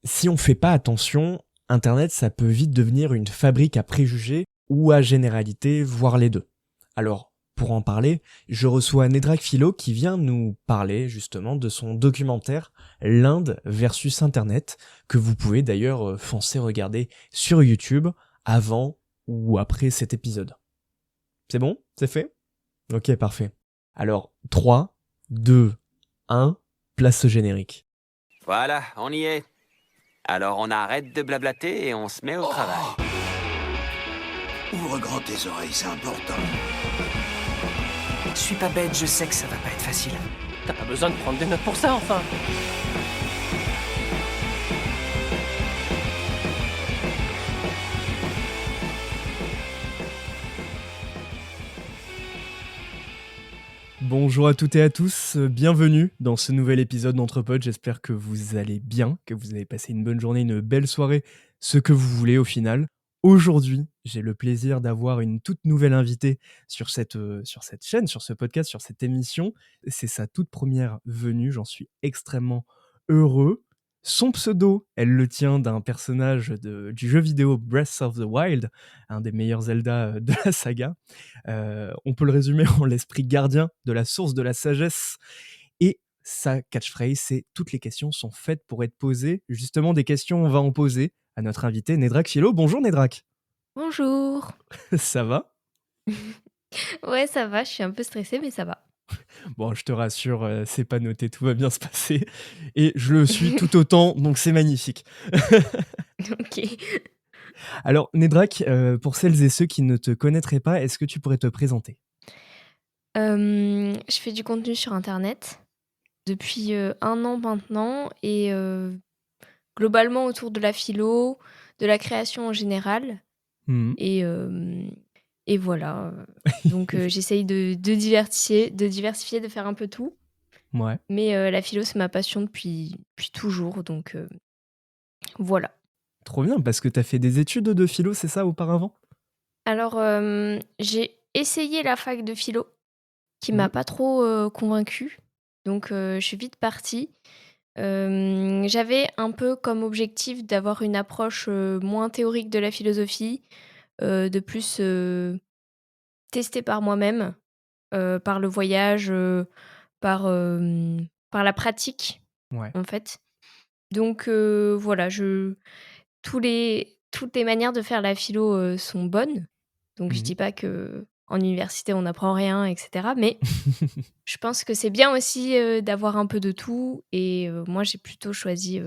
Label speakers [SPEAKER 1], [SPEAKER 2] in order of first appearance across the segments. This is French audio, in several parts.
[SPEAKER 1] Si on fait pas attention, Internet, ça peut vite devenir une fabrique à préjugés ou à généralités, voire les deux. Alors, pour en parler, je reçois Nedrak Philo qui vient nous parler justement de son documentaire L'Inde versus Internet, que vous pouvez d'ailleurs foncer regarder sur YouTube avant ou après cet épisode. C'est bon? C'est fait? Ok, parfait. Alors, 3, 2, 1, place au générique.
[SPEAKER 2] Voilà, on y est. Alors on arrête de blablater et on se met au travail.
[SPEAKER 3] Ouvre grand tes oreilles, c'est important.
[SPEAKER 4] Je suis pas bête, je sais que ça va pas être facile.
[SPEAKER 5] T'as pas besoin de prendre des notes pour ça, enfin.
[SPEAKER 1] Bonjour à toutes et à tous, bienvenue dans ce nouvel épisode d'Entrepode. J'espère que vous allez bien, que vous avez passé une bonne journée, une belle soirée, ce que vous voulez au final. Aujourd'hui, j'ai le plaisir d'avoir une toute nouvelle invitée sur cette chaîne, sur ce podcast, sur cette émission. C'est sa toute première venue, j'en suis extrêmement heureux. Son pseudo, elle le tient d'un personnage du jeu vidéo Breath of the Wild, un des meilleurs Zelda de la saga. On peut le résumer en l'esprit gardien de la source de la sagesse. Et sa catchphrase, c'est « Toutes les questions sont faites pour être posées ». Justement, des questions, on va en poser à notre invité Nedrak Philo. Bonjour Nedrak.
[SPEAKER 6] Bonjour.
[SPEAKER 1] Ça va?
[SPEAKER 6] Ouais, ça va, je suis un peu stressée, mais ça va.
[SPEAKER 1] Bon, je te rassure, c'est pas noté, tout va bien se passer. Et je le suis tout autant, donc c'est magnifique.
[SPEAKER 6] Ok.
[SPEAKER 1] Alors, Nedrak, pour celles et ceux qui ne te connaîtraient pas, est-ce que tu pourrais te présenter?
[SPEAKER 6] Je fais du contenu sur Internet depuis 1 an maintenant et globalement autour de la philo, de la création en général.
[SPEAKER 1] Mhm.
[SPEAKER 6] Et voilà. Donc j'essaye de diversifier, de faire un peu tout.
[SPEAKER 1] Ouais.
[SPEAKER 6] Mais la philo, c'est ma passion depuis toujours. Donc voilà.
[SPEAKER 1] Trop bien, parce que tu as fait des études de philo, c'est ça, auparavant?
[SPEAKER 6] Alors, j'ai essayé la fac de philo qui m'a
[SPEAKER 1] Ouais.
[SPEAKER 6] pas trop convaincue. Donc, je suis vite partie. J'avais un peu comme objectif d'avoir une approche moins théorique de la philosophie, de plus tester par moi-même, par le voyage, par la pratique,
[SPEAKER 1] Ouais.
[SPEAKER 6] en fait. Donc, voilà, toutes les manières de faire la philo sont bonnes. Donc, je
[SPEAKER 1] Mhm.
[SPEAKER 6] dis pas que en université on n'apprend rien, etc. Mais je pense que c'est bien aussi d'avoir un peu de tout. Et moi, j'ai plutôt choisi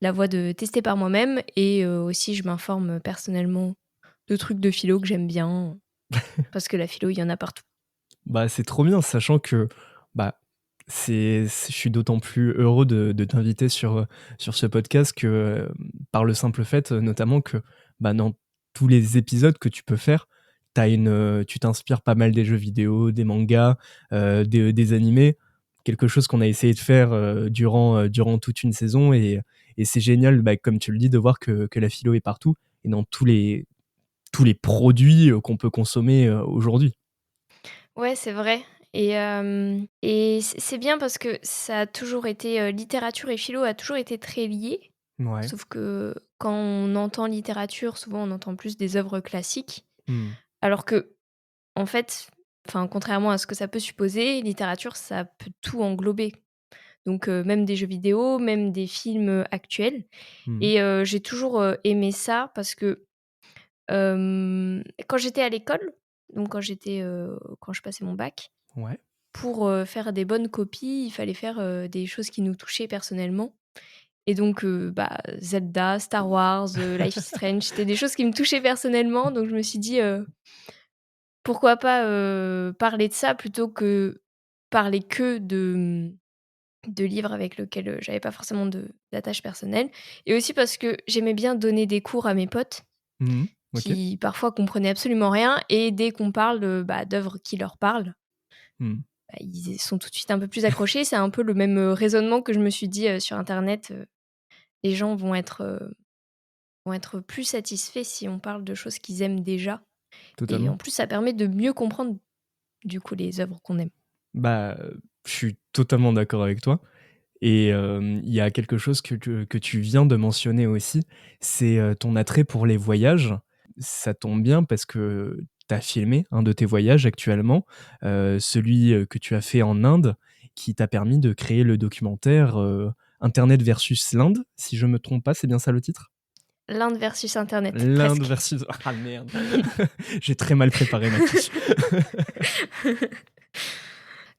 [SPEAKER 6] la voie de tester par moi-même. Et aussi, je m'informe personnellement de trucs de philo que j'aime bien. Parce que la philo, il y en a partout.
[SPEAKER 1] Bah, c'est trop bien, sachant que bah, je suis d'autant plus heureux de t'inviter sur ce podcast que par le simple fait, notamment que bah, dans tous les épisodes que tu peux faire, tu t'inspires pas mal des jeux vidéo, des mangas, des animés, quelque chose qu'on a essayé de faire durant toute une saison. Et c'est génial, bah, comme tu le dis, de voir que la philo est partout et dans tous les produits qu'on peut consommer aujourd'hui.
[SPEAKER 6] Ouais, c'est vrai. Et c'est bien parce que ça a toujours été littérature et philo a toujours été très liés.
[SPEAKER 1] Ouais.
[SPEAKER 6] Sauf que quand on entend littérature, souvent on entend plus des œuvres classiques.
[SPEAKER 1] Hmm.
[SPEAKER 6] Alors que, en fait, enfin, contrairement à ce que ça peut supposer, littérature, ça peut tout englober. Donc même des jeux vidéo, même des films actuels.
[SPEAKER 1] Hmm.
[SPEAKER 6] Et j'ai toujours aimé ça parce que quand j'étais à l'école, donc quand je passais mon bac,
[SPEAKER 1] Ouais.
[SPEAKER 6] pour faire des bonnes copies, il fallait faire des choses qui nous touchaient personnellement. Et donc, bah, Zelda, Star Wars, Life is Strange, c'était des choses qui me touchaient personnellement. Donc je me suis dit, pourquoi pas parler de ça plutôt que parler que de livres avec lesquels j'avais pas forcément d'attache personnelle. Et aussi parce que j'aimais bien donner des cours à mes potes
[SPEAKER 1] Mhm. Ok.
[SPEAKER 6] qui parfois comprenaient absolument rien. Et dès qu'on parle d'œuvres qui leur parlent,
[SPEAKER 1] Hmm.
[SPEAKER 6] bah, ils sont tout de suite un peu plus accrochés. C'est un peu le même raisonnement que je me suis dit sur Internet. Les gens vont être plus satisfaits si on parle de choses qu'ils aiment déjà. Et
[SPEAKER 1] Totalement.
[SPEAKER 6] en plus, ça permet de mieux comprendre, du coup, les œuvres qu'on aime.
[SPEAKER 1] Bah, je suis totalement d'accord avec toi. Et il y a quelque chose que tu viens de mentionner aussi, c'est, ton attrait pour les voyages. Ça tombe bien parce que tu as filmé un de tes voyages actuellement, celui, que tu as fait en Inde, qui t'a permis de créer le documentaire, Internet versus l'Inde, si je me trompe pas, c'est bien ça le titre?
[SPEAKER 6] L'Inde versus internet,
[SPEAKER 1] L'Inde
[SPEAKER 6] presque.
[SPEAKER 1] versus ah merde! J'ai très mal préparé ma question.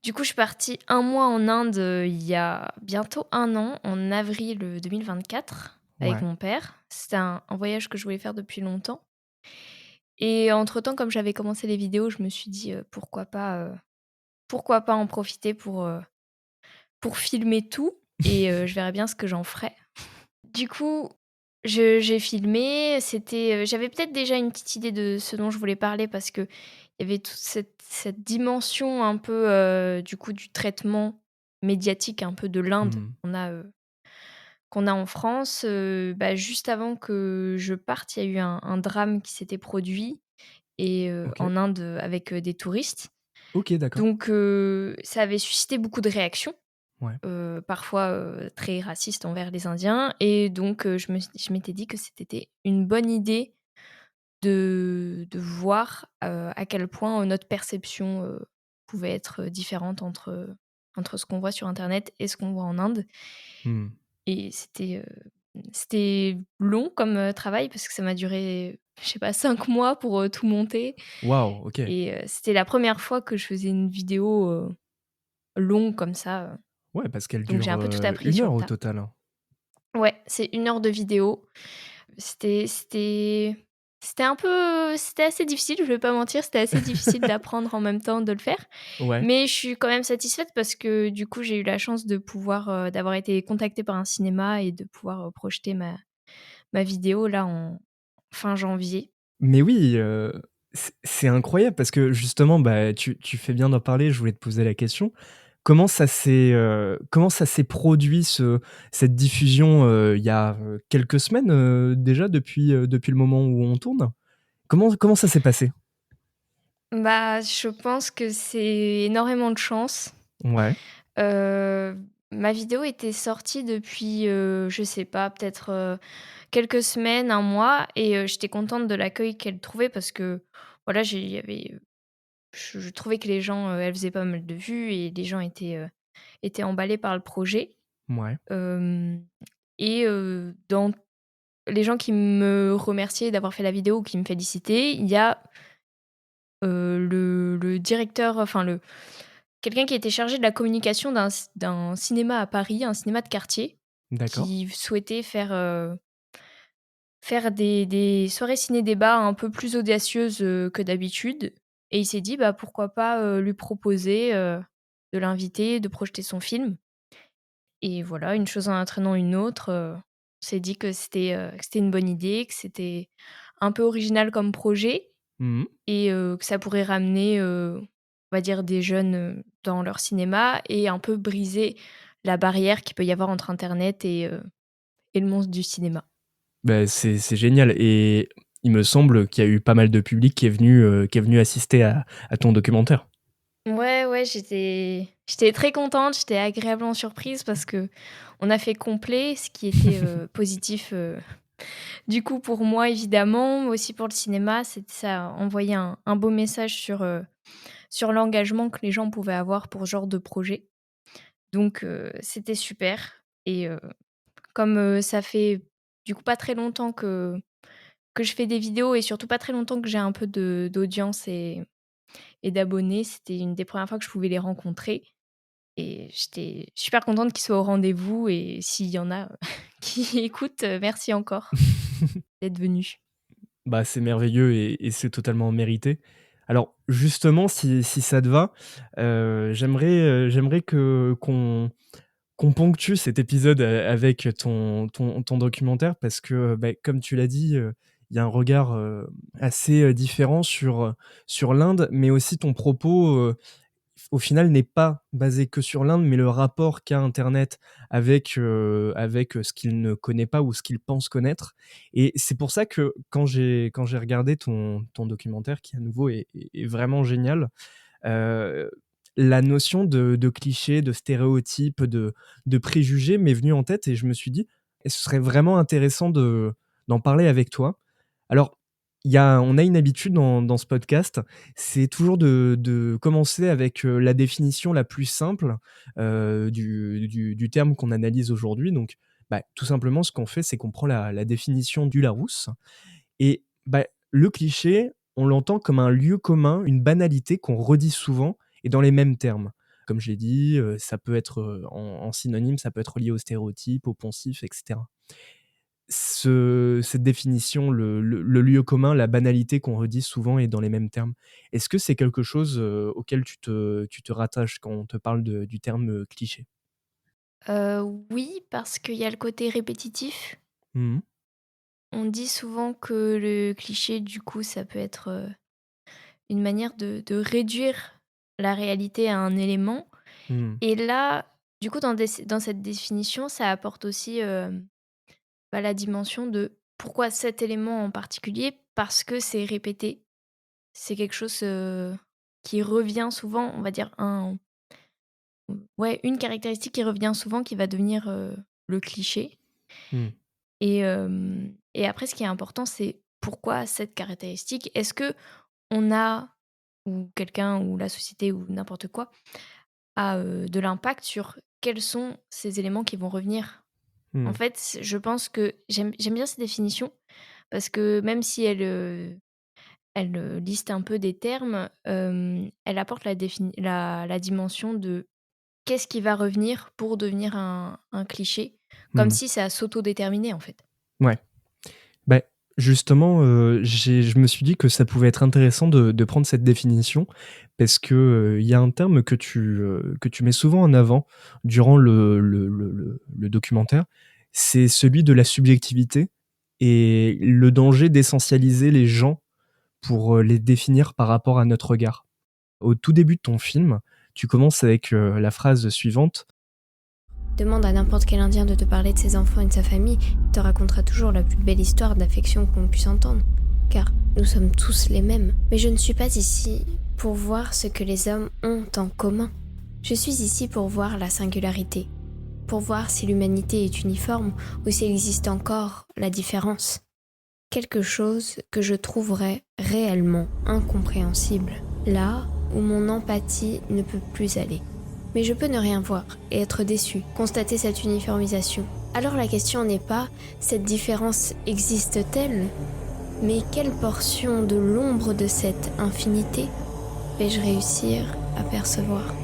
[SPEAKER 6] Du coup, je suis partie 1 mois en Inde, il y a bientôt 1 an, en avril, 2024, avec
[SPEAKER 1] Ouais.
[SPEAKER 6] mon père. C'était un voyage que je voulais faire depuis longtemps et entre-temps, comme j'avais commencé les vidéos, je me suis dit, pourquoi pas en profiter pour filmer tout et je verrai bien ce que j'en ferai. Du coup, j'ai filmé, j'avais peut-être déjà une petite idée de ce dont je voulais parler parce qu'il y avait toute cette dimension un peu, du coup, du traitement médiatique un peu de l'Inde
[SPEAKER 1] Mmh.
[SPEAKER 6] qu'on a en France. Bah, juste avant que je parte, il y a eu un drame qui s'était produit et
[SPEAKER 1] OK.
[SPEAKER 6] en Inde, avec, des touristes.
[SPEAKER 1] OK, d'accord.
[SPEAKER 6] Donc ça avait suscité beaucoup de réactions.
[SPEAKER 1] Ouais.
[SPEAKER 6] Parfois, très raciste envers les Indiens et donc je m'étais dit que c'était une bonne idée de voir, à quel point, notre perception, pouvait être, différente entre ce qu'on voit sur internet et ce qu'on voit en Inde
[SPEAKER 1] Mmh.
[SPEAKER 6] et c'était long comme, travail parce que ça m'a duré, je sais pas, 5 mois pour, tout monter
[SPEAKER 1] Waouh, OK.
[SPEAKER 6] et c'était la première fois que je faisais une vidéo, longue comme ça,
[SPEAKER 1] Ouais, parce qu'elle
[SPEAKER 6] donc j'ai
[SPEAKER 1] dure,
[SPEAKER 6] un peu tout appris
[SPEAKER 1] 1
[SPEAKER 6] sur
[SPEAKER 1] heure
[SPEAKER 6] le
[SPEAKER 1] au
[SPEAKER 6] tas.
[SPEAKER 1] total, hein?
[SPEAKER 6] Ouais, c'est 1 heure de vidéo. C'était c'était c'était assez difficile, je vais pas mentir, c'était assez difficile d'apprendre en même temps de le faire.
[SPEAKER 1] Ouais.
[SPEAKER 6] Mais je suis quand même satisfaite parce que du coup, j'ai eu la chance de pouvoir, d'avoir été contactée par un cinéma et de pouvoir, projeter ma vidéo là en fin janvier.
[SPEAKER 1] Mais oui, c'est incroyable parce que justement, bah, tu fais bien d'en parler, je voulais te poser la question. Comment ça s'est produit cette diffusion, il y a, quelques semaines, déjà depuis le moment où on tourne? Comment ça s'est passé?
[SPEAKER 6] Bah, je pense que c'est énormément de chance.
[SPEAKER 1] Ouais,
[SPEAKER 6] Ma vidéo était sortie depuis, je sais pas, peut-être, quelques semaines, 1 mois et j'étais contente de l'accueil qu'elle trouvait parce que, voilà, il y avait, je trouvais que les gens, elle faisait pas mal de vues et les gens étaient emballés par le projet.
[SPEAKER 1] ouais,
[SPEAKER 6] Hem et dans les gens qui me remerciaient d'avoir fait la vidéo ou qui me félicitaient, il y a, le directeur, enfin le quelqu'un qui était chargé de la communication d'un cinéma à Paris, un cinéma de quartier,
[SPEAKER 1] d'accord.
[SPEAKER 6] qui souhaitait faire des soirées ciné-débat un peu plus audacieuses, que d'habitude et il s'est dit: «Bah, pourquoi pas, lui proposer, de l'inviter, de projeter son film?» Et voilà, une chose en entraînant une autre, on s'est dit que c'était une bonne idée, que c'était un peu original comme projet
[SPEAKER 1] Mmh.
[SPEAKER 6] et que ça pourrait ramener, on va dire des jeunes, dans leur cinéma et un peu briser la barrière qu'il peut y avoir entre internet et le monde du cinéma.
[SPEAKER 1] Bah, c'est génial et il me semble qu'il y a eu pas mal de public qui est venu assister à ton documentaire.
[SPEAKER 6] Ouais, ouais, j'étais très contente, j'étais agréablement surprise parce que on a fait complet, ce qui était, positif, du coup pour moi évidemment, mais aussi pour le cinéma. Ça envoyait un beau message sur l'engagement que les gens pouvaient avoir pour ce genre de projet. Donc c'était super et comme, ça fait du coup pas très longtemps que je fais des vidéos et surtout pas très longtemps que j'ai un peu d'audience et d'abonnés, c'était une des premières fois que je pouvais les rencontrer et j'étais super contente qu'ils soient au rendez-vous et s'il y en a qui écoutent, merci encore d'être venus.
[SPEAKER 1] Bah, c'est merveilleux et c'est totalement mérité. Alors justement, si ça te va, j'aimerais que qu'on ponctue cet épisode, avec ton documentaire parce que, bah, comme tu l'as dit, il y a un regard, assez, différent sur l'Inde, mais aussi ton propos, au final n'est pas basé que sur l'Inde, mais le rapport qu'a internet avec, ce qu'il ne connaît pas ou ce qu'il pense connaître et c'est pour ça que quand j'ai regardé ton documentaire qui à nouveau est vraiment génial, heu, la notion de cliché, de stéréotype, de préjugés m'est venue en tête et je me suis dit: «Et ce serait vraiment intéressant d'en parler avec toi». Alors, on a une habitude dans ce podcast, c'est toujours de commencer avec, la définition la plus simple, du terme qu'on analyse aujourd'hui. Donc, bah, tout simplement, ce qu'on fait, c'est qu'on prend la définition du Larousse et bah, le cliché, on l'entend comme un lieu commun, une banalité qu'on redit souvent et dans les mêmes termes. Comme je l'ai dit, ça peut être, en synonyme, ça peut être lié aux stéréotypes, aux poncifs et cetera. Cette définition, le lieu commun, la banalité qu'on redit souvent et dans les mêmes termes, est-ce que c'est quelque chose, auquel tu te rattaches quand on te parle du terme, cliché?
[SPEAKER 6] Oui, parce qu'il y a le côté répétitif.
[SPEAKER 1] Mmh mh.
[SPEAKER 6] On dit souvent que le cliché, du coup, ça peut être, une manière de réduire la réalité à un élément
[SPEAKER 1] Mmh.
[SPEAKER 6] et là, du coup, dans cette définition, ça apporte aussi, bah, la dimension de pourquoi cet élément en particulier? Parce que c'est répété. C'est quelque chose, qui revient souvent, on va dire ouais, une caractéristique qui revient souvent qui va devenir, le cliché
[SPEAKER 1] Mmh.
[SPEAKER 6] et après ce qui est important, c'est pourquoi cette caractéristique? Est-ce qu'on a ou quelqu'un ou la société ou n'importe quoi a, de l'impact sur quels sont ces éléments qui vont revenir? En
[SPEAKER 1] Mmh.
[SPEAKER 6] fait, je pense que j'aime bien cette définition parce que même si elle, liste un peu des termes, elle apporte la dimension de qu'est-ce qui va revenir pour devenir un cliché? Comme
[SPEAKER 1] Mmh.
[SPEAKER 6] si ça s'autodéterminait, en fait.
[SPEAKER 1] Ouais. Bah, justement, je me suis dit que ça pouvait être intéressant de prendre cette définition parce que, il y a un terme que tu mets souvent en avant durant le documentaire, c'est celui de la subjectivité et le danger d'essentialiser les gens pour, les définir par rapport à notre regard. Au tout début de ton film, tu commences avec, la phrase suivante:
[SPEAKER 7] Demande à n'importe quel Indien de te parler de ses enfants et de sa famille, il te racontera toujours la plus belle histoire d'affection qu'on puisse entendre. Car nous sommes tous les mêmes. Mais je ne suis pas ici pour voir ce que les hommes ont en commun. Je suis ici pour voir la singularité, pour voir si l'humanité est uniforme ou s'il existe encore la différence. Quelque chose que je trouverais réellement incompréhensible, là où mon empathie ne peut plus aller. Mais je peux ne rien voir et être déçu, constater cette uniformisation. Alors la question n'est pas cette différence existe-t-elle, mais quelle portion de l'ombre de cette infinité vais-je réussir à percevoir?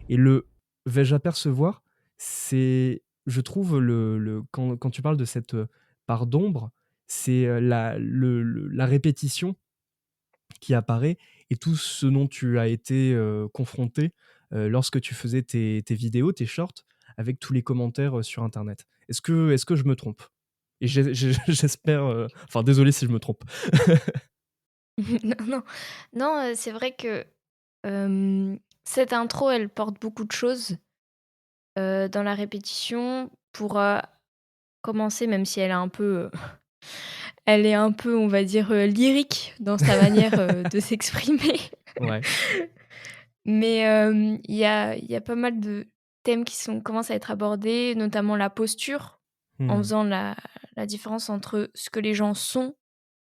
[SPEAKER 1] et le vais-je apercevoir, c'est je trouve quand tu parles de cette, part d'ombre, c'est, la répétition qui apparaît et tout ce dont tu as été, confronté, lorsque tu faisais tes vidéos, tes shorts, avec tous les commentaires, sur internet. Est-ce que je me trompe? Et j'espère, enfin désolé si je me trompe.
[SPEAKER 6] Non, non. Non, c'est vrai que, cette intro, elle porte beaucoup de choses, dans la répétition pour, commencer, même si elle est un peu, elle est un peu, on va dire, lyrique dans sa manière, de s'exprimer.
[SPEAKER 1] Ouais.
[SPEAKER 6] Mais, il y a pas mal de thèmes qui commencent à être abordés, notamment la posture, en
[SPEAKER 1] Mmh.
[SPEAKER 6] faisant la différence entre ce que les gens sont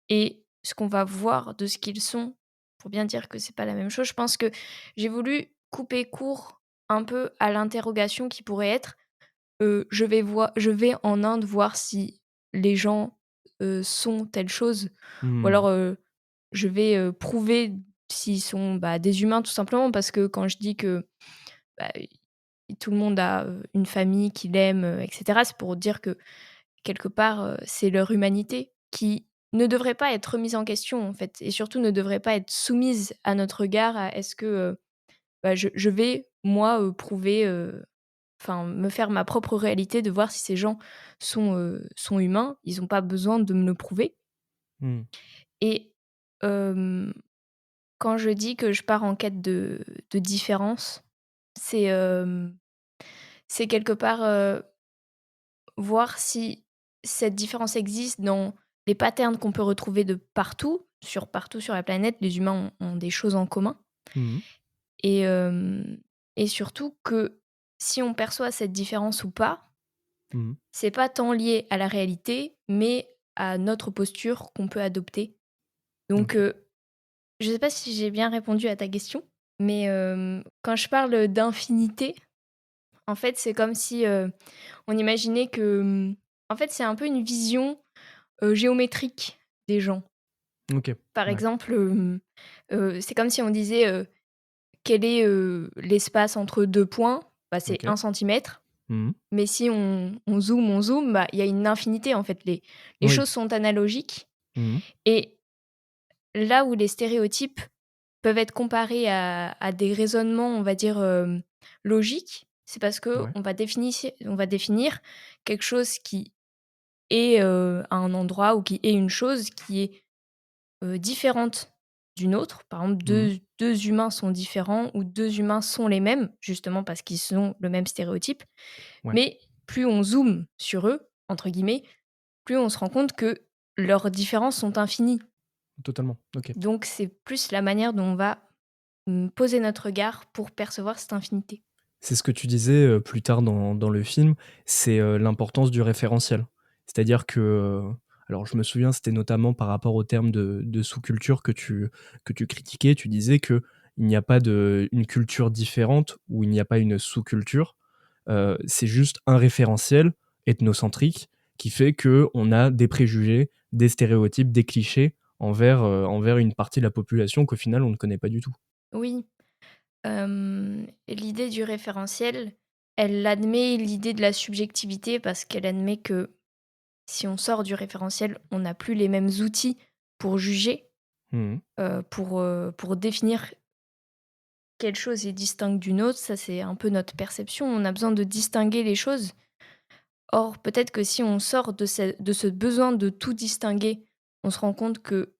[SPEAKER 6] et ce qu'on va voir de ce qu'ils sont, pour bien dire que c'est pas la même chose. Je pense que j'ai voulu couper court un peu à l'interrogation qui pourrait être, je vais en Inde voir si les gens, sont telle chose ou
[SPEAKER 1] Mmh.
[SPEAKER 6] alors, je vais, prouver s'ils sont, bah, des humains tout simplement parce que quand je dis que, bah, tout le monde a, une famille qu'il aime, et cetera, c'est pour dire que quelque part, c'est leur humanité qui ne devrait pas être remise en question, en fait et surtout ne devrait pas être soumise à notre regard à est-ce que, bah, je vais moi, prouver, enfin me faire ma propre réalité de voir si ces gens sont humains. Ils ont pas besoin de me le prouver
[SPEAKER 1] Mmh.
[SPEAKER 6] et hem, quand je dis que je pars en quête de différence, c'est, c'est quelque part, voir si cette différence existe dans les patterns qu'on peut retrouver de partout sur la planète, les humains ont des choses en commun.
[SPEAKER 1] Mmh.
[SPEAKER 6] Et, et surtout que si on perçoit cette différence ou pas,
[SPEAKER 1] Mmh.
[SPEAKER 6] c'est pas tant lié à la réalité, mais à notre posture qu'on peut adopter. Donc,
[SPEAKER 1] OK.
[SPEAKER 6] je sais pas si j'ai bien répondu à ta question, mais quand je parle d'infinité, en fait, c'est comme si on imaginait que. En fait, c'est un peu une vision géométrique des gens.
[SPEAKER 1] OK.
[SPEAKER 6] Par
[SPEAKER 1] Ouais.
[SPEAKER 6] exemple, c'est comme si on disait quel est l'espace entre deux points. Bah, c'est
[SPEAKER 1] OK.
[SPEAKER 6] 1 centimètre.
[SPEAKER 1] Mmh.
[SPEAKER 6] Mais si on zoome, bah, il y a une infinité en fait. Les
[SPEAKER 1] Oui.
[SPEAKER 6] choses sont analogiques.
[SPEAKER 1] Mmh.
[SPEAKER 6] Et là où les stéréotypes peuvent être comparés à des raisonnements, on va dire, logiques, c'est parce
[SPEAKER 1] Ouais.
[SPEAKER 6] qu'on va définir quelque chose qui est à un endroit ou qui est une chose qui est différente d'une autre. Par exemple,
[SPEAKER 1] Mmh.
[SPEAKER 6] deux humains sont différents ou deux humains sont les mêmes, justement parce qu'ils ont le même stéréotype.
[SPEAKER 1] Ouais.
[SPEAKER 6] Mais plus on zoome sur eux, entre guillemets, plus on se rend compte que leurs différences sont infinies.
[SPEAKER 1] Totalement. OK.
[SPEAKER 6] Donc c'est plus la manière dont on va poser notre regard pour percevoir cette infinité.
[SPEAKER 1] C'est ce que tu disais, plus tard dans le film, c'est, l'importance du référentiel. C'est-à-dire que, alors je me souviens, c'était notamment par rapport au terme de sous-culture que tu critiquais. Tu disais qu'il n'y a pas une culture différente ou il n'y a pas une sous-culture. C'est juste un référentiel ethnocentrique qui fait qu'on a des préjugés, des stéréotypes, des clichés envers une partie de la population qu'au final on ne connaît pas du tout.
[SPEAKER 6] Oui, l'idée du référentiel, elle admet l'idée de la subjectivité parce qu'elle admet que si on sort du référentiel, on n'a plus les mêmes outils pour juger,
[SPEAKER 1] Mmh.
[SPEAKER 6] pour définir quelle chose est distincte d'une autre. Ça, c'est un peu notre perception. On a besoin de distinguer les choses. Or, peut-être que si on sort de ce besoin de tout distinguer, on se rend compte que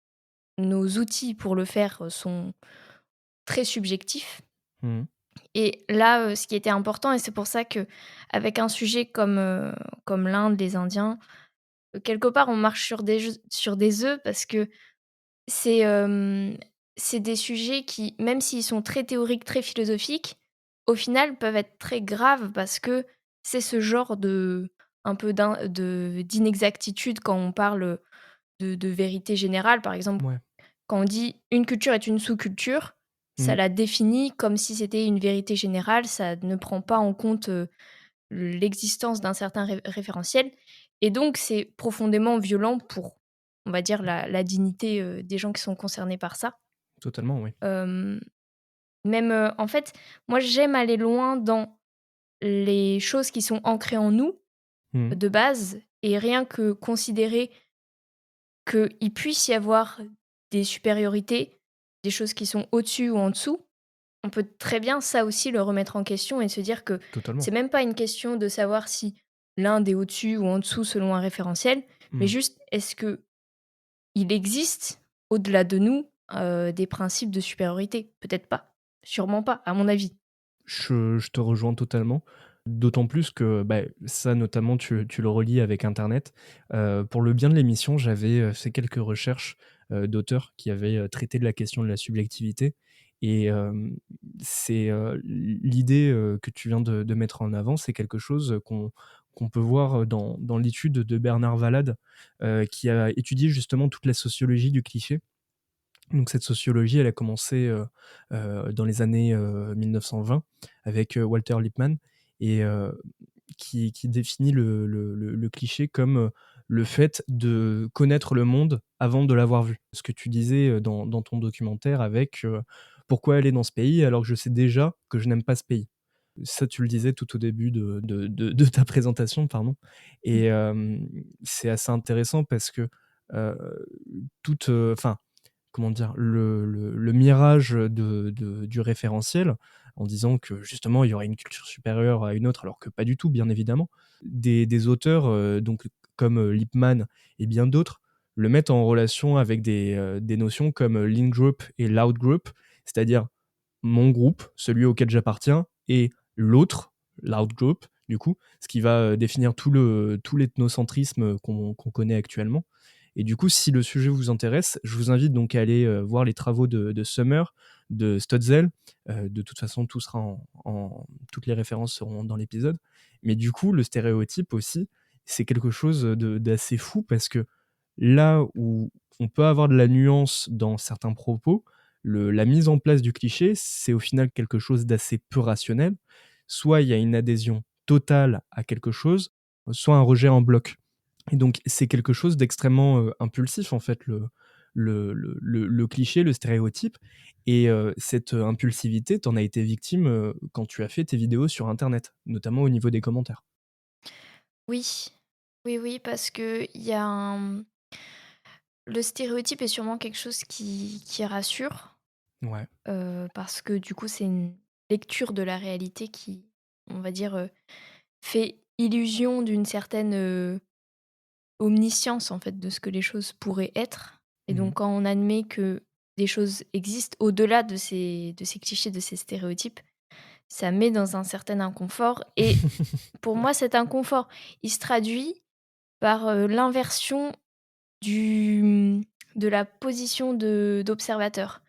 [SPEAKER 6] nos outils pour le faire sont très subjectifs.
[SPEAKER 1] Mmh.
[SPEAKER 6] Et là, ce qui était important, et c'est pour ça que avec un sujet comme l'Inde, les Indiens, quelque part, on marche sur des œufs parce que c'est c'est des sujets qui, même s'ils sont très théoriques, très philosophiques, au final peuvent être très graves parce que c'est ce genre un peu d'inexactitude quand on parle de vérité générale. Par exemple,
[SPEAKER 1] Ouais.
[SPEAKER 6] quand on dit une culture est une sous-culture, ça
[SPEAKER 1] Mmh.
[SPEAKER 6] la définit comme si c'était une vérité générale. Ça ne prend pas en compte l'existence d'un certain référentiel. Et donc, c'est profondément violent pour, on va dire, la dignité des gens qui sont concernés par ça.
[SPEAKER 1] Totalement, oui.
[SPEAKER 6] Euh, Même, en fait, moi, j'aime aller loin dans les choses qui sont ancrées en nous,
[SPEAKER 1] Mmh.
[SPEAKER 6] de base, et rien que considérer qu'il puisse y avoir des supériorités, des choses qui sont au-dessus ou en dessous. On peut très bien, ça aussi, le remettre en question et se dire que
[SPEAKER 1] Totalement.
[SPEAKER 6] c'est même pas une question de savoir si l'Inde est au-dessus ou en dessous selon un référentiel, mais
[SPEAKER 1] Mmh.
[SPEAKER 6] juste est-ce que il existe au-delà de nous des principes de supériorité? Peut-être pas, sûrement pas, à mon avis.
[SPEAKER 1] Je te rejoins totalement. D'autant plus que, bah, ça notamment tu le relis avec internet. Pour le bien de l'émission, j'avais, fait quelques recherches, d'auteurs qui avaient, traité de la question de la subjectivité et c'est, l'idée, que tu viens de mettre en avant, c'est quelque chose, qu'on peut voir, dans l'étude de Bernard Valade, qui a étudié justement toute la sociologie du cliché. Donc cette sociologie, elle a commencé, dans les années, 1920 avec, Walter Lippmann et qui définit le cliché comme, le fait de connaître le monde avant de l'avoir vu. Ce que tu disais, dans ton documentaire avec, «Pourquoi aller dans ce pays alors que je sais déjà que je n'aime pas ce pays?» Ça, tu le disais tout au début de ta présentation, pardon et c'est assez intéressant parce que, heu, enfin, comment dire? Le mirage du référentiel, en disant que justement il y aurait une culture supérieure à une autre, alors que pas du tout, bien évidemment. Des auteurs, donc comme, Lippmann et bien d'autres, le mettent en relation avec des notions comme, l'in group et l'out group, c'est-à-dire mon groupe, celui auquel j'appartiens et l'autre, l'out group, du coup, ce qui va, définir tout l'ethnocentrisme qu'on connaît actuellement Et du coup, si le sujet vous intéresse, je vous invite donc à aller voir les travaux de Summer, de Stotzel. De toute façon, tout sera toutes les références seront dans l'épisode. Mais du coup, le stéréotype aussi, c'est quelque chose d'assez fou parce que là où on peut avoir de la nuance dans certains propos, la mise en place du cliché, c'est au final quelque chose d'assez peu rationnel. Soit il y a une adhésion totale à quelque chose, soit un rejet en bloc. Et donc, c'est quelque chose d'extrêmement impulsif, en fait, le cliché, le stéréotype. Et cette impulsivité, t'en as été victime quand tu as fait tes vidéos sur Internet, notamment au niveau des commentaires.
[SPEAKER 6] Oui, oui, oui, parce que il y a le stéréotype est sûrement quelque chose qui rassure,
[SPEAKER 1] Ouais.
[SPEAKER 6] parce que du coup, c'est une lecture de la réalité qui, on va dire, fait illusion d'une certaine omniscience en fait de ce que les choses pourraient être. Et
[SPEAKER 1] Mhm.
[SPEAKER 6] donc quand on admet que des choses existent au-delà de ces clichés, de ces stéréotypes, ça met dans un certain inconfort. Et pour moi, cet inconfort, il se traduit par l'inversion de la position d'observateur.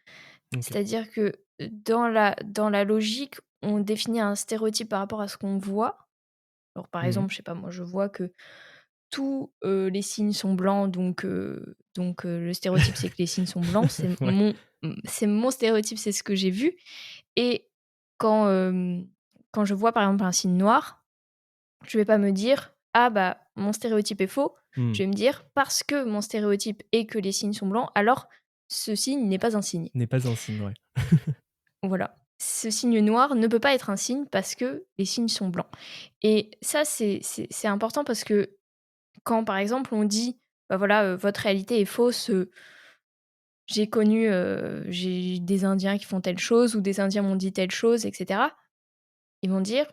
[SPEAKER 1] Ok.
[SPEAKER 6] C'est-à-dire que dans la logique, on définit un stéréotype par rapport à ce qu'on voit. Alors par
[SPEAKER 1] Mhm.
[SPEAKER 6] exemple, je sais pas, moi je vois que tous les signes sont blancs, donc le stéréotype c'est que les signes sont blancs.
[SPEAKER 1] Ouais.
[SPEAKER 6] C'est mon stéréotype, c'est ce que j'ai vu. Et quand je vois par exemple un signe noir, je vais pas me dire ah bah mon stéréotype est faux.
[SPEAKER 1] Mhm.
[SPEAKER 6] Je vais me dire parce que mon stéréotype est que les signes sont blancs, alors ce signe n'est pas un signe.
[SPEAKER 1] N'est pas un signe, ouais.
[SPEAKER 6] Voilà. Ce signe noir ne peut pas être un signe parce que les signes sont blancs. Et ça, c'est important parce que quand, par exemple, on dit, bah voilà, votre réalité est fausse, j'ai des Indiens qui font telle chose ou des Indiens m'ont dit telle chose, etc. Ils vont dire,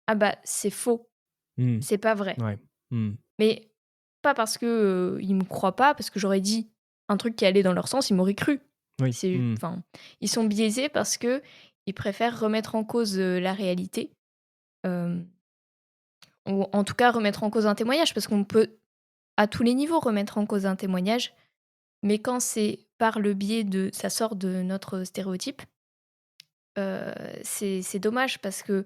[SPEAKER 6] ah bah c'est faux,
[SPEAKER 1] Mhm.
[SPEAKER 6] c'est pas vrai.
[SPEAKER 1] Ouais. Mhm.
[SPEAKER 6] Mais pas parce que ils me croient pas, parce que j'aurais dit un truc qui allait dans leur sens, ils m'auraient cru.
[SPEAKER 1] Oui. Mhm.
[SPEAKER 6] Enfin, ils sont biaisés parce que ils préfèrent remettre en cause la réalité, euh, ou en tout cas remettre en cause un témoignage, parce qu'on peut à tous les niveaux remettre en cause un témoignage, mais quand c'est par le biais de ça sort de notre stéréotype, c'est dommage parce que,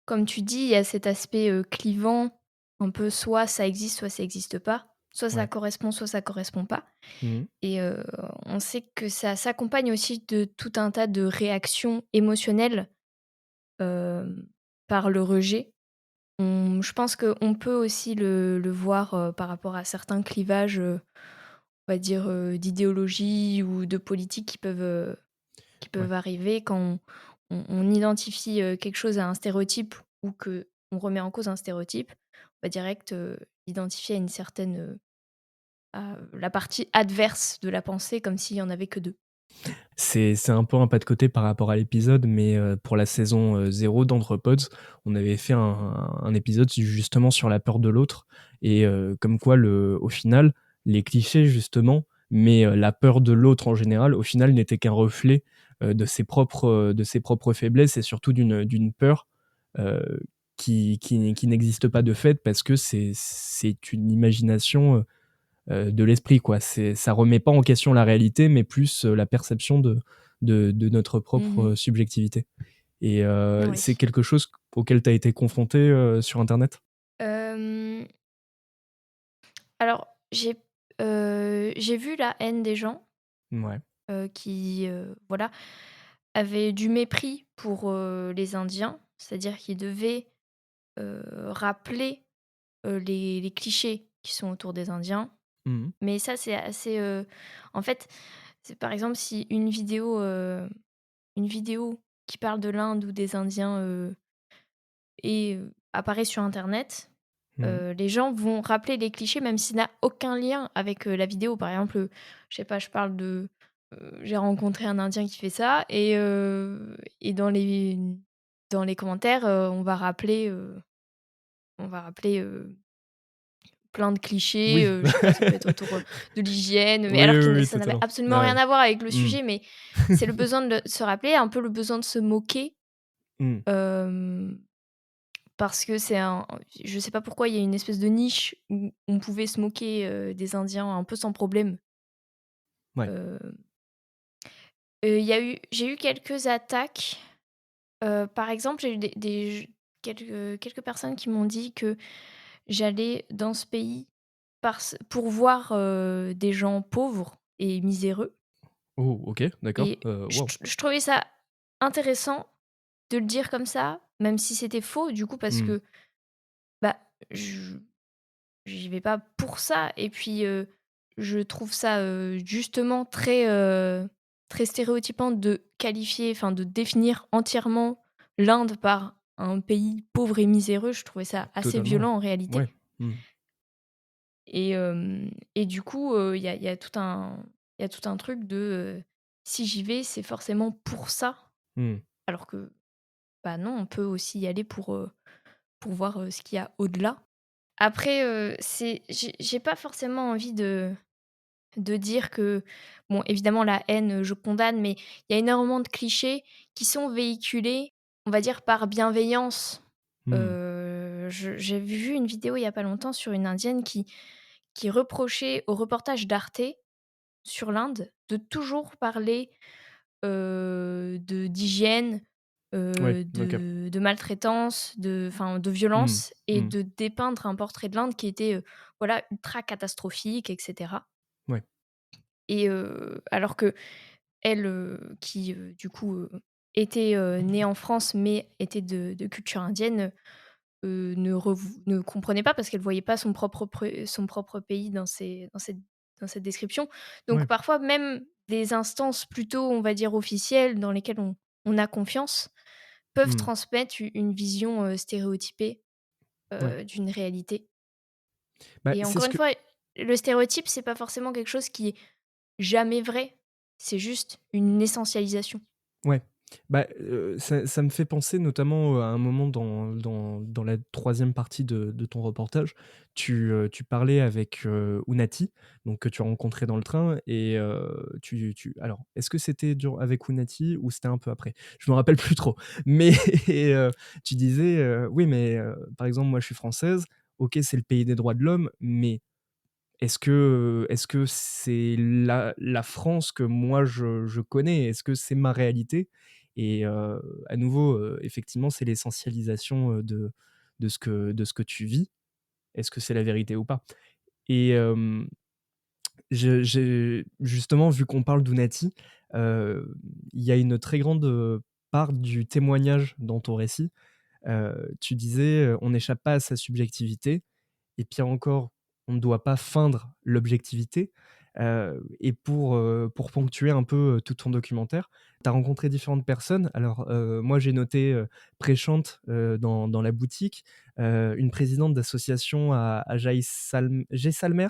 [SPEAKER 6] comme tu dis, il y a cet aspect clivant, un peu soit ça existe, soit ça existe pas, soit ça
[SPEAKER 1] Ouais.
[SPEAKER 6] correspond, soit ça correspond pas.
[SPEAKER 1] Mhm.
[SPEAKER 6] Et on sait que ça s'accompagne aussi de tout un tas de réactions émotionnelles par le rejet. Je pense qu'on peut aussi le voir par rapport à certains clivages, on va dire, d'idéologie ou de politique qui
[SPEAKER 1] Ouais.
[SPEAKER 6] peuvent arriver quand on identifie quelque chose à un stéréotype ou que on remet en cause un stéréotype, on va direct identifier à une certaine à la partie adverse de la pensée comme s'il y en avait que deux.
[SPEAKER 1] C'est un peu un pas de côté par rapport à l'épisode, mais pour la saison 0 d'Anthropods, on avait fait un épisode justement sur la peur de l'autre, et comme quoi, au final, les clichés justement, mais la peur de l'autre en général, au final, n'était qu'un reflet de ses propres faiblesses, et surtout d'une peur euh, qui n'existe pas de fait, parce que c'est une imagination de l'esprit, quoi. Ça remet pas en question la réalité, mais plus la perception de notre propre
[SPEAKER 6] Mhm.
[SPEAKER 1] subjectivité. Et
[SPEAKER 6] Oui.
[SPEAKER 1] c'est quelque chose auquel tu as été confronté sur Internet?
[SPEAKER 6] Euh, Alors, j'ai vu la haine des gens
[SPEAKER 1] Ouais.
[SPEAKER 6] qui, voilà, avaient du mépris pour les Indiens, c'est-à-dire qu'ils devaient rappeler les clichés qui sont autour des Indiens.
[SPEAKER 1] Mhm.
[SPEAKER 6] Mais ça, c'est assez. En fait, c'est par exemple si une vidéo qui parle de l'Inde ou des Indiens apparaît sur Internet,
[SPEAKER 1] Mhm.
[SPEAKER 6] les gens vont rappeler les clichés même s'il n'a aucun lien avec la vidéo. Par exemple, je sais pas, je parle de j'ai rencontré un Indien qui fait ça et dans les commentaires, on va rappeler plein de clichés,
[SPEAKER 1] Oui.
[SPEAKER 6] je sais pas, ça peut être autour de l'hygiène, mais
[SPEAKER 1] Oui,
[SPEAKER 6] alors
[SPEAKER 1] oui,
[SPEAKER 6] que
[SPEAKER 1] oui,
[SPEAKER 6] ça n'avait
[SPEAKER 1] totalement.
[SPEAKER 6] absolument
[SPEAKER 1] Ouais,
[SPEAKER 6] rien
[SPEAKER 1] ouais.
[SPEAKER 6] à voir avec le
[SPEAKER 1] Mhm.
[SPEAKER 6] sujet, mais c'est le besoin de se rappeler, un peu le besoin de se moquer
[SPEAKER 1] Mhm.
[SPEAKER 6] euh, parce que je sais pas pourquoi il y a une espèce de niche où on pouvait se moquer, des Indiens un peu sans problème.
[SPEAKER 1] Ouais.
[SPEAKER 6] Heu j'ai eu quelques attaques. Par exemple, j'ai eu quelques personnes qui m'ont dit que j'allais dans ce pays pour voir, des gens pauvres et miséreux,
[SPEAKER 1] Oh, OK, d'accord,
[SPEAKER 6] et
[SPEAKER 1] waouh.
[SPEAKER 6] je trouvais ça intéressant de le dire comme ça, même si c'était faux du coup parce
[SPEAKER 1] Mmh.
[SPEAKER 6] que, bah, je j'y vais pas pour ça, et puis, je trouve ça, justement très stéréotypant de qualifier, enfin de définir entièrement l'Inde par un pays pauvre et miséreux. Je trouvais ça assez
[SPEAKER 1] Totalement.
[SPEAKER 6] violent en réalité,
[SPEAKER 1] Ouais. Mmh.
[SPEAKER 6] et du coup, il y a tout un truc de, si j'y vais, c'est forcément pour ça,
[SPEAKER 1] Mmh.
[SPEAKER 6] alors que, bah, non, on peut aussi y aller pour voir, ce qu'il y a au-delà. Après, j'ai pas forcément envie de dire que, bon, évidemment la haine, je condamne, mais il y a énormément de clichés qui sont véhiculés, on va dire par bienveillance.
[SPEAKER 1] Mmh.
[SPEAKER 6] J'ai vu une vidéo il y a pas longtemps sur une indienne qui reprochait au reportage d'Arte sur l'Inde de toujours parler, de d'hygiène,
[SPEAKER 1] Ouais, OK.
[SPEAKER 6] de maltraitance, de
[SPEAKER 1] Mmh.
[SPEAKER 6] violence, et
[SPEAKER 1] Mmh.
[SPEAKER 6] de dépeindre un portrait de l'Inde qui était, voilà, ultra catastrophique et cetera,
[SPEAKER 1] Ouais.
[SPEAKER 6] et alors qu'elle, qui, du coup, était, née en France mais était de culture indienne, ne comprenait pas parce qu'elle voyait pas son propre pays dans cette description. Donc
[SPEAKER 1] Ouais.
[SPEAKER 6] parfois même des instances plutôt, on va dire, officielles dans lesquelles on a confiance, peuvent
[SPEAKER 1] Mmh.
[SPEAKER 6] transmettre une vision, stéréotypée,
[SPEAKER 1] Ouais.
[SPEAKER 6] d'une réalité,
[SPEAKER 1] Bah,
[SPEAKER 6] et
[SPEAKER 1] c'est
[SPEAKER 6] encore
[SPEAKER 1] ce
[SPEAKER 6] une
[SPEAKER 1] que
[SPEAKER 6] fois, le stéréotype, c'est pas forcément quelque chose qui est jamais vrai, c'est juste une essentialisation.
[SPEAKER 1] ouais. Bah, ça me fait penser notamment, à un moment dans la troisième partie de ton reportage. Tu parlais avec, Unati, donc que tu as rencontré dans le train et alors, est-ce que c'était avec Unati ou c'était un peu après? Je me rappelle plus trop. Mais et tu disais, «Oui, mais par exemple, moi, je suis française. OK, c'est le pays des droits de l'homme, mais est-ce que c'est la France que moi je connais? Est-ce que c'est ma réalité?» Et à nouveau, effectivement, c'est l'essentialisation, de ce que tu vis. Est-ce que c'est la vérité ou pas? Et j'ai justement, vu qu'on parle d'Unati, il y a une très grande, part du témoignage dans ton récit. Tu disais, «On n'échappe pas à sa subjectivité». Et pire encore, on ne doit pas feindre l'objectivité, et pour ponctuer un peu, tout ton documentaire, tu as rencontré différentes personnes. Alors, moi j'ai noté, prêchante, dans la boutique, une présidente d'association à Jaisalmer?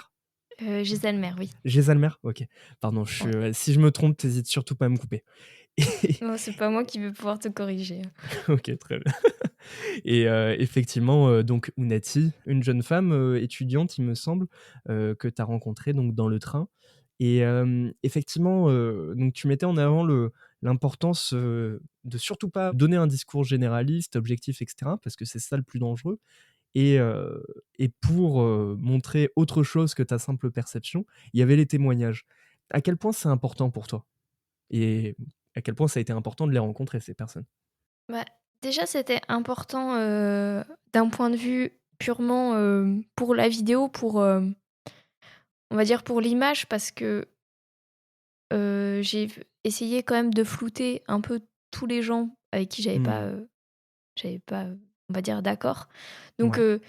[SPEAKER 6] Jaisalmer, oui.
[SPEAKER 1] Jaisalmer? OK. Pardon,
[SPEAKER 6] Ouais.
[SPEAKER 1] si je me trompe, tu surtout pas à me couper. Et
[SPEAKER 6] Non, c'est pas moi qui vais pouvoir te corriger.
[SPEAKER 1] OK, très bien. Et effectivement, donc Unati, une jeune femme, étudiante, il me semble, que tu as rencontrée donc dans le train. Et effectivement, donc tu mettais en avant l'importance, de surtout pas donner un discours généraliste, objectif et cetera, parce que c'est ça le plus dangereux. Et pour, montrer autre chose que ta simple perception, il y avait les témoignages. À quel point c'est important pour toi? Et à quel point ça a été important de les rencontrer, ces personnes?
[SPEAKER 6] Bah, déjà, c'était important, d'un point de vue purement, pour la vidéo, on va dire pour l'image, parce que, essayé quand même de flouter un peu tous les gens avec qui
[SPEAKER 1] Mmh.
[SPEAKER 6] j'avais pas, on va dire, d'accord. Donc,
[SPEAKER 1] Ouais.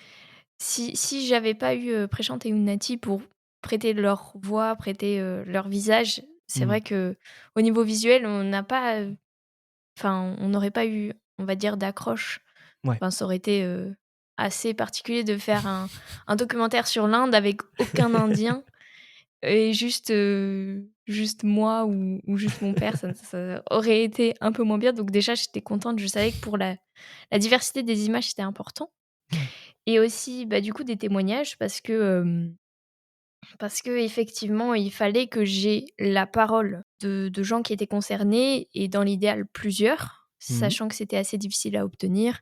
[SPEAKER 6] si j'avais pas eu, Preshant et Unnati pour prêter leur voix, prêter, leur visage, c'est
[SPEAKER 1] Mmh.
[SPEAKER 6] vrai que au niveau visuel, on n'a pas, enfin, on n'aurait pas eu, on va dire, d'accroche.
[SPEAKER 1] Ouais.
[SPEAKER 6] Enfin, ça aurait été, assez particulier de faire un documentaire sur l'Inde avec aucun Indien et juste moi ou juste mon père, ça aurait été un peu moins bien. Donc déjà, j'étais contente, je savais que pour la diversité des images, c'était important,
[SPEAKER 1] Ouais.
[SPEAKER 6] et aussi, bah, du coup, des témoignages parce qu'effectivement, il fallait que j'aie la parole de gens qui étaient concernés, et dans l'idéal, plusieurs,
[SPEAKER 1] Mmh.
[SPEAKER 6] sachant que c'était assez difficile à obtenir.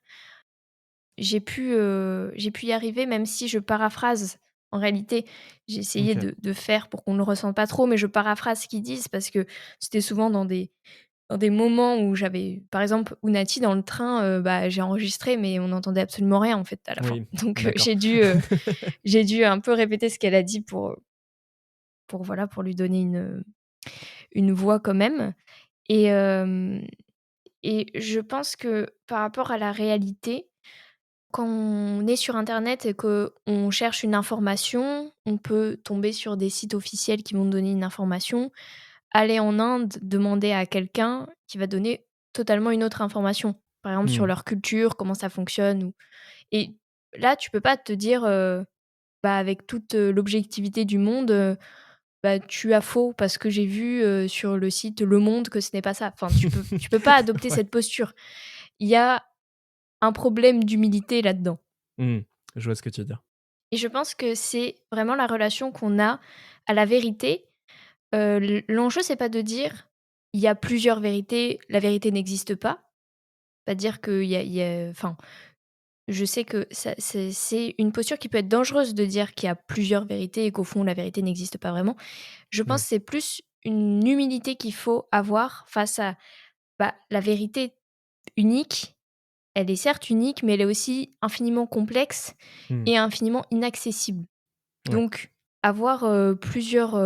[SPEAKER 6] j'ai pu y arriver, même si je paraphrase. En réalité, j'ai essayé
[SPEAKER 1] OK.
[SPEAKER 6] de faire pour qu'on ne le ressente pas trop, mais je paraphrase ce qu'ils disent parce que c'était souvent dans des moments où j'avais par exemple, Unati dans le train, bah, j'ai enregistré, mais on n'entendait absolument rien, en fait, à la fin.
[SPEAKER 1] Oui,
[SPEAKER 6] Donc
[SPEAKER 1] d'accord.
[SPEAKER 6] j'ai dû un peu répéter ce qu'elle a dit voilà, pour lui donner une voix quand même et hem et je pense que par rapport à la réalité, quand on est sur internet et qu'on cherche une information, on peut tomber sur des sites officiels qui vont donner une information, aller en Inde, demander à quelqu'un qui va donner totalement une autre information. Par exemple, sur
[SPEAKER 1] Mmh.
[SPEAKER 6] leur culture, comment ça fonctionne ou et là, tu peux pas te dire, bah, avec toute, l'objectivité du monde, bah, tu as faux parce que j'ai vu, sur le site Le Monde que ce n'est pas ça. Enfin, tu peux pas adopter
[SPEAKER 1] Ouais.
[SPEAKER 6] cette posture. Il y a un problème d'humilité là-dedans
[SPEAKER 1] Mmh. Je vois ce que tu veux dire.
[SPEAKER 6] et je pense que c'est vraiment la relation qu'on a à la vérité. L'enjeu, c'est pas de dire: «Il y a plusieurs vérités, la vérité n'existe pas». Pas dire qu'il y a enfin, je sais que ça c'est une posture qui peut être dangereuse de dire qu'il y a plusieurs vérités et qu'au fond, la vérité n'existe pas vraiment. Je pense
[SPEAKER 1] Ouais.
[SPEAKER 6] que c'est plus une humilité qu'il faut avoir face à, bah, la vérité unique. Elle est certes unique, mais elle est aussi infiniment complexe
[SPEAKER 1] Mmh.
[SPEAKER 6] et infiniment inaccessible.
[SPEAKER 1] Ouais.
[SPEAKER 6] Donc avoir, plusieurs,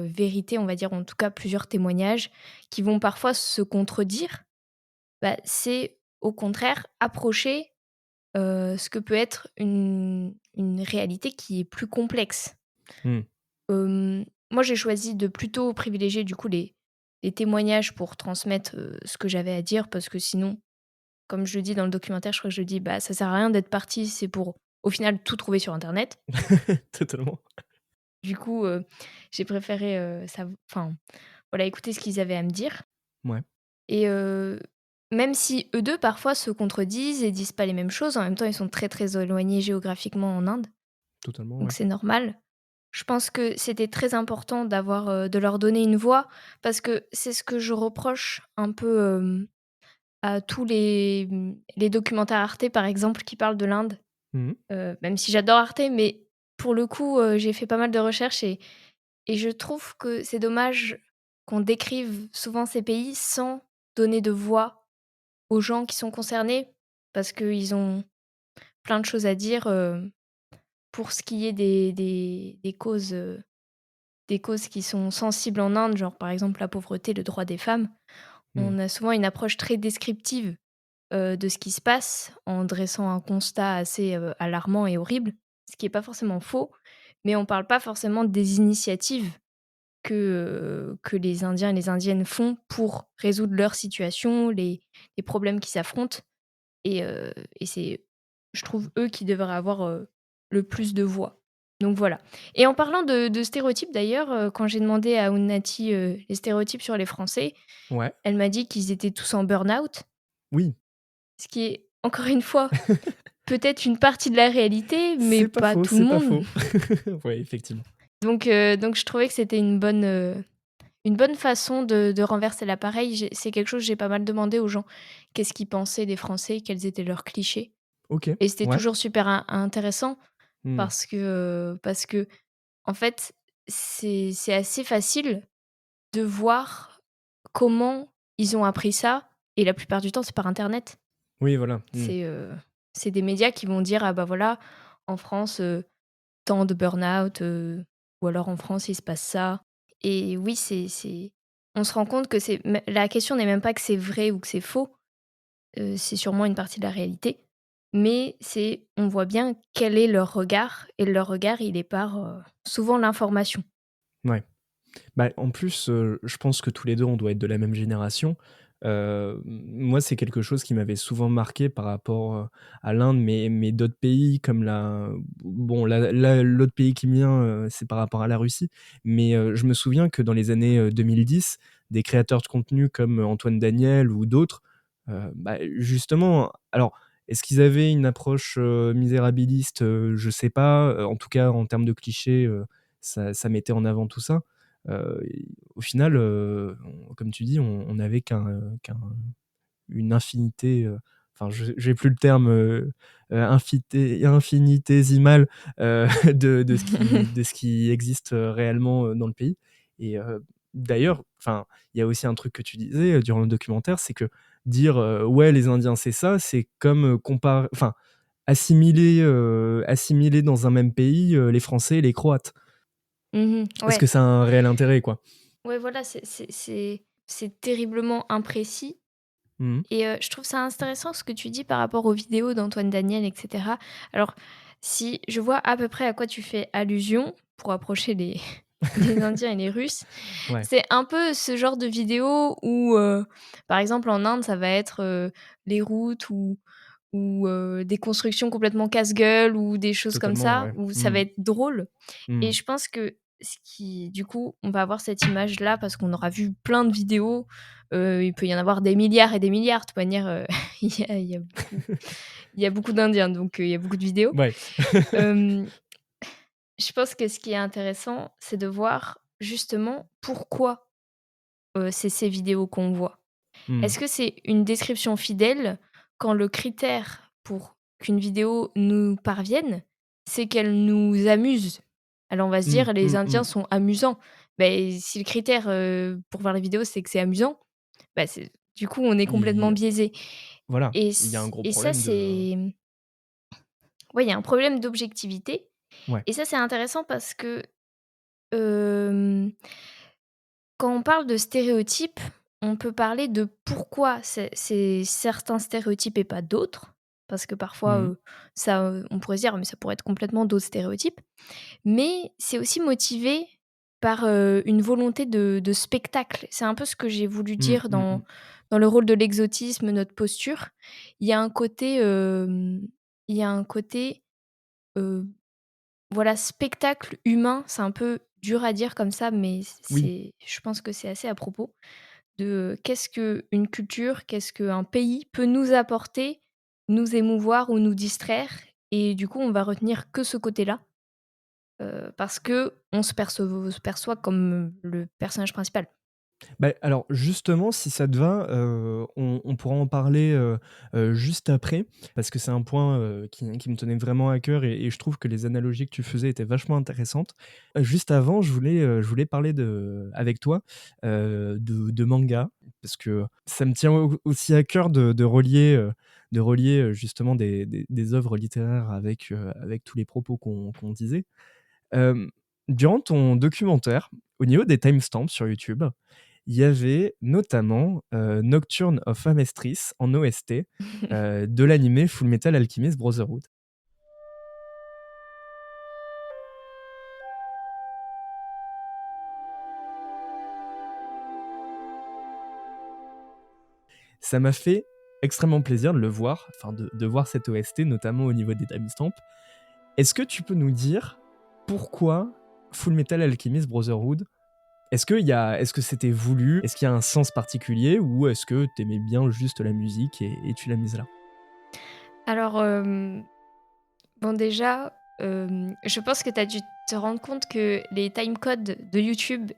[SPEAKER 6] vérités, on va dire, en tout cas plusieurs témoignages qui vont parfois se contredire, bah, c'est au contraire approcher, ce que peut être une réalité qui est plus complexe.
[SPEAKER 1] Mmh.
[SPEAKER 6] Moi, j'ai choisi de plutôt privilégier du coup les témoignages pour transmettre, ce que j'avais à dire parce que sinon, comme je le dis dans le documentaire, je crois que je le dis, bah, ça sert à rien d'être parti, c'est pour au final tout trouver sur internet.
[SPEAKER 1] Totalement.
[SPEAKER 6] Du coup, j'ai préféré, enfin, voilà, écouter ce qu'ils avaient à me dire
[SPEAKER 1] Ouais,
[SPEAKER 6] et même si eux 2 parfois se contredisent et disent pas les mêmes choses, en même temps, ils sont très, très éloignés géographiquement en Inde,
[SPEAKER 1] totalement,
[SPEAKER 6] donc
[SPEAKER 1] ouais.
[SPEAKER 6] c'est normal. Je pense que c'était très important d'avoir, de leur donner une voix parce que c'est ce que je reproche un peu, à tous les documentaires Arte, par exemple, qui parlent de l'Inde.
[SPEAKER 1] Mmh mh.
[SPEAKER 6] Même si j'adore Arte, mais pour le coup, j'ai fait pas mal de recherches et je trouve que c'est dommage qu'on décrive souvent ces pays sans donner de voix aux gens qui sont concernés, parce qu'ils ont plein de choses à dire, pour ce qui est des causes qui sont sensibles en Inde, genre par exemple la pauvreté, le droit des femmes.
[SPEAKER 1] Mmh.
[SPEAKER 6] On a souvent une approche très descriptive, de ce qui se passe en dressant un constat assez, alarmant et horrible, ce qui est pas forcément faux, mais on parle pas forcément des initiatives que les Indiens et les Indiennes font pour résoudre leur situation, les problèmes qui s'affrontent et c'est, je trouve, eux qui devraient avoir, le plus de voix. Donc voilà et en parlant de stéréotypes d'ailleurs, quand j'ai demandé à Unnati, les stéréotypes sur les Français,
[SPEAKER 1] Ouais.
[SPEAKER 6] elle m'a dit qu'ils étaient tous en burn-out,
[SPEAKER 1] Oui,
[SPEAKER 6] ce qui est encore une fois peut-être une partie de la réalité, mais
[SPEAKER 1] c'est pas
[SPEAKER 6] pas
[SPEAKER 1] faux,
[SPEAKER 6] tout le
[SPEAKER 1] c'est pas
[SPEAKER 6] monde.
[SPEAKER 1] faux. Ouais, effectivement.
[SPEAKER 6] Donc je trouvais que c'était une bonne façon de renverser l'appareil. C'est quelque chose que j'ai pas mal demandé aux gens. Qu'est-ce qu'ils pensaient des Français? Quels étaient leurs clichés?
[SPEAKER 1] OK.
[SPEAKER 6] Et c'était
[SPEAKER 1] Ouais.
[SPEAKER 6] toujours super intéressant
[SPEAKER 1] Mmh.
[SPEAKER 6] parce que en fait, c'est assez facile de voir comment ils ont appris ça et la plupart du temps, c'est par internet.
[SPEAKER 1] Oui, voilà. Mmh.
[SPEAKER 6] C'est, heu, c'est des médias qui vont dire: «Ah bah voilà, en France, tant de burn-out, ou alors en France, il se passe ça». Et oui, c'est on se rend compte que c'est la question n'est même pas que c'est vrai ou que c'est faux, c'est sûrement une partie de la réalité, mais c'est on voit bien quel est leur regard et leur regard, il est par, souvent l'information.
[SPEAKER 1] Ouais. Bah, en plus, je pense que tous les 2 on doit être de la même génération. Moi, c'est quelque chose qui m'avait souvent marqué par rapport, à l'Inde, mais d'autres pays comme l'autre pays qui me vient, c'est par rapport à la Russie. Mais, je me souviens que dans les années, 2010, des créateurs de contenu comme Antoine Daniel ou d'autres, bah, justement alors, est-ce qu'ils avaient une approche, misérabiliste? Je sais pas, en tout cas en termes de clichés, ça mettait en avant tout ça. Et au final, comme tu dis, on n'avait qu'une infinité, enfin, j'ai plus le terme infinitésimal de ce qui existe réellement dans le pays. Et d'ailleurs, enfin, il y a aussi un truc que tu disais durant le documentaire, c'est que dire ouais, les Indiens c'est ça, c'est comme enfin, assimiler dans un même pays les Français et les Croates. Parce
[SPEAKER 6] Ouais.
[SPEAKER 1] que ça a un réel intérêt, quoi.
[SPEAKER 6] Ouais, voilà, c'est terriblement imprécis.
[SPEAKER 1] Mhm.
[SPEAKER 6] Et je trouve ça intéressant ce que tu dis par rapport aux vidéos d'Antoine Daniel, etc. Alors, si je vois à peu près à quoi tu fais allusion pour approcher les, les Indiens et les Russes,
[SPEAKER 1] Ouais,
[SPEAKER 6] c'est un peu ce genre de vidéo où, par exemple, en Inde, ça va être les routes ou des constructions complètement casse-gueule ou des choses comme
[SPEAKER 1] totalement,
[SPEAKER 6] ça,
[SPEAKER 1] ouais.
[SPEAKER 6] où ça va être drôle. Et
[SPEAKER 1] Mhm.
[SPEAKER 6] je pense que du coup, on va avoir cette image-là parce qu'on aura vu plein de vidéos. Il peut y en avoir des milliards et des milliards. De toute manière, il y a beaucoup d'Indiens, donc il y a beaucoup de vidéos.
[SPEAKER 1] Ouais.
[SPEAKER 6] Euh, je pense que ce qui est intéressant, c'est de voir justement pourquoi c'est ces vidéos qu'on voit.
[SPEAKER 1] Mhm.
[SPEAKER 6] Est-ce que c'est une description fidèle quand le critère pour qu'une vidéo nous parvienne, c'est qu'elle nous amuse? Alors on va se
[SPEAKER 1] Mhm.
[SPEAKER 6] dire, les Indiens
[SPEAKER 1] Mhm.
[SPEAKER 6] sont amusants. Ben si le critère pour voir la vidéo, c'est que c'est amusant, bah, du coup, on est complètement
[SPEAKER 1] Il-
[SPEAKER 6] biaisé.
[SPEAKER 1] Voilà,
[SPEAKER 6] Et,
[SPEAKER 1] il y a un gros
[SPEAKER 6] et ça,
[SPEAKER 1] problème de...
[SPEAKER 6] c'est... Ouais, il y a un problème d'objectivité.
[SPEAKER 1] Ouais.
[SPEAKER 6] Et ça, c'est intéressant parce que euh, quand on parle de stéréotypes, on peut parler de pourquoi c'est certains stéréotypes et pas d'autres. Parce que parfois,
[SPEAKER 1] Mhm.
[SPEAKER 6] on pourrait se dire, mais ça pourrait être complètement d'autres stéréotypes. Mais c'est aussi motivé par une volonté de spectacle. C'est un peu ce que j'ai voulu
[SPEAKER 1] Mhm.
[SPEAKER 6] dire
[SPEAKER 1] Mhm.
[SPEAKER 6] dans le rôle de l'exotisme, notre posture. Il y a un côté, il y a un côté euh, voilà, spectacle humain. C'est un peu dur à dire comme ça, mais
[SPEAKER 1] Oui.
[SPEAKER 6] je pense que c'est assez à propos de qu'est-ce qu'une culture, qu'est-ce qu'un pays peut nous apporter, nous émouvoir ou nous distraire. Et du coup, on va retenir que ce côté-là parce qu'on se perçoit comme le personnage principal.
[SPEAKER 1] Bah, alors justement, si ça te va, on pourra en parler juste après, parce que c'est un point qui me tenait vraiment à cœur et je trouve que les analogies que tu faisais étaient vachement intéressantes. Juste avant, je voulais parler avec toi de manga, parce que ça me tient aussi à cœur de relier justement des œuvres littéraires avec tous les propos qu'on disait. Euh, Durant ton documentaire, au niveau des timestamps sur YouTube, il y avait notamment Nocturne of Amestris en OST de l'anime Fullmetal Alchemist Brotherhood. Ça m'a fait extrêmement plaisir de le voir, enfin de voir cette OST, notamment au niveau des timestamps. Est-ce que tu peux nous dire pourquoi Fullmetal Alchemist Brotherhood? Est-ce que c'était voulu? Est-ce qu'il y a un sens particulier? Ou est-ce que t'aimais bien juste la musique et tu l'as mise là?
[SPEAKER 6] Alors, bon déjà, je pense que tu as dû te rendre compte que les timecodes de YouTube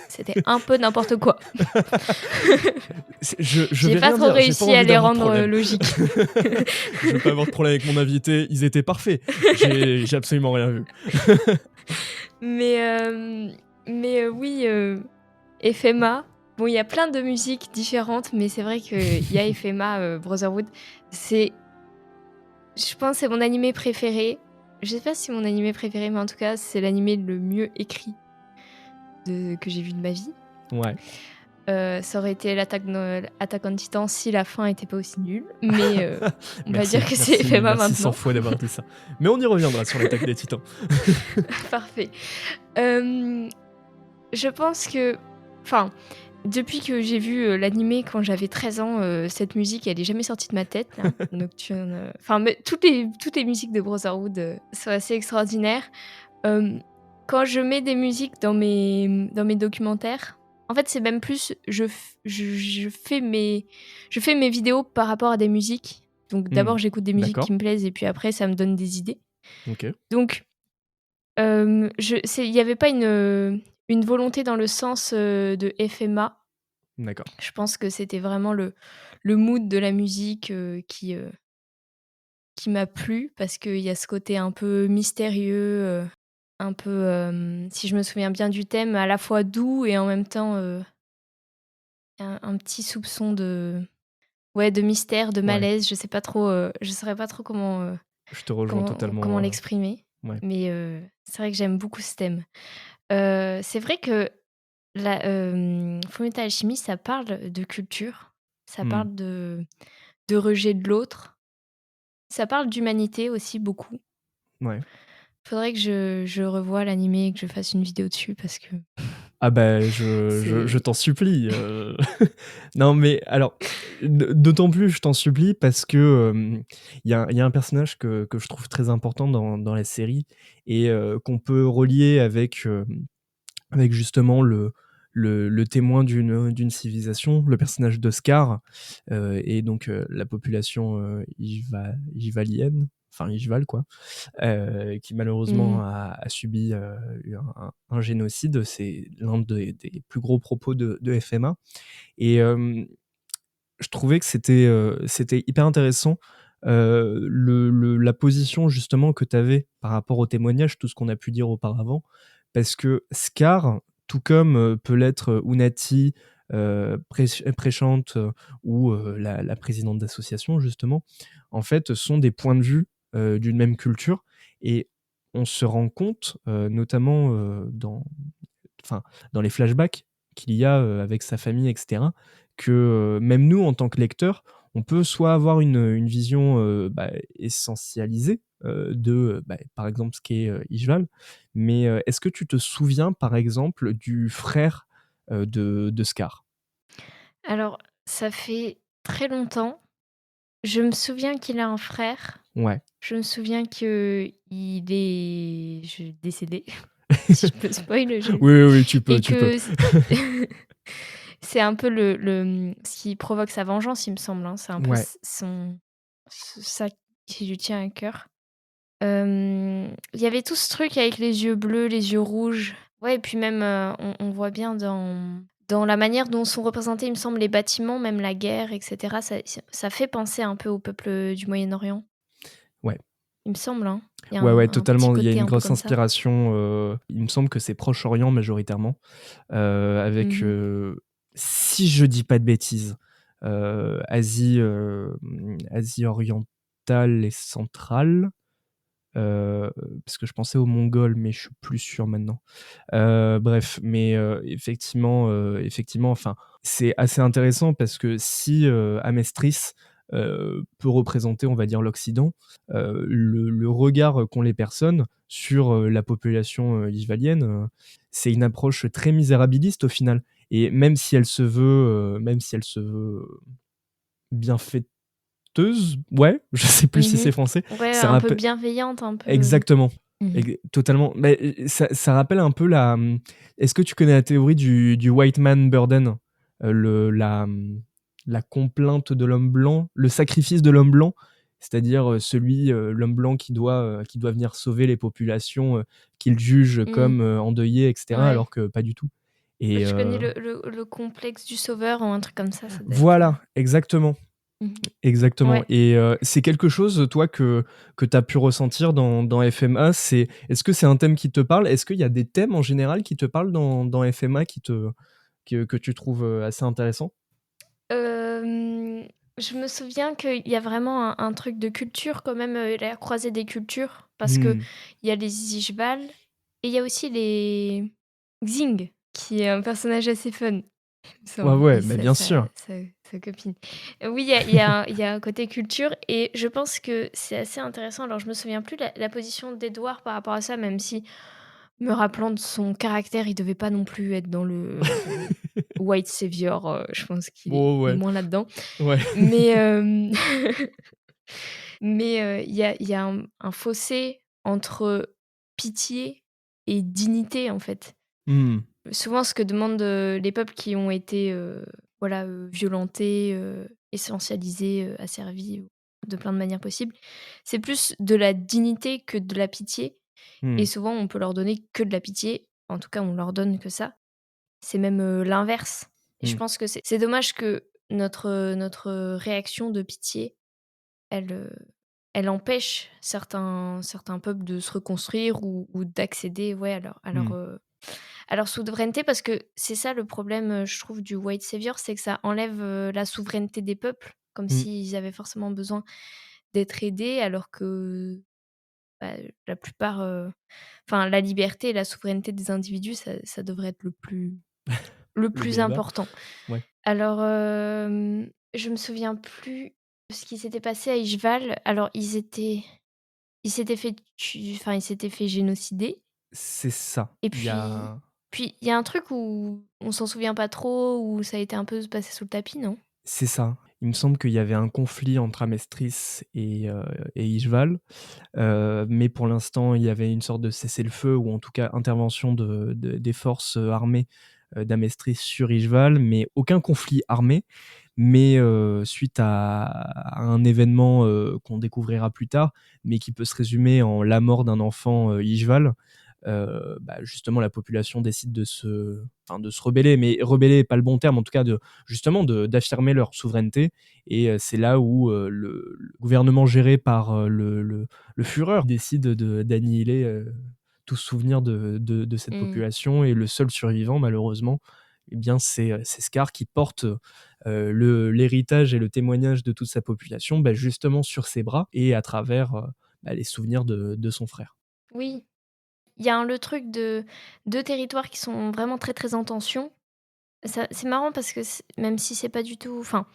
[SPEAKER 6] c'était un peu n'importe quoi.
[SPEAKER 1] Je
[SPEAKER 6] J'ai
[SPEAKER 1] vais
[SPEAKER 6] pas
[SPEAKER 1] rien
[SPEAKER 6] trop
[SPEAKER 1] dire, j'ai pas
[SPEAKER 6] réussi à
[SPEAKER 1] envie
[SPEAKER 6] les
[SPEAKER 1] d'avoir de
[SPEAKER 6] rendre
[SPEAKER 1] problème.
[SPEAKER 6] logiques.
[SPEAKER 1] Je veux pas avoir de problème avec mon invité, ils étaient parfaits. J'ai absolument rien vu.
[SPEAKER 6] Mais, oui, FMA. Bon, il y a plein de musiques différentes, mais c'est vrai qu'il y a FMA, Brotherhood. Je pense que c'est mon animé préféré. Je sais pas si c'est mon animé préféré, mais en tout cas, c'est l'animé le mieux écrit que j'ai vu de ma vie.
[SPEAKER 1] Ouais.
[SPEAKER 6] Ça aurait été Attack on Titan si la fin était pas aussi nulle, mais on va dire que c'est FMA
[SPEAKER 1] merci 100
[SPEAKER 6] maintenant.
[SPEAKER 1] fois d'avoir dit ça. Mais on y reviendra sur l'attaque des titans.
[SPEAKER 6] Parfait. Je pense que... Enfin, depuis que j'ai vu l'animé quand j'avais 13 ans, cette musique, elle est jamais sortie de ma tête. Là. Nocturne... Enfin, mais toutes les musiques de Brotherhood sont assez extraordinaires. Quand je mets des musiques dans mes documentaires, en fait, c'est même plus... Je fais mes vidéos par rapport à des musiques. Donc d'abord, j'écoute des musiques
[SPEAKER 1] D'accord.
[SPEAKER 6] qui me plaisent et puis après, ça me donne des idées.
[SPEAKER 1] Ok.
[SPEAKER 6] Donc, il n'y avait pas une volonté dans le sens de FMA
[SPEAKER 1] D'accord.
[SPEAKER 6] Je pense que c'était vraiment le mood de la musique qui m'a plu parce qu'il y a ce côté un peu mystérieux, un peu, si je me souviens bien du thème, à la fois doux et en même temps un petit soupçon de mystère, de
[SPEAKER 1] Ouais,
[SPEAKER 6] malaise. Je sais pas trop, je saurais pas trop
[SPEAKER 1] je te rejoins
[SPEAKER 6] comment
[SPEAKER 1] totalement.
[SPEAKER 6] l'exprimer,
[SPEAKER 1] Ouais.
[SPEAKER 6] mais c'est vrai que j'aime beaucoup ce thème. C'est vrai que Fullmetal Alchemist, ça parle de culture, ça
[SPEAKER 1] Hmm.
[SPEAKER 6] parle de rejet de l'autre, ça parle d'humanité aussi beaucoup.
[SPEAKER 1] Ouais.
[SPEAKER 6] Faudrait que je revoie l'animé et que je fasse une vidéo dessus parce que
[SPEAKER 1] Ah bah, je
[SPEAKER 6] c'est
[SPEAKER 1] t'en supplie. Non, mais alors, d'autant plus je t'en supplie parce que il y a un personnage que je trouve très important dans la série et qu'on peut relier avec justement le témoin d'une civilisation, le personnage de Scar, et donc la population Ijvalienne, enfin Ijval quoi, qui malheureusement
[SPEAKER 6] Mmh.
[SPEAKER 1] a subi un génocide. C'est l'un des plus gros propos de FMA. Et je trouvais que c'était hyper intéressant la position justement que tu avais par rapport au témoignage, tout ce qu'on a pu dire auparavant. Parce que Scar, tout comme peut l'être Unati, Préchante ou la présidente d'association, justement, en fait, sont des points de vue d'une même culture. Et on se rend compte, notamment enfin, dans les flashbacks qu'il y a avec sa famille, etc., que même nous, en tant que lecteurs, on peut soit avoir une vision essentialisée par exemple, ce qu'est Ishval, mais est-ce que tu te souviens, par exemple, du frère de Scar?
[SPEAKER 6] Alors, ça fait très longtemps. Je me souviens qu'il a un frère.
[SPEAKER 1] Ouais.
[SPEAKER 6] Je me souviens qu'il est décédé, si je peux spoil,
[SPEAKER 1] Oui, oui, oui, tu peux,
[SPEAKER 6] et
[SPEAKER 1] tu peux.
[SPEAKER 6] que c'est un peu ce qui provoque sa vengeance, il me semble, hein. C'est un peu
[SPEAKER 1] Ouais.
[SPEAKER 6] ça qui lui tient à cœur. Il y avait tout ce truc avec les yeux bleus, les yeux rouges. Ouais, et puis même, on voit bien dans la manière dont sont représentés, il me semble, les bâtiments, même la guerre, et cetera, ça fait penser un peu au peuple du Moyen-Orient,
[SPEAKER 1] Ouais.
[SPEAKER 6] il me semble, hein. Il y a
[SPEAKER 1] Ouais, ouais,
[SPEAKER 6] un petit
[SPEAKER 1] totalement. Il y a
[SPEAKER 6] côté
[SPEAKER 1] une
[SPEAKER 6] un peu
[SPEAKER 1] grosse
[SPEAKER 6] comme ça.
[SPEAKER 1] inspiration. Il me semble que c'est Proche-Orient majoritairement. Avec,
[SPEAKER 6] Mmh.
[SPEAKER 1] si je dis pas de bêtises, Asie orientale et centrale, parce que je pensais aux Mongols, mais je suis plus sûr maintenant. Bref, mais effectivement, enfin, c'est assez intéressant parce que si Amestris peut représenter, on va dire, l'Occident, le regard qu'ont les personnes sur la population isvalienne, c'est une approche très misérabiliste au final. Et même si elle se veut bienfaiteuse, ouais, je sais plus si
[SPEAKER 6] Mmh.
[SPEAKER 1] c'est français,
[SPEAKER 6] Ouais,
[SPEAKER 1] ça
[SPEAKER 6] un peu
[SPEAKER 1] rappelle.
[SPEAKER 6] bienveillante, un peu.
[SPEAKER 1] Exactement.
[SPEAKER 6] Mmh.
[SPEAKER 1] Totalement. Mais ça rappelle un peu est-ce que tu connais la théorie du white man burden? La complainte de l'homme blanc, le sacrifice de l'homme blanc, c'est-à-dire l'homme blanc qui doit venir sauver les populations qu'il juge
[SPEAKER 6] Mmh.
[SPEAKER 1] comme endeuillées, etc.,
[SPEAKER 6] Ouais.
[SPEAKER 1] alors que pas du tout.
[SPEAKER 6] Ouais,
[SPEAKER 1] Et
[SPEAKER 6] je connais le complexe du sauveur ou un truc comme ça doit être,
[SPEAKER 1] voilà, exactement.
[SPEAKER 6] mmh.
[SPEAKER 1] Exactement.
[SPEAKER 6] Ouais.
[SPEAKER 1] Et c'est quelque chose, toi, que tu as pu ressentir dans FMA. Est-ce que c'est un thème qui te parle? Est-ce qu'il y a des thèmes en général qui te parlent dans FMA que tu trouves assez intéressants?
[SPEAKER 6] Je me souviens qu'il y a vraiment un truc de culture quand même, la croisée des cultures, parce que
[SPEAKER 1] Hmm.
[SPEAKER 6] il y a les Ishbal et il y a aussi les Xing, qui est un personnage assez fun, il me
[SPEAKER 1] Ouais,
[SPEAKER 6] semble,
[SPEAKER 1] ouais,
[SPEAKER 6] et
[SPEAKER 1] mais bien sûr.
[SPEAKER 6] sa copine. Oui, il y a un côté culture et je pense que c'est assez intéressant. Alors je me souviens plus la position d'Edward par rapport à ça, même si, me rappelant de son caractère, il devait pas non plus être dans le white savior, je pense qu'il est
[SPEAKER 1] Bon,
[SPEAKER 6] il est
[SPEAKER 1] ouais.
[SPEAKER 6] moins là-dedans.
[SPEAKER 1] Ouais.
[SPEAKER 6] Mais il y a un fossé entre pitié et dignité, en fait.
[SPEAKER 1] Hmm.
[SPEAKER 6] Souvent, ce que demandent, les peuples qui ont été, voilà, violentés, essentialisés, asservis de plein de manières possibles, c'est plus de la dignité que de la pitié
[SPEAKER 1] Hmm.
[SPEAKER 6] et souvent, on peut leur donner que de la pitié. En tout cas, on leur donne que ça. C'est même, l'inverse Et je
[SPEAKER 1] Mmh.
[SPEAKER 6] pense que c'est dommage que notre réaction de pitié, elle, elle empêche certains peuples de se reconstruire ou d'accéder, ouais,
[SPEAKER 1] Mmh.
[SPEAKER 6] à leur souveraineté parce que c'est ça le problème, je trouve, du white savior, c'est que ça enlève, la souveraineté des peuples, comme
[SPEAKER 1] Mmh.
[SPEAKER 6] s'ils avaient forcément besoin d'être aidés alors que, bah, la plupart, enfin la liberté et la souveraineté des individus, ça devrait être le
[SPEAKER 1] Le
[SPEAKER 6] plus
[SPEAKER 1] B.A.-ba.
[SPEAKER 6] important.
[SPEAKER 1] Ouais.
[SPEAKER 6] Alors, je me souviens plus de ce qui s'était passé à Ishval. Alors ils s'étaient fait génocider
[SPEAKER 1] C'est ça.
[SPEAKER 6] et
[SPEAKER 1] Il y
[SPEAKER 6] puis
[SPEAKER 1] a
[SPEAKER 6] il y a un truc où on s'en souvient pas trop, où ça a été un peu passé sous le tapis, non?
[SPEAKER 1] c'est ça. Il me semble qu'il y avait un conflit entre Amestris et Ishval, mais pour l'instant, il y avait une sorte de cessez-le-feu ou en tout cas intervention des forces, armées, d'Amestris sur Ishval, mais aucun conflit armé. Mais suite à un événement, qu'on découvrira plus tard, mais qui peut se résumer en la mort d'un enfant, Ishval, bah, justement la population décide de se rebeller, mais rebeller n'est pas le bon terme, en tout cas d'affirmer leur souveraineté et c'est là où, le gouvernement géré par, le Führer décide d'annihiler, tout souvenir de cette
[SPEAKER 6] Mmh.
[SPEAKER 1] population et le seul survivant malheureusement, eh bien c'est Scar qui porte, l'héritage et le témoignage de toute sa population, bah, justement sur ses bras et à travers, bah, les souvenirs de son frère.
[SPEAKER 6] Oui, il y a le truc de 2 territoires qui sont vraiment très, très en tension. Ça c'est marrant parce que même si c'est pas du tout enfin,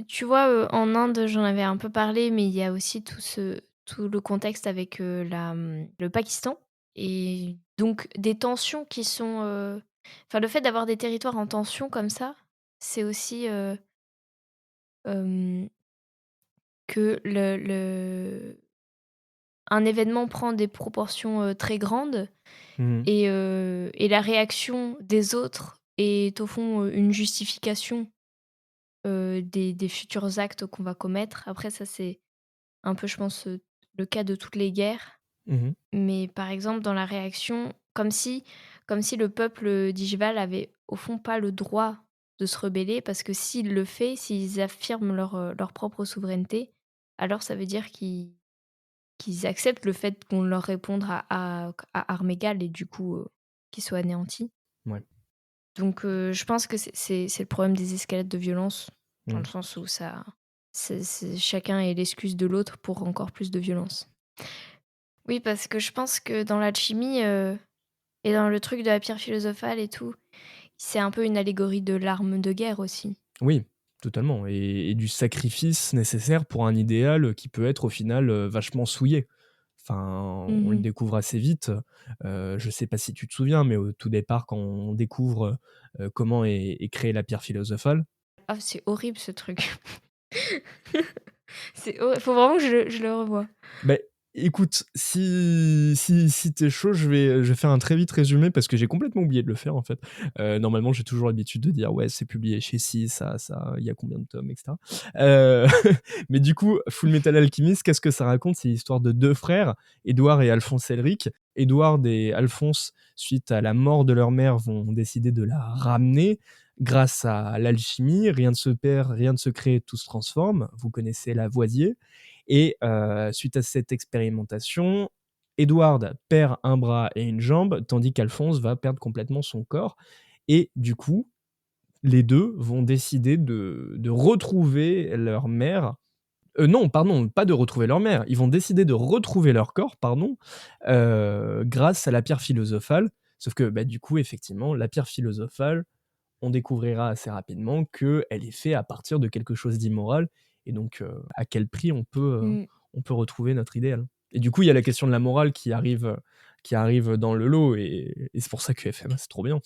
[SPEAKER 6] tu vois, en Inde, j'en avais un peu parlé, mais il y a aussi tout le contexte avec, le Pakistan et donc des tensions qui sont, enfin le fait d'avoir des territoires en tension comme ça, c'est aussi, hem, que un événement prend des proportions, très grandes
[SPEAKER 1] Mmh.
[SPEAKER 6] et la réaction des autres est au fond, une justification, des futurs actes qu'on va commettre. Après ça, c'est un peu, je pense, le cas de toutes les guerres.
[SPEAKER 1] Mmh.
[SPEAKER 6] Mais par exemple, dans la réaction, comme si le peuple d'Ishval avait, au fond, pas le droit de se rebeller parce que s'il le fait, s'ils affirment leur propre souveraineté, alors ça veut dire qu'ils acceptent le fait qu'on leur réponde à armes égales et du coup, qu'ils soient anéantis.
[SPEAKER 1] Ouais.
[SPEAKER 6] Donc je pense que c'est le problème des escalades de violence, dans le
[SPEAKER 1] Mmh.
[SPEAKER 6] sens où chacun est l'excuse de l'autre pour encore plus de violence. Oui, parce que je pense que dans l'alchimie, et dans le truc de la pierre philosophale et tout, c'est un peu une allégorie de l'arme de guerre aussi.
[SPEAKER 1] Oui, totalement et du sacrifice nécessaire pour un idéal, qui peut être au final, vachement souillé. Enfin, on le
[SPEAKER 6] Mmh.
[SPEAKER 1] découvre assez vite, je sais pas si tu te souviens, mais au tout départ quand on découvre, comment est créée la pierre philosophale.
[SPEAKER 6] Ah, c'est horrible ce truc. C'est horri faut vraiment que je le revoie.
[SPEAKER 1] Beh, écoute, si tu chaud, je vais faire un très vite résumé parce que j'ai complètement oublié de le faire, en fait. Normalement, j'ai toujours l'habitude de dire: «Ouais, c'est publié chez ci, ça, il y a combien de tomes?» et cetera. Heu, mais du coup, Fullmetal Alchemist, qu'est-ce que ça raconte? C'est l'histoire de 2 frères, Édouard et Alphonse Elric. Édouard et Alphonse, suite à la mort de leur mère, vont décider de la ramener grâce à l'alchimie. Rien ne se perd, rien ne se crée, tout se transforme. Vous connaissez Lavoisier. Et suite à cette expérimentation, Edward perd un bras et une jambe, tandis qu'Alphonse va perdre complètement son corps. Et du coup, les 2 vont décider de retrouver leur mère. Non, pardon, pas de retrouver leur mère. Ils vont décider de retrouver leur corps, pardon, grâce à la pierre philosophale. Sauf que, bah, du coup, effectivement, la pierre philosophale, on découvrira assez rapidement qu'elle est faite à partir de quelque chose d'immoral et donc à quel prix
[SPEAKER 6] Mmh.
[SPEAKER 1] on peut retrouver notre idéal. Et du coup, il y a la question de la morale qui arrive dans le lot et c'est pour ça que FMA, c'est trop bien.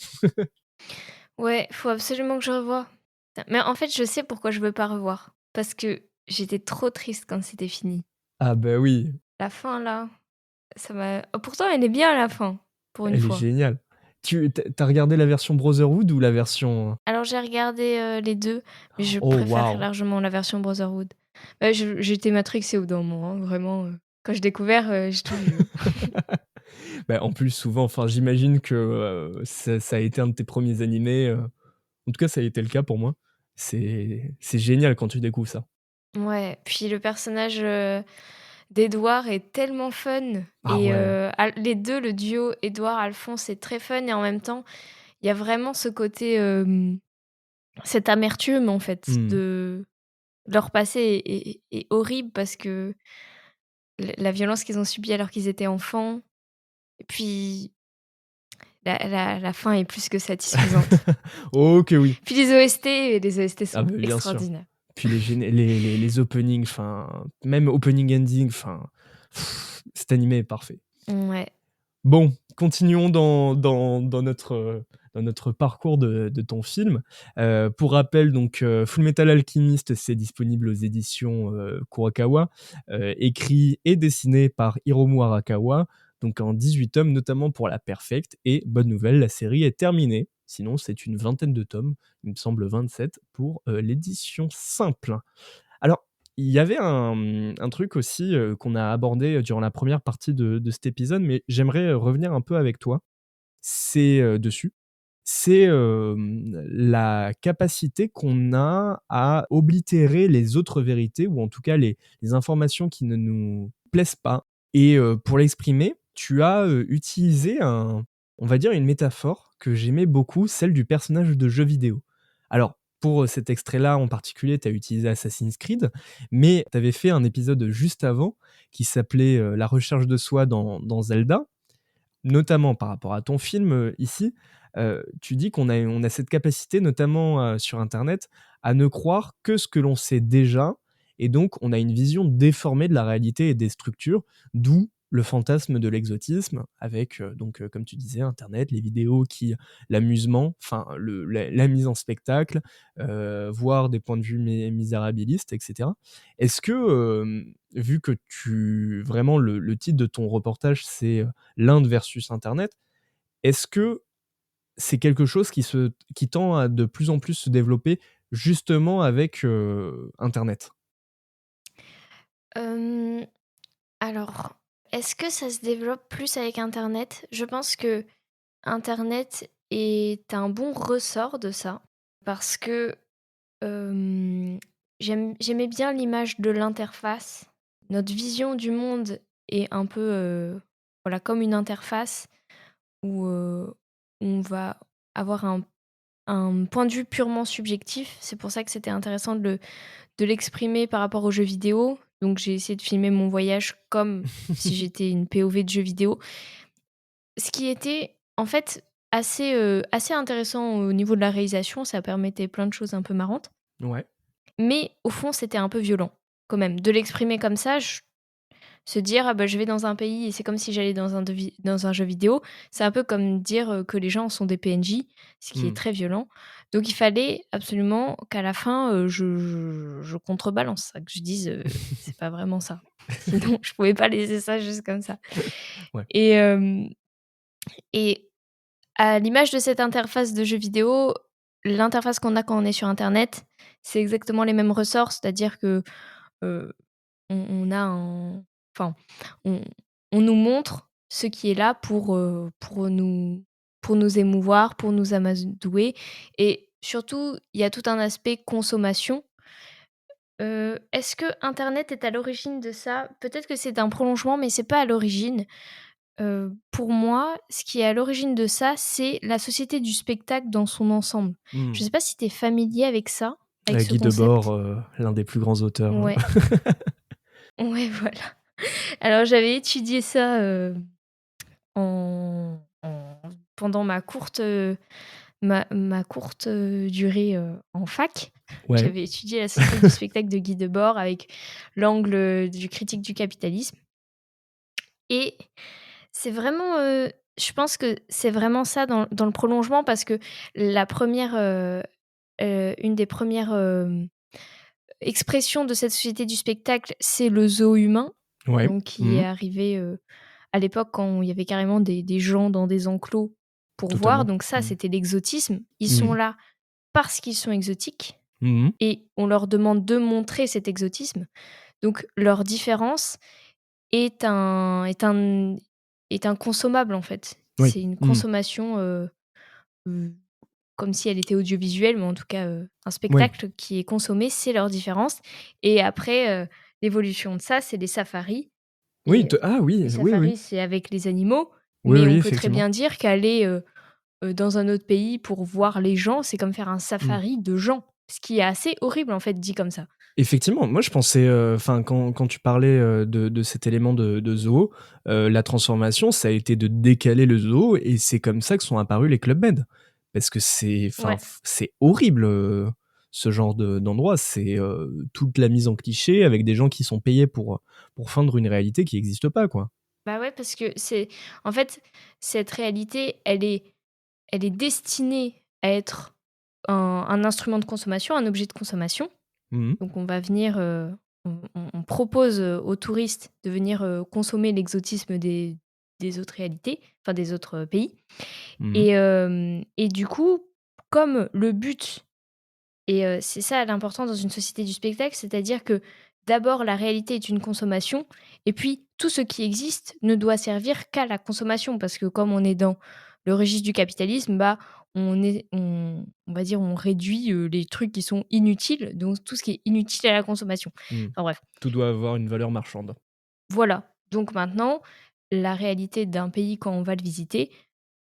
[SPEAKER 6] Ouais, faut absolument que je revoie. Mais en fait, je sais pourquoi je veux pas revoir. Parce que j'étais trop triste quand c'était fini.
[SPEAKER 1] Ah bah oui,
[SPEAKER 6] La fin là, ça m'a pourtant elle est bien la fin, pour une
[SPEAKER 1] elle est
[SPEAKER 6] fois.
[SPEAKER 1] géniale. Tu as regardé la version Brotherhood ou la version,
[SPEAKER 6] Alors j'ai regardé, les 2, mais je
[SPEAKER 1] oh
[SPEAKER 6] préfère
[SPEAKER 1] waouh!
[SPEAKER 6] largement la version Brotherhood. Bah, j'étais matrixée au bout d'un moment, hein, vraiment, quand j'ai découvert, j'ai tout vu.
[SPEAKER 1] Bah, en plus souvent, enfin j'imagine que, ça a été un de tes premiers animés, En tout cas, ça a été le cas pour moi. C'est génial quand tu découvres ça.
[SPEAKER 6] Ouais, puis le personnage, d'Édouard est tellement fun
[SPEAKER 1] Ah
[SPEAKER 6] et
[SPEAKER 1] ouais.
[SPEAKER 6] les 2, le duo Édouard-Alphonse est très fun et en même temps, il y a vraiment ce côté, cette amertume en fait
[SPEAKER 1] Mmh.
[SPEAKER 6] de leur passé est horrible parce que la violence qu'ils ont subie alors qu'ils étaient enfants et puis la fin est plus que satisfaisante.
[SPEAKER 1] Oh que oui.
[SPEAKER 6] Puis les OST
[SPEAKER 1] Ah
[SPEAKER 6] sont
[SPEAKER 1] bah, bien sûr.
[SPEAKER 6] extraordinaires.
[SPEAKER 1] Puis les openings, enfin, même opening ending, enfin, cet animé est parfait.
[SPEAKER 6] Ouais.
[SPEAKER 1] Bon, continuons dans notre parcours de ton film. Pour rappel, donc, Fullmetal Alchemist, c'est disponible aux éditions Kurokawa, écrit et dessiné par Hiromu Arakawa, donc en 18 tomes, notamment pour la Perfect. Et bonne nouvelle, la série est terminée. Sinon, c'est une vingtaine de tomes, il me semble 27 pour l'édition simple. Alors, il y avait un truc aussi, qu'on a abordé durant la première partie de cet épisode, mais j'aimerais, revenir un peu avec toi. C'est, dessus. C'est, la capacité qu'on a à oblitérer les autres vérités ou en tout cas les informations qui ne nous plaisent pas et pour l'exprimer, tu as, utilisé on va dire une métaphore que j'aimais beaucoup, celle du personnage de jeu vidéo. Alors, pour, cet extrait-là en particulier, tu as utilisé Assassin's Creed, mais tu avais fait un épisode juste avant qui s'appelait, La recherche de soi dans Zelda, notamment par rapport à ton film, ici, tu dis qu'on a cette capacité, notamment, sur internet, à ne croire que ce que l'on sait déjà et donc on a une vision déformée de la réalité et des structures, d'où le fantasme de l'exotisme avec, donc, comme tu disais, internet, les vidéos qui l'amusement, enfin la mise en spectacle, voire des points de vue misérabilistes et cetera. Est-ce que, vu que vraiment le titre de ton reportage, c'est, l'Inde versus internet, est-ce que c'est quelque chose qui tend à de plus en plus se développer justement avec, internet?
[SPEAKER 7] Hem, alors, est-ce que ça se développe plus avec internet? Je pense que internet est un bon ressort de ça parce que, hem, j'aimais bien l'image de l'interface. Notre vision du monde est un peu, voilà, comme une interface où, on va avoir un point de vue purement subjectif. C'est pour ça que c'était intéressant de l'exprimer par rapport aux jeux vidéo. Donc j'ai essayé de filmer mon voyage comme si j'étais une POV de jeu vidéo. Ce qui était en fait assez intéressant au niveau de la réalisation, ça permettait plein de choses un peu marrantes.
[SPEAKER 1] Ouais.
[SPEAKER 7] Mais au fond, c'était un peu violent quand même. De l'exprimer comme ça, se dire: «Ah bah, je vais dans un pays et c'est comme si j'allais dans un jeu vidéo», c'est un peu comme dire, que les gens sont des PNJ, ce qui est
[SPEAKER 1] Mmh.
[SPEAKER 7] très violent. Donc il fallait absolument qu'à la fin, je contrebalance ça, que je dise, «C'est pas vraiment ça». Sinon je pouvais pas laisser ça juste comme ça.
[SPEAKER 1] Ouais.
[SPEAKER 7] Et hem et à l'image de cette interface de jeu vidéo, l'interface qu'on a quand on est sur internet, c'est exactement les mêmes ressorts. C'est-à-dire que, heu, on a un enfin, on on nous montre ce qui est là pour nous émouvoir, pour nous amadouer et surtout, il y a tout un aspect consommation. Est-ce que internet est à l'origine de ça? Peut-être que c'est un prolongement, mais c'est pas à l'origine. Pour moi, ce qui est à l'origine de ça, c'est la société du spectacle dans son ensemble. Je
[SPEAKER 1] Mmh.
[SPEAKER 7] sais pas si tu es familier avec ça, avec ce
[SPEAKER 1] Guy Debord,
[SPEAKER 7] concept?
[SPEAKER 1] l'un des plus grands auteurs,
[SPEAKER 7] Ouais, ouais, voilà. Alors j'avais étudié ça, en pendant ma courte, durée, en fac.
[SPEAKER 1] Ouais.
[SPEAKER 7] J'avais étudié la société du spectacle de Guy Debord avec l'angle, du critique du capitalisme et c'est vraiment, je pense que c'est vraiment ça dans le prolongement parce que la première, une des premières, expressions de cette société du spectacle, c'est le zoo humain,
[SPEAKER 1] Ouais.
[SPEAKER 7] donc qui
[SPEAKER 1] Mmh.
[SPEAKER 7] est arrivé, à l'époque quand il y avait carrément des gens dans des enclos pour voir,
[SPEAKER 1] Totalement.
[SPEAKER 7] donc ça,
[SPEAKER 1] Mmh.
[SPEAKER 7] c'était l'exotisme. Ils sont
[SPEAKER 1] Mmh.
[SPEAKER 7] là parce qu'ils sont exotiques
[SPEAKER 1] Mmh.
[SPEAKER 7] et on leur demande de montrer cet exotisme, donc leur différence est un est un est un consommable, en fait.
[SPEAKER 1] Oui.
[SPEAKER 7] C'est une
[SPEAKER 1] Mmh.
[SPEAKER 7] consommation, heu,
[SPEAKER 6] comme si elle était audiovisuelle, mais en tout cas un
[SPEAKER 1] Oui.
[SPEAKER 6] spectacle qui est consommé, c'est leur différence. Et après, l'évolution de ça, c'est les safaris.
[SPEAKER 1] Oui,
[SPEAKER 6] Et
[SPEAKER 1] ah oui,
[SPEAKER 6] les
[SPEAKER 1] oui, oui.
[SPEAKER 6] safaris, c'est avec les animaux,
[SPEAKER 1] Oui,
[SPEAKER 6] mais
[SPEAKER 1] oui,
[SPEAKER 6] on peut très
[SPEAKER 1] effectivement.
[SPEAKER 6] bien dire qu'aller dans un autre pays pour voir les gens, c'est comme faire un
[SPEAKER 1] Mmh.
[SPEAKER 6] safari de gens. Ce qui est assez horrible, en fait, dit comme ça.
[SPEAKER 1] Effectivement, moi je pensais, enfin quand tu parlais, de cet élément de zoo, la transformation, ça a été de décaler le zoo et c'est comme ça que sont apparus les Club Med. Parce que c'est enfin,
[SPEAKER 6] Ouais.
[SPEAKER 1] c'est horrible, ce genre d'endroit. C'est, toute la mise en cliché avec des gens qui sont payés pour feindre une réalité qui existe pas, quoi.
[SPEAKER 6] Bah ouais, parce que c'est en fait, cette réalité, elle est destinée à être un instrument de consommation, un objet de consommation.
[SPEAKER 1] Mmh mh.
[SPEAKER 6] Donc on va venir, on propose, aux touristes de venir, consommer l'exotisme des autres réalités, enfin des autres, pays.
[SPEAKER 1] Mmh.
[SPEAKER 6] Et du coup, comme le but et c'est ça l'important dans une société du spectacle, c'est-à-dire que d'abord la réalité est une consommation et puis tout ce qui existe ne doit servir qu'à la consommation. Parce que comme on est dans le registre du capitalisme, bah, on va dire, on réduit, les trucs qui sont inutiles, donc tout ce qui est inutile à la consommation.
[SPEAKER 1] Mmh.
[SPEAKER 6] Enfin bref,
[SPEAKER 1] Tout doit avoir une valeur marchande.
[SPEAKER 6] voilà. Donc maintenant, la réalité d'un pays quand on va le visiter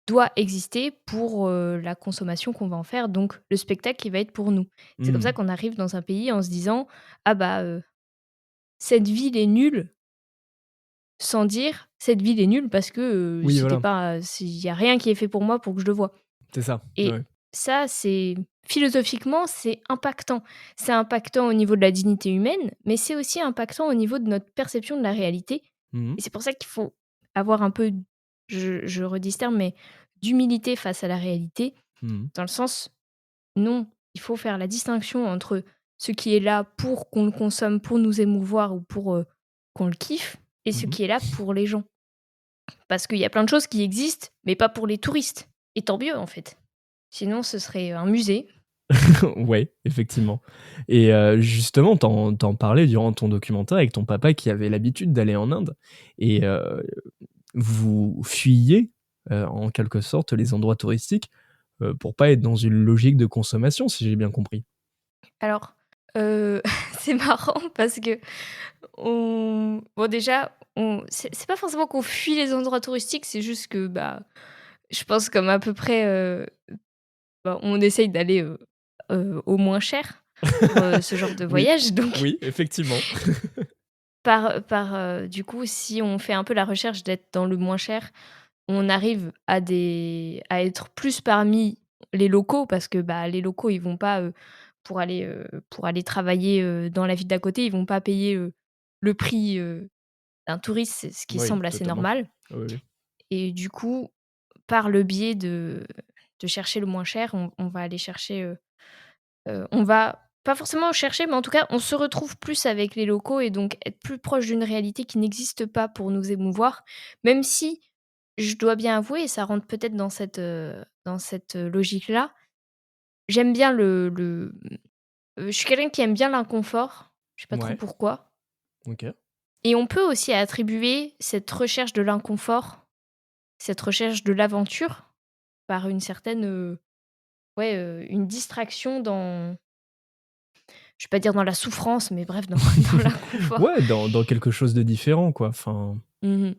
[SPEAKER 6] doit exister pour, la consommation qu'on va en faire, donc le spectacle qui va être pour nous. C'est comme ça
[SPEAKER 1] Mmh.
[SPEAKER 6] qu'on arrive dans un pays en se disant: «Ah bah, cette ville est nulle», sans dire: «Cette ville est nulle parce que,
[SPEAKER 1] Oui,
[SPEAKER 6] c'était
[SPEAKER 1] voilà,
[SPEAKER 6] pas il y a rien qui est fait pour moi pour que je le voie».
[SPEAKER 1] c'est ça,
[SPEAKER 6] Et
[SPEAKER 1] ouais.
[SPEAKER 6] ça, c'est philosophiquement, c'est impactant. C'est impactant au niveau de la dignité humaine, mais c'est aussi impactant au niveau de notre perception de la réalité.
[SPEAKER 1] Mmh mh.
[SPEAKER 6] Et c'est pour ça qu'il faut avoir un peu, je redis ce terme, mais d'humilité face à la réalité,
[SPEAKER 1] Mmh.
[SPEAKER 6] dans le sens, non, il faut faire la distinction entre ce qui est là pour qu'on le consomme, pour nous émouvoir ou pour qu'on le kiffe, et ce
[SPEAKER 1] Mmh.
[SPEAKER 6] qui est là pour les gens. Parce qu'il y a plein de choses qui existent, mais pas pour les touristes. Et tant mieux, en fait. Sinon, ce serait un musée.
[SPEAKER 1] Ouais, effectivement. Et justement, t'en parlais durant ton documentaire avec ton papa qui avait l'habitude d'aller en Inde et vous fuyiez, en quelque sorte, les endroits touristiques, pour pas être dans une logique de consommation, si j'ai bien compris?
[SPEAKER 6] Alors, c'est marrant parce que bon, déjà, c'est pas forcément qu'on fuit les endroits touristiques, c'est juste que, bah, je pense comme à peu près, bah, on essaye d'aller, au moins cher pour, ce genre de
[SPEAKER 1] Oui,
[SPEAKER 6] voyage. Donc
[SPEAKER 1] oui, effectivement.
[SPEAKER 6] du coup, si on fait un peu la recherche d'être dans le moins cher, on arrive à être plus parmi les locaux parce que, bah, les locaux, ils vont pas, pour aller travailler, dans la ville d'à côté, ils vont pas payer, le prix, d'un touriste, c'est ce qui
[SPEAKER 1] Oui,
[SPEAKER 6] semble assez
[SPEAKER 1] totalement.
[SPEAKER 6] normal.
[SPEAKER 1] Oui, oui.
[SPEAKER 6] Et du coup, par le biais de chercher le moins cher, on va aller chercher, on va pas forcément chercher, mais en tout cas, on se retrouve plus avec les locaux et donc être plus proche d'une réalité qui n'existe pas pour nous émouvoir. Même si, je dois bien avouer, et ça rentre peut-être dans cette logique-là, j'aime bien je suis quelqu'un qui aime bien l'inconfort, je sais pas trop
[SPEAKER 1] Ouais,
[SPEAKER 6] pourquoi.
[SPEAKER 1] OK.
[SPEAKER 6] Et on peut aussi attribuer cette recherche de l'inconfort, cette recherche de l'aventure par une certaine, ouais, une distraction dans, je vais pas dire dans la souffrance, mais bref, dans dans l'inconfort.
[SPEAKER 1] Ouais, dans quelque chose de différent, quoi, enfin
[SPEAKER 6] Mmh.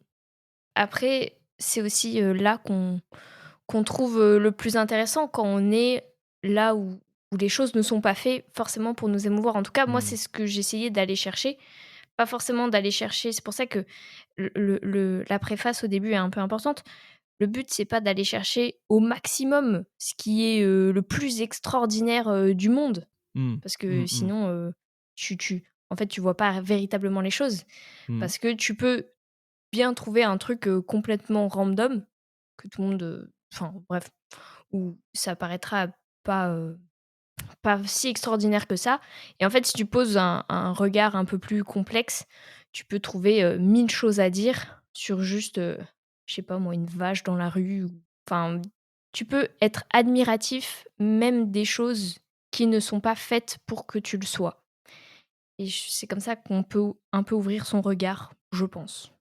[SPEAKER 6] Après, c'est aussi, là qu'on trouve, le plus intéressant quand on est là où les choses ne sont pas faites forcément pour nous émouvoir. En tout cas, moi,
[SPEAKER 1] mmh.
[SPEAKER 6] c'est ce que j'essayais d'aller chercher. Pas forcément d'aller chercher, c'est pour ça que la préface au début est un peu importante. Le but, c'est pas d'aller chercher au maximum ce qui est, le plus extraordinaire, du monde.
[SPEAKER 1] Mmh.
[SPEAKER 6] Parce que
[SPEAKER 1] Mmh mh.
[SPEAKER 6] sinon, en fait, tu vois pas véritablement les choses.
[SPEAKER 1] Mmh.
[SPEAKER 6] Parce que tu peux bien trouver un truc, complètement random, que tout le monde, enfin bref, où ça paraîtra pas, pas si extraordinaire que ça. Et en fait, si tu poses un regard un peu plus complexe, tu peux trouver, 1000 choses à dire sur juste, je sais pas moi, une vache dans la rue, ou enfin, tu peux être admiratif même des choses qui ne sont pas faites pour que tu le sois. Et c'est comme ça qu'on peut un peu ouvrir son regard, je pense.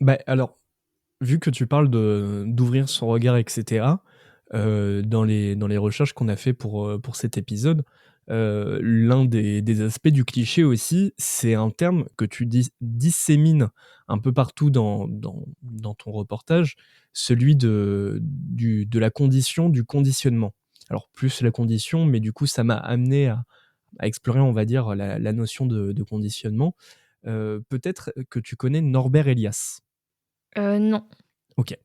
[SPEAKER 1] Bah, alors, vu que tu parles d'ouvrir son regard et cetera, dans les recherches qu'on a fait pour cet épisode, l'un des aspects du cliché aussi, c'est un terme que tu dissémines un peu partout dans ton reportage, celui de la condition, du conditionnement. Alors plus la condition, mais du coup ça m'a amené à explorer, on va dire, la notion de conditionnement. Peut-être que tu connais Norbert Elias?
[SPEAKER 6] Non.
[SPEAKER 1] OK.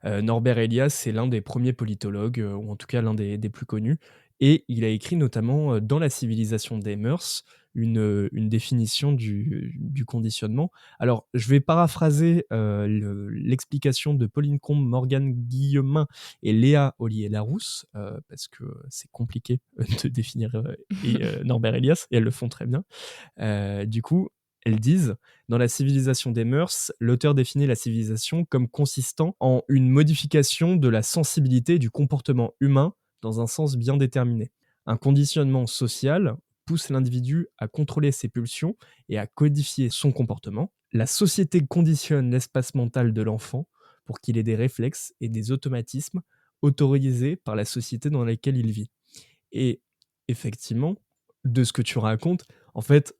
[SPEAKER 1] Norbert Elias, c'est l'un des premiers politologues, ou en tout cas l'un des plus connus, et il a écrit notamment, dans La civilisation des mœurs, une définition du conditionnement. Alors, je vais paraphraser, l'explication de Pauline Combe, Morgane Guillemin et Léa Ollier-Larousse, parce que c'est compliqué, de définir, Norbert Elias, et elles le font très bien. Du coup, elles disent: dans La civilisation des mœurs, l'auteur définit la civilisation comme consistant en une modification de la sensibilité et du comportement humain dans un sens bien déterminé. Un conditionnement social pousse l'individu à contrôler ses pulsions et à codifier son comportement. La société conditionne l'espace mental de l'enfant pour qu'il ait des réflexes et des automatismes autorisés par la société dans laquelle il vit. Et effectivement, de ce que tu racontes, en fait,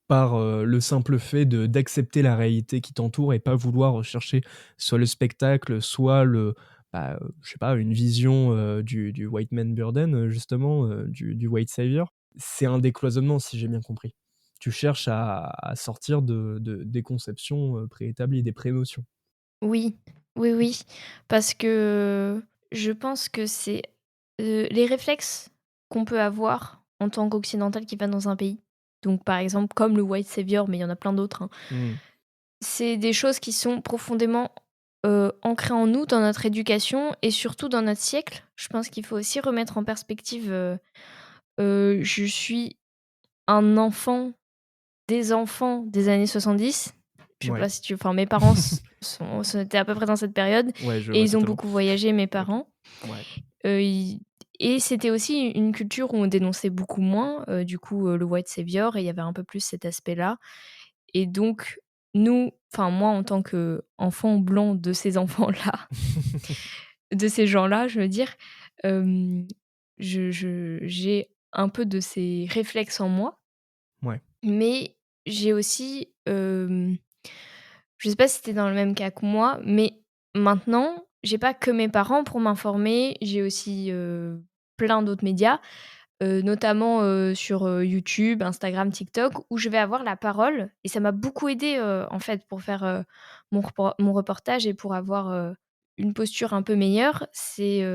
[SPEAKER 1] par, le simple fait d'accepter la réalité qui t'entoure et pas vouloir rechercher soit le spectacle, soit je sais pas, une vision, du white man burden, justement, du white savior. C'est un décloisonnement, si j'ai bien compris. Tu cherches à sortir des conceptions, préétablies, des prénotions.
[SPEAKER 6] Oui, oui, oui, parce que je pense que c'est, les réflexes qu'on peut avoir en tant qu'occidental qui va dans un pays, donc par exemple comme le white savior, mais il y en a plein d'autres, hein.
[SPEAKER 1] Mmh.
[SPEAKER 6] C'est des choses qui sont profondément, ancrées en nous, dans notre éducation et surtout dans notre siècle. Je pense qu'il faut aussi remettre en perspective, je suis un enfant des années 70. Je sais
[SPEAKER 1] Ouais.
[SPEAKER 6] pas si tu enfin mes parents étaient à peu près dans cette période
[SPEAKER 1] Ouais, je
[SPEAKER 6] et
[SPEAKER 1] vois
[SPEAKER 6] ils ont
[SPEAKER 1] totalement.
[SPEAKER 6] beaucoup voyagé, mes
[SPEAKER 1] OK.
[SPEAKER 6] parents.
[SPEAKER 1] Ouais.
[SPEAKER 6] Ils et c'était aussi une culture où on dénonçait beaucoup moins, du coup, le white savior et il y avait un peu plus cet aspect-là et donc nous enfin moi en tant qu'enfant blanc de ces enfants-là, de ces gens-là, je veux dire, hem, j'ai un peu de ces réflexes en moi,
[SPEAKER 1] Ouais.
[SPEAKER 6] mais j'ai aussi, je sais pas si tu dans le même cas que moi, mais maintenant, j'ai pas que mes parents pour m'informer, j'ai aussi, plein d'autres médias, notamment, sur, YouTube, Instagram, TikTok, où je vais avoir la parole et ça m'a beaucoup aidée, en fait, pour faire, mon reportage et pour avoir, une posture un peu meilleure. C'est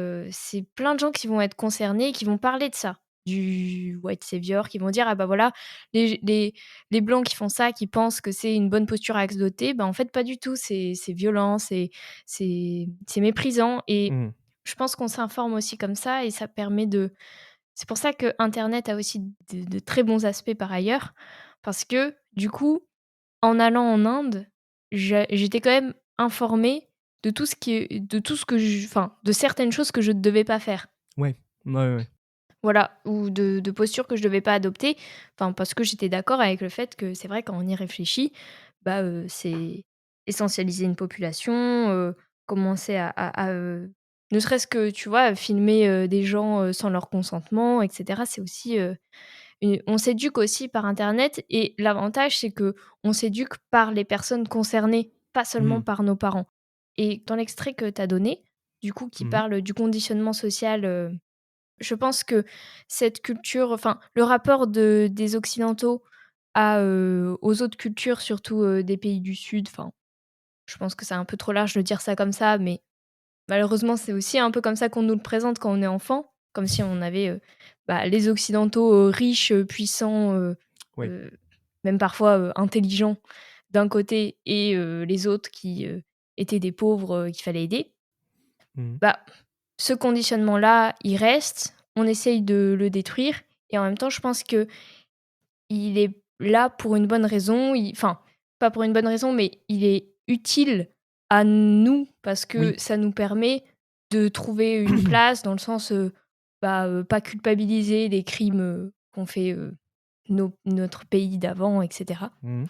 [SPEAKER 6] plein de gens qui vont être concernés et qui vont parler de ça, du white savior, qui vont dire: «Ah bah, voilà, les blancs qui font ça, qui pensent que c'est une bonne posture à adopter, bah, en fait, pas du tout, c'est violent, c'est méprisant» et
[SPEAKER 1] Mmh.
[SPEAKER 6] je pense qu'on s'informe aussi comme ça et ça permet de c'est pour ça que internet a aussi de très bons aspects par ailleurs, parce que du coup, en allant en Inde, j'étais quand même informée de tout ce que je enfin, de certaines choses que je ne devais pas faire.
[SPEAKER 1] Ouais. Ouais, ouais.
[SPEAKER 6] Voilà, ou de postures que je devais pas adopter, enfin, parce que j'étais d'accord avec le fait que c'est vrai quand on y réfléchit, bah, c'est essentialiser une population, commencer ne serait-ce que, tu vois, filmer, des gens, sans leur consentement et cetera. C'est aussi, on s'éduque aussi par internet et l'avantage, c'est que on s'éduque par les personnes concernées, pas seulement
[SPEAKER 1] Mmh.
[SPEAKER 6] par nos parents et dans l'extrait que tu as donné, du coup, qui
[SPEAKER 1] Mmh.
[SPEAKER 6] parle du conditionnement social, je pense que cette culture enfin, le rapport des occidentaux aux autres cultures, surtout, des pays du sud, enfin, je pense que c'est un peu trop large de dire ça comme ça, mais malheureusement, c'est aussi un peu comme ça qu'on nous le présente quand on est enfant, comme si on avait, bah, les occidentaux, riches, puissants,
[SPEAKER 1] Ouais.
[SPEAKER 6] heu, même parfois, intelligents d'un côté et les autres qui, étaient des pauvres, qu'il fallait aider.
[SPEAKER 1] Mmh.
[SPEAKER 6] Bah, ce conditionnement-là, il reste, on essaye de le détruire et en même temps, je pense qu'il est là pour une bonne raison. Enfin, pas pour une bonne raison, mais il est utile à nous parce que
[SPEAKER 1] Oui.
[SPEAKER 6] ça nous permet de trouver une place dans le sens, bah, pas culpabiliser les crimes, qu'ont fait, notre pays d'avant et cetera.
[SPEAKER 1] Mmh.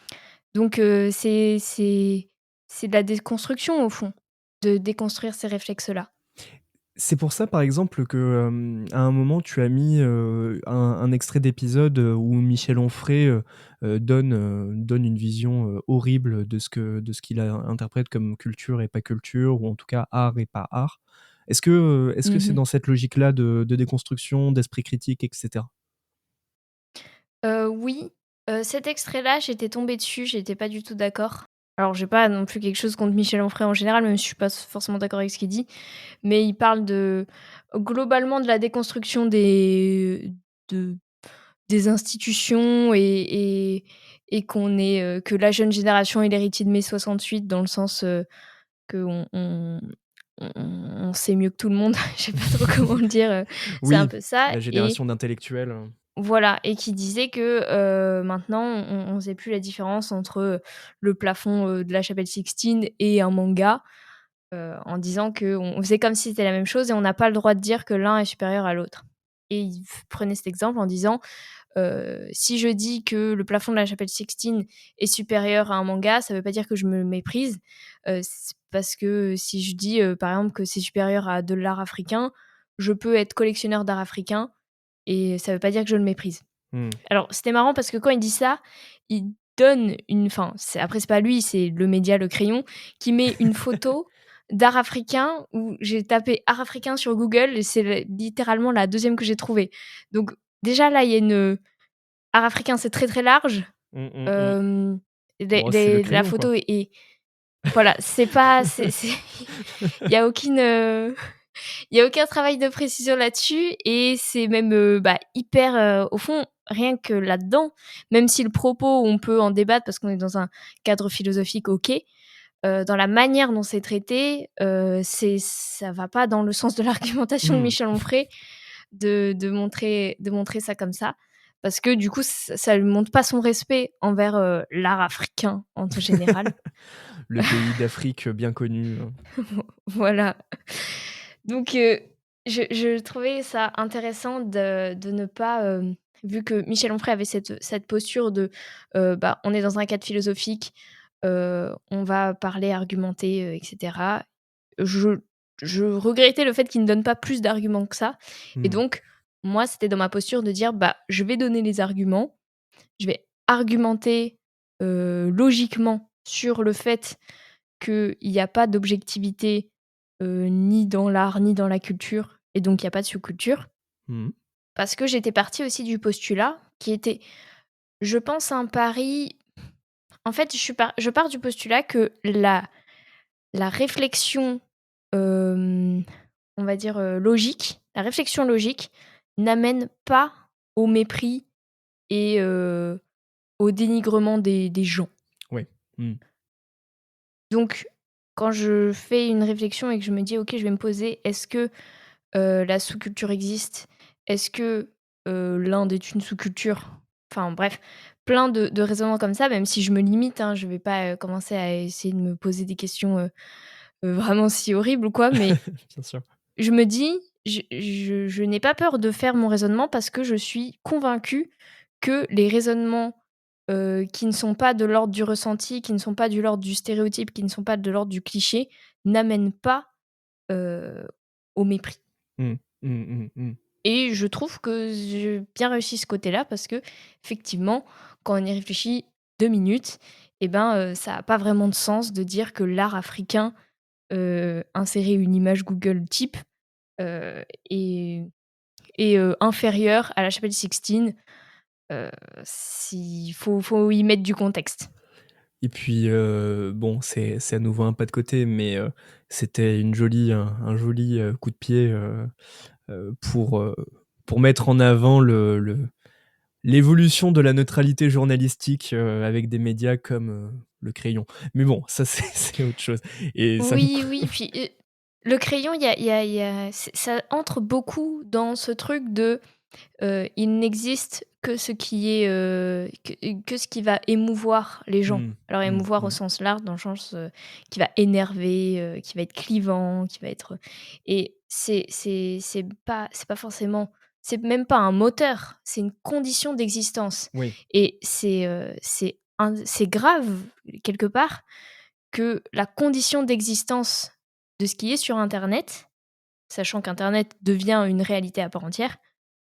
[SPEAKER 6] Donc c'est de la déconstruction au fond, de déconstruire ces réflexes-là.
[SPEAKER 1] C'est pour ça, par exemple, que, à un moment, tu as mis, un extrait d'épisode, où Michel Onfray, donne une vision, horrible de ce qu'il interprète comme culture et pas culture, ou en tout cas art et pas art. Est-ce que c'est
[SPEAKER 6] Mmh.
[SPEAKER 1] dans cette logique-là de déconstruction, d'esprit critique et cetera?
[SPEAKER 6] Oui, cet extrait-là, j'étais tombée dessus, j'étais pas du tout d'accord. Alors j'ai pas non plus quelque chose contre Michel Onfray en général, même si je suis pas forcément d'accord avec ce qu'il dit, mais il parle globalement de la déconstruction de des institutions et que la jeune génération est l'héritier de mai 68 dans le sens, qu'on on sait mieux que tout le monde. Je sais pas trop comment le dire, c'est un
[SPEAKER 1] Oui,
[SPEAKER 6] peu ça
[SPEAKER 1] la
[SPEAKER 6] et
[SPEAKER 1] génération d'intellectuels,
[SPEAKER 6] voilà et qui disait que, maintenant on faisait plus la différence entre, le plafond, de la chapelle Sixtine et un manga, en disant qu'on faisait comme si c'était la même chose et on n'a pas le droit de dire que l'un est supérieur à l'autre et il prenait cet exemple en disant, si je dis que le plafond de la chapelle Sixtine est supérieur à un manga, ça veut pas dire que je me méprise, c parce que si je dis, par exemple que c'est supérieur à de l'art africain, je peux être collectionneur d'art africain et ça veut pas dire que je le méprise.
[SPEAKER 1] mmh.
[SPEAKER 6] Alors c'était marrant parce que quand il dit ça, il donne une enfin, c'est pas lui, c'est le média Le Crayon qui met une photo d'art africain où j'ai tapé art africain sur Google et c'est littéralement la deuxième que j'ai trouvée. Donc déjà là, il y a art africain, c'est très, très large.
[SPEAKER 1] Mmh, mmh, mmh.
[SPEAKER 6] Hem,
[SPEAKER 1] Bon, c'est le
[SPEAKER 6] la
[SPEAKER 1] crayon, quoi.
[SPEAKER 6] photo est voilà, c'est pas c'est il y a aucune, il y a aucun travail de précision là-dessus et c'est même, hyper, au fond, rien que là-dedans, même si le propos, on peut en débattre parce qu'on est dans un cadre philosophique, OK, dans la manière dont c'est traité, ça va pas dans le sens de l'argumentation de
[SPEAKER 1] Mmh.
[SPEAKER 6] Michel Onfray de montrer ça comme ça. Parce que du coup, ça lui montre pas son respect envers, l'art africain en tout général.
[SPEAKER 1] Le pays d'Afrique, bien connu,
[SPEAKER 6] Voilà. Donc je trouvais ça intéressant de ne pas, vu que Michel Onfray avait cette posture de, on est dans un cadre philosophique, on va parler, argumenter, et cetera. Je je regrettais le fait qu'il ne donne pas plus d'arguments que ça et
[SPEAKER 1] Mmh.
[SPEAKER 6] donc moi, c'était dans ma posture de dire: «Bah, je vais donner les arguments, je vais argumenter, logiquement sur le fait qu'il y a pas d'objectivité, ni dans l'art, ni dans la culture et donc il y a pas de sous-culture.
[SPEAKER 1] Mmh.
[SPEAKER 6] Parce que j'étais partie aussi du postulat qui était, je pense, un pari en fait, je pars du postulat que la réflexion, hem, on va dire, logique, la réflexion logique n'amène pas au mépris et au dénigrement des gens.
[SPEAKER 1] Ouais. Mmh.
[SPEAKER 6] Donc quand je fais une réflexion et que je me dis: «OK, je vais me poser, est-ce que la sous-culture existe? Est-ce que, l'Inde est une sous-culture?» Enfin bref, plein de raisonnements comme ça, même si je me limite, hein, je vais pas, commencer à essayer de me poser des questions, vraiment si horribles ou quoi, mais
[SPEAKER 1] Bien sûr.
[SPEAKER 6] je me dis: «Je n'ai pas peur de faire mon raisonnement parce que je suis convaincue que les raisonnements, qui ne sont pas de l'ordre du ressenti, qui ne sont pas de l'ordre du stéréotype, qui ne sont pas de l'ordre du cliché, n'amènent pas, heu, au mépris».
[SPEAKER 1] Mmh. Mmh, mmh, mmh.
[SPEAKER 6] Et je trouve que j'ai bien réussi ce côté-là parce que effectivement, quand on y réfléchit 2 minutes et ben, ça a pas vraiment de sens de dire que l'art africain, insérer une image Google type, heu, est inférieur à la chapelle Sixtine, heu, faut y mettre du contexte.
[SPEAKER 1] Et puis, bon, c'est à nouveau un pas de côté, mais, c'était un joli, coup de pied, heu, pour, heu, pour mettre en avant l'évolution de la neutralité journalistique, avec des médias comme, Le Crayon. Mais bon, ça c'est autre chose et ça nous
[SPEAKER 6] Oui, oui, puis, le crayon, il y a ça entre beaucoup dans ce truc de il n'existe que ce qui est, que ce qui va émouvoir les gens.
[SPEAKER 1] mmh,
[SPEAKER 6] Alors
[SPEAKER 1] mmh,
[SPEAKER 6] émouvoir au
[SPEAKER 1] mmh,
[SPEAKER 6] sens large, dans le sens, qui va énerver, qui va être clivant, qui va être, et c'est pas forcément c'est même pas un moteur, c'est une condition d'existence
[SPEAKER 1] oui,
[SPEAKER 6] et c'est grave quelque part que la condition d'existence de ce qui est sur internet sachant qu'Internet devient une réalité à part entière,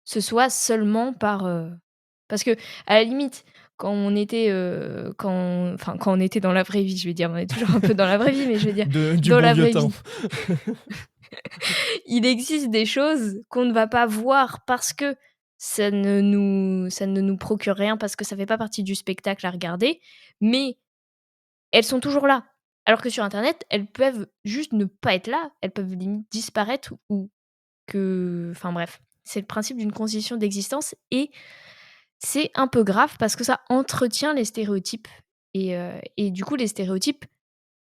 [SPEAKER 6] ce soit seulement parce que, à la limite, quand on était dans la vraie vie, je vais dire, on est toujours un peu dans la vraie vie, mais je veux dire,
[SPEAKER 1] Du
[SPEAKER 6] dans
[SPEAKER 1] bon
[SPEAKER 6] la
[SPEAKER 1] vieux
[SPEAKER 6] vraie
[SPEAKER 1] temps.
[SPEAKER 6] vie, il existe des choses qu'on ne va pas voir parce que ça ne nous procure rien, parce que ça fait pas partie du spectacle à regarder, mais elles sont toujours là. Alors que sur Internet, elles peuvent juste ne pas être là, elles peuvent limite disparaître ou enfin bref, c'est le principe d'une condition d'existence et c'est un peu grave parce que ça entretient les stéréotypes et du coup les stéréotypes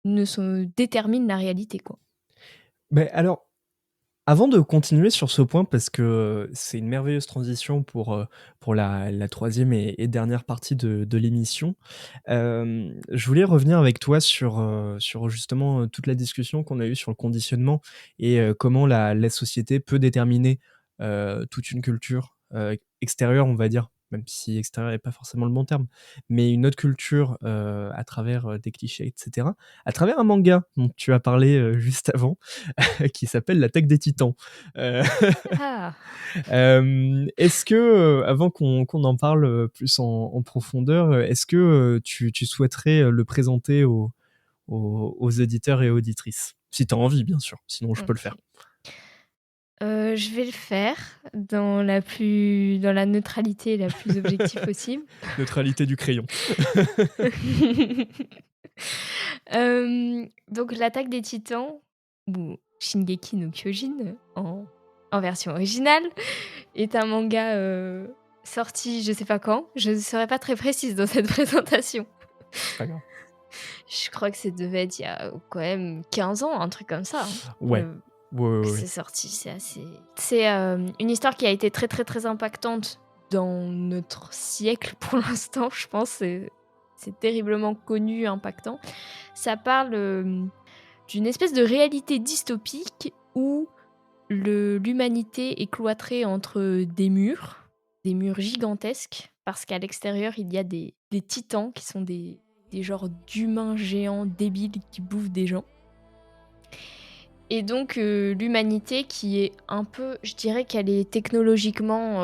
[SPEAKER 6] déterminent la réalité, quoi.
[SPEAKER 1] Mais alors, avant de continuer sur ce point, parce que c'est une merveilleuse transition pour la troisième et dernière partie de l'émission, je voulais revenir avec toi sur justement toute la discussion qu'on a eue sur le conditionnement et comment la société peut déterminer toute une culture extérieure, on va dire, même si extérieure n'est pas forcément le bon terme, mais une autre culture à travers des clichés, etc. À travers un manga dont tu as parlé juste avant, qui s'appelle L'attaque des Titans. Euh,
[SPEAKER 6] Ah.
[SPEAKER 1] Est-ce que, avant qu'on en parle plus en profondeur, est-ce que tu souhaiterais le présenter aux auditeurs et auditrices? Si tu as envie, bien sûr, sinon je peux le faire.
[SPEAKER 6] Je vais le faire dans la neutralité la plus objective possible.
[SPEAKER 1] Neutralité du crayon.
[SPEAKER 6] Donc l'attaque des Titans, ou Shingeki no Kyojin en version originale, est un manga sorti je sais pas quand. Je ne serai pas très précise dans cette présentation.
[SPEAKER 1] Pas grave.
[SPEAKER 6] Je crois que ça devait être il y a quand même 15 ans, un truc comme ça.
[SPEAKER 1] Ouais. Ouais.
[SPEAKER 6] C'est sorti, c'est une histoire qui a été très très très impactante dans notre siècle pour l'instant, je pense. C'est terriblement connu, impactant. Ça parle d'une espèce de réalité dystopique où l'humanité est cloîtrée entre des murs gigantesques, parce qu'à l'extérieur, il y a des titans qui sont des genres d'humains géants débiles qui bouffent des gens. Et donc l'humanité qui est un peu, je dirais qu'elle est technologiquement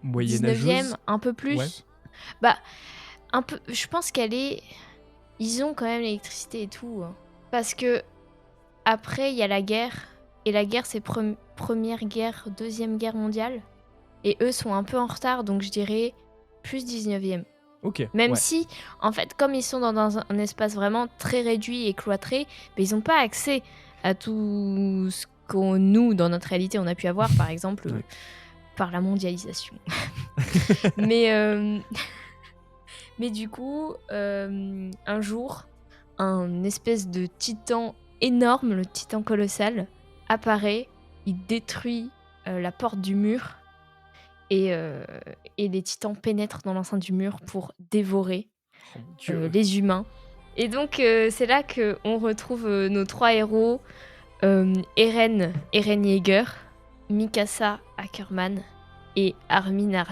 [SPEAKER 1] Moyenâgeuse.
[SPEAKER 6] 19e, un peu plus.
[SPEAKER 1] Ouais.
[SPEAKER 6] Bah, un peu, je pense ils ont quand même l'électricité et tout. Hein. Parce que après, il y a la guerre. Et la guerre, c'est première guerre, deuxième guerre mondiale. Et eux sont un peu en retard, donc je dirais plus 19e.
[SPEAKER 1] Ok.
[SPEAKER 6] Même
[SPEAKER 1] ouais.
[SPEAKER 6] si, en fait, comme ils sont dans un espace vraiment très réduit et cloîtré, ils n'ont pas accès à tout ce qu'on, nous, dans notre réalité, on a pu avoir, par exemple,
[SPEAKER 1] Ouais.
[SPEAKER 6] par la mondialisation. mais du coup, un jour, un espèce de titan énorme, le titan colossal, apparaît, il détruit la porte du mur, et les titans pénètrent dans l'enceinte du mur pour dévorer
[SPEAKER 1] Oh mon Dieu.
[SPEAKER 6] les humains. Et donc c'est là qu'on retrouve nos trois héros, Eren Yeager, Mikasa Ackerman et Armin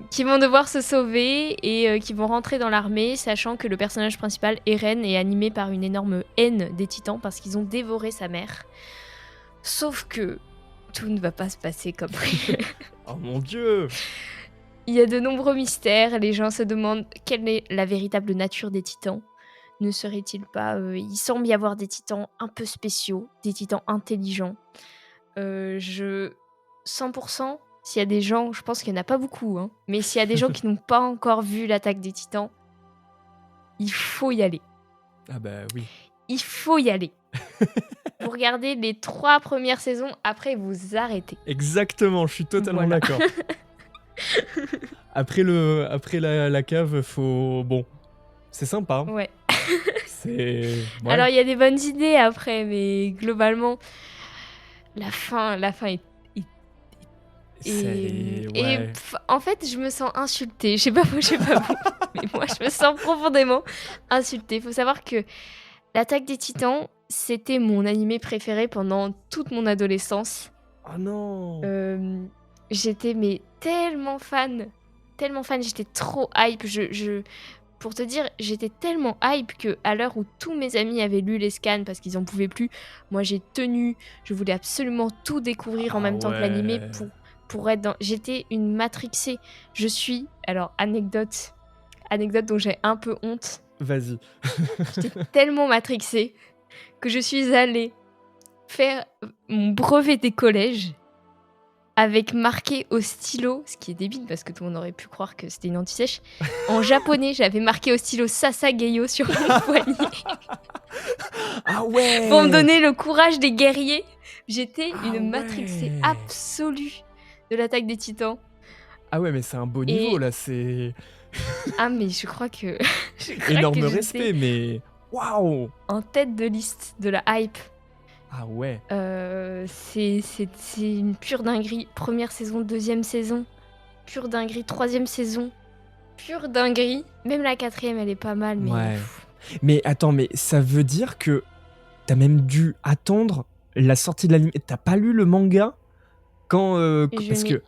[SPEAKER 6] qui vont devoir se sauver et qui vont rentrer dans l'armée, sachant que le personnage principal, Eren, est animé par une énorme haine des titans parce qu'ils ont dévoré sa mère. Sauf que tout ne va pas se passer comme prévu.
[SPEAKER 1] Oh mon Dieu.
[SPEAKER 6] Il y a de nombreux mystères, les gens se demandent quelle est la véritable nature des titans. Ne serait-il pas... il semble y avoir des titans un peu spéciaux, des titans intelligents. 100%, s'il y a des gens, je pense qu'il n'y en a pas beaucoup, hein, mais s'il y a des gens qui n'ont pas encore vu l'attaque des titans, il faut y aller.
[SPEAKER 1] Ah bah oui.
[SPEAKER 6] Il faut y aller. Vous regardez les 3 premières saisons, après vous arrêtez.
[SPEAKER 1] Exactement, je suis totalement
[SPEAKER 6] Voilà.
[SPEAKER 1] d'accord. Après la cave, faut... Bon, c'est sympa.
[SPEAKER 6] Ouais.
[SPEAKER 1] C'est... Ouais.
[SPEAKER 6] Alors il y a des bonnes idées après, mais globalement, la fin est...
[SPEAKER 1] Ouais.
[SPEAKER 6] En fait, je me sens insultée. Je sais pas vous, mais moi, je me sens profondément insultée. Il faut savoir que l'Attaque des Titans, c'était mon animé préféré pendant toute mon adolescence.
[SPEAKER 1] Oh non.
[SPEAKER 6] J'étais tellement fan, j'étais trop hype. pour te dire, j'étais tellement hype qu'à l'heure où tous mes amis avaient lu les scans parce qu'ils en pouvaient plus, moi j'ai tenu, je voulais absolument tout découvrir en
[SPEAKER 1] Ah
[SPEAKER 6] même temps que l'animé
[SPEAKER 1] ouais.
[SPEAKER 6] pour être dans... J'étais une matrixée. Je suis... Alors, anecdote dont j'ai un peu honte.
[SPEAKER 1] Vas-y.
[SPEAKER 6] J'étais tellement matrixée que je suis allée faire mon brevet des collèges avec marqué au stylo, ce qui est débile parce que tout le monde aurait pu croire que c'était une anti-sèche. En japonais, j'avais marqué au stylo Sasageyo sur mon poignet
[SPEAKER 1] Ah ouais.
[SPEAKER 6] pour me donner le courage des guerriers. J'étais
[SPEAKER 1] Ah
[SPEAKER 6] une matrixée
[SPEAKER 1] ouais.
[SPEAKER 6] absolue de l'attaque des titans.
[SPEAKER 1] Ah ouais, mais c'est un beau
[SPEAKER 6] Et-
[SPEAKER 1] niveau là, c'est
[SPEAKER 6] Ah mais je crois que
[SPEAKER 1] énorme
[SPEAKER 6] j'étais
[SPEAKER 1] respect, mais waouh.
[SPEAKER 6] en tête de liste de la hype.
[SPEAKER 1] Ah ouais.
[SPEAKER 6] C'est une pure dinguerie. Première saison, deuxième saison, pure dinguerie. Troisième saison, pure dinguerie. Même la quatrième, elle est pas mal, mais
[SPEAKER 1] Ouais. Mais attends, mais ça veut dire que t'as même dû attendre la sortie de l'anime. T'as pas lu le manga quand parce que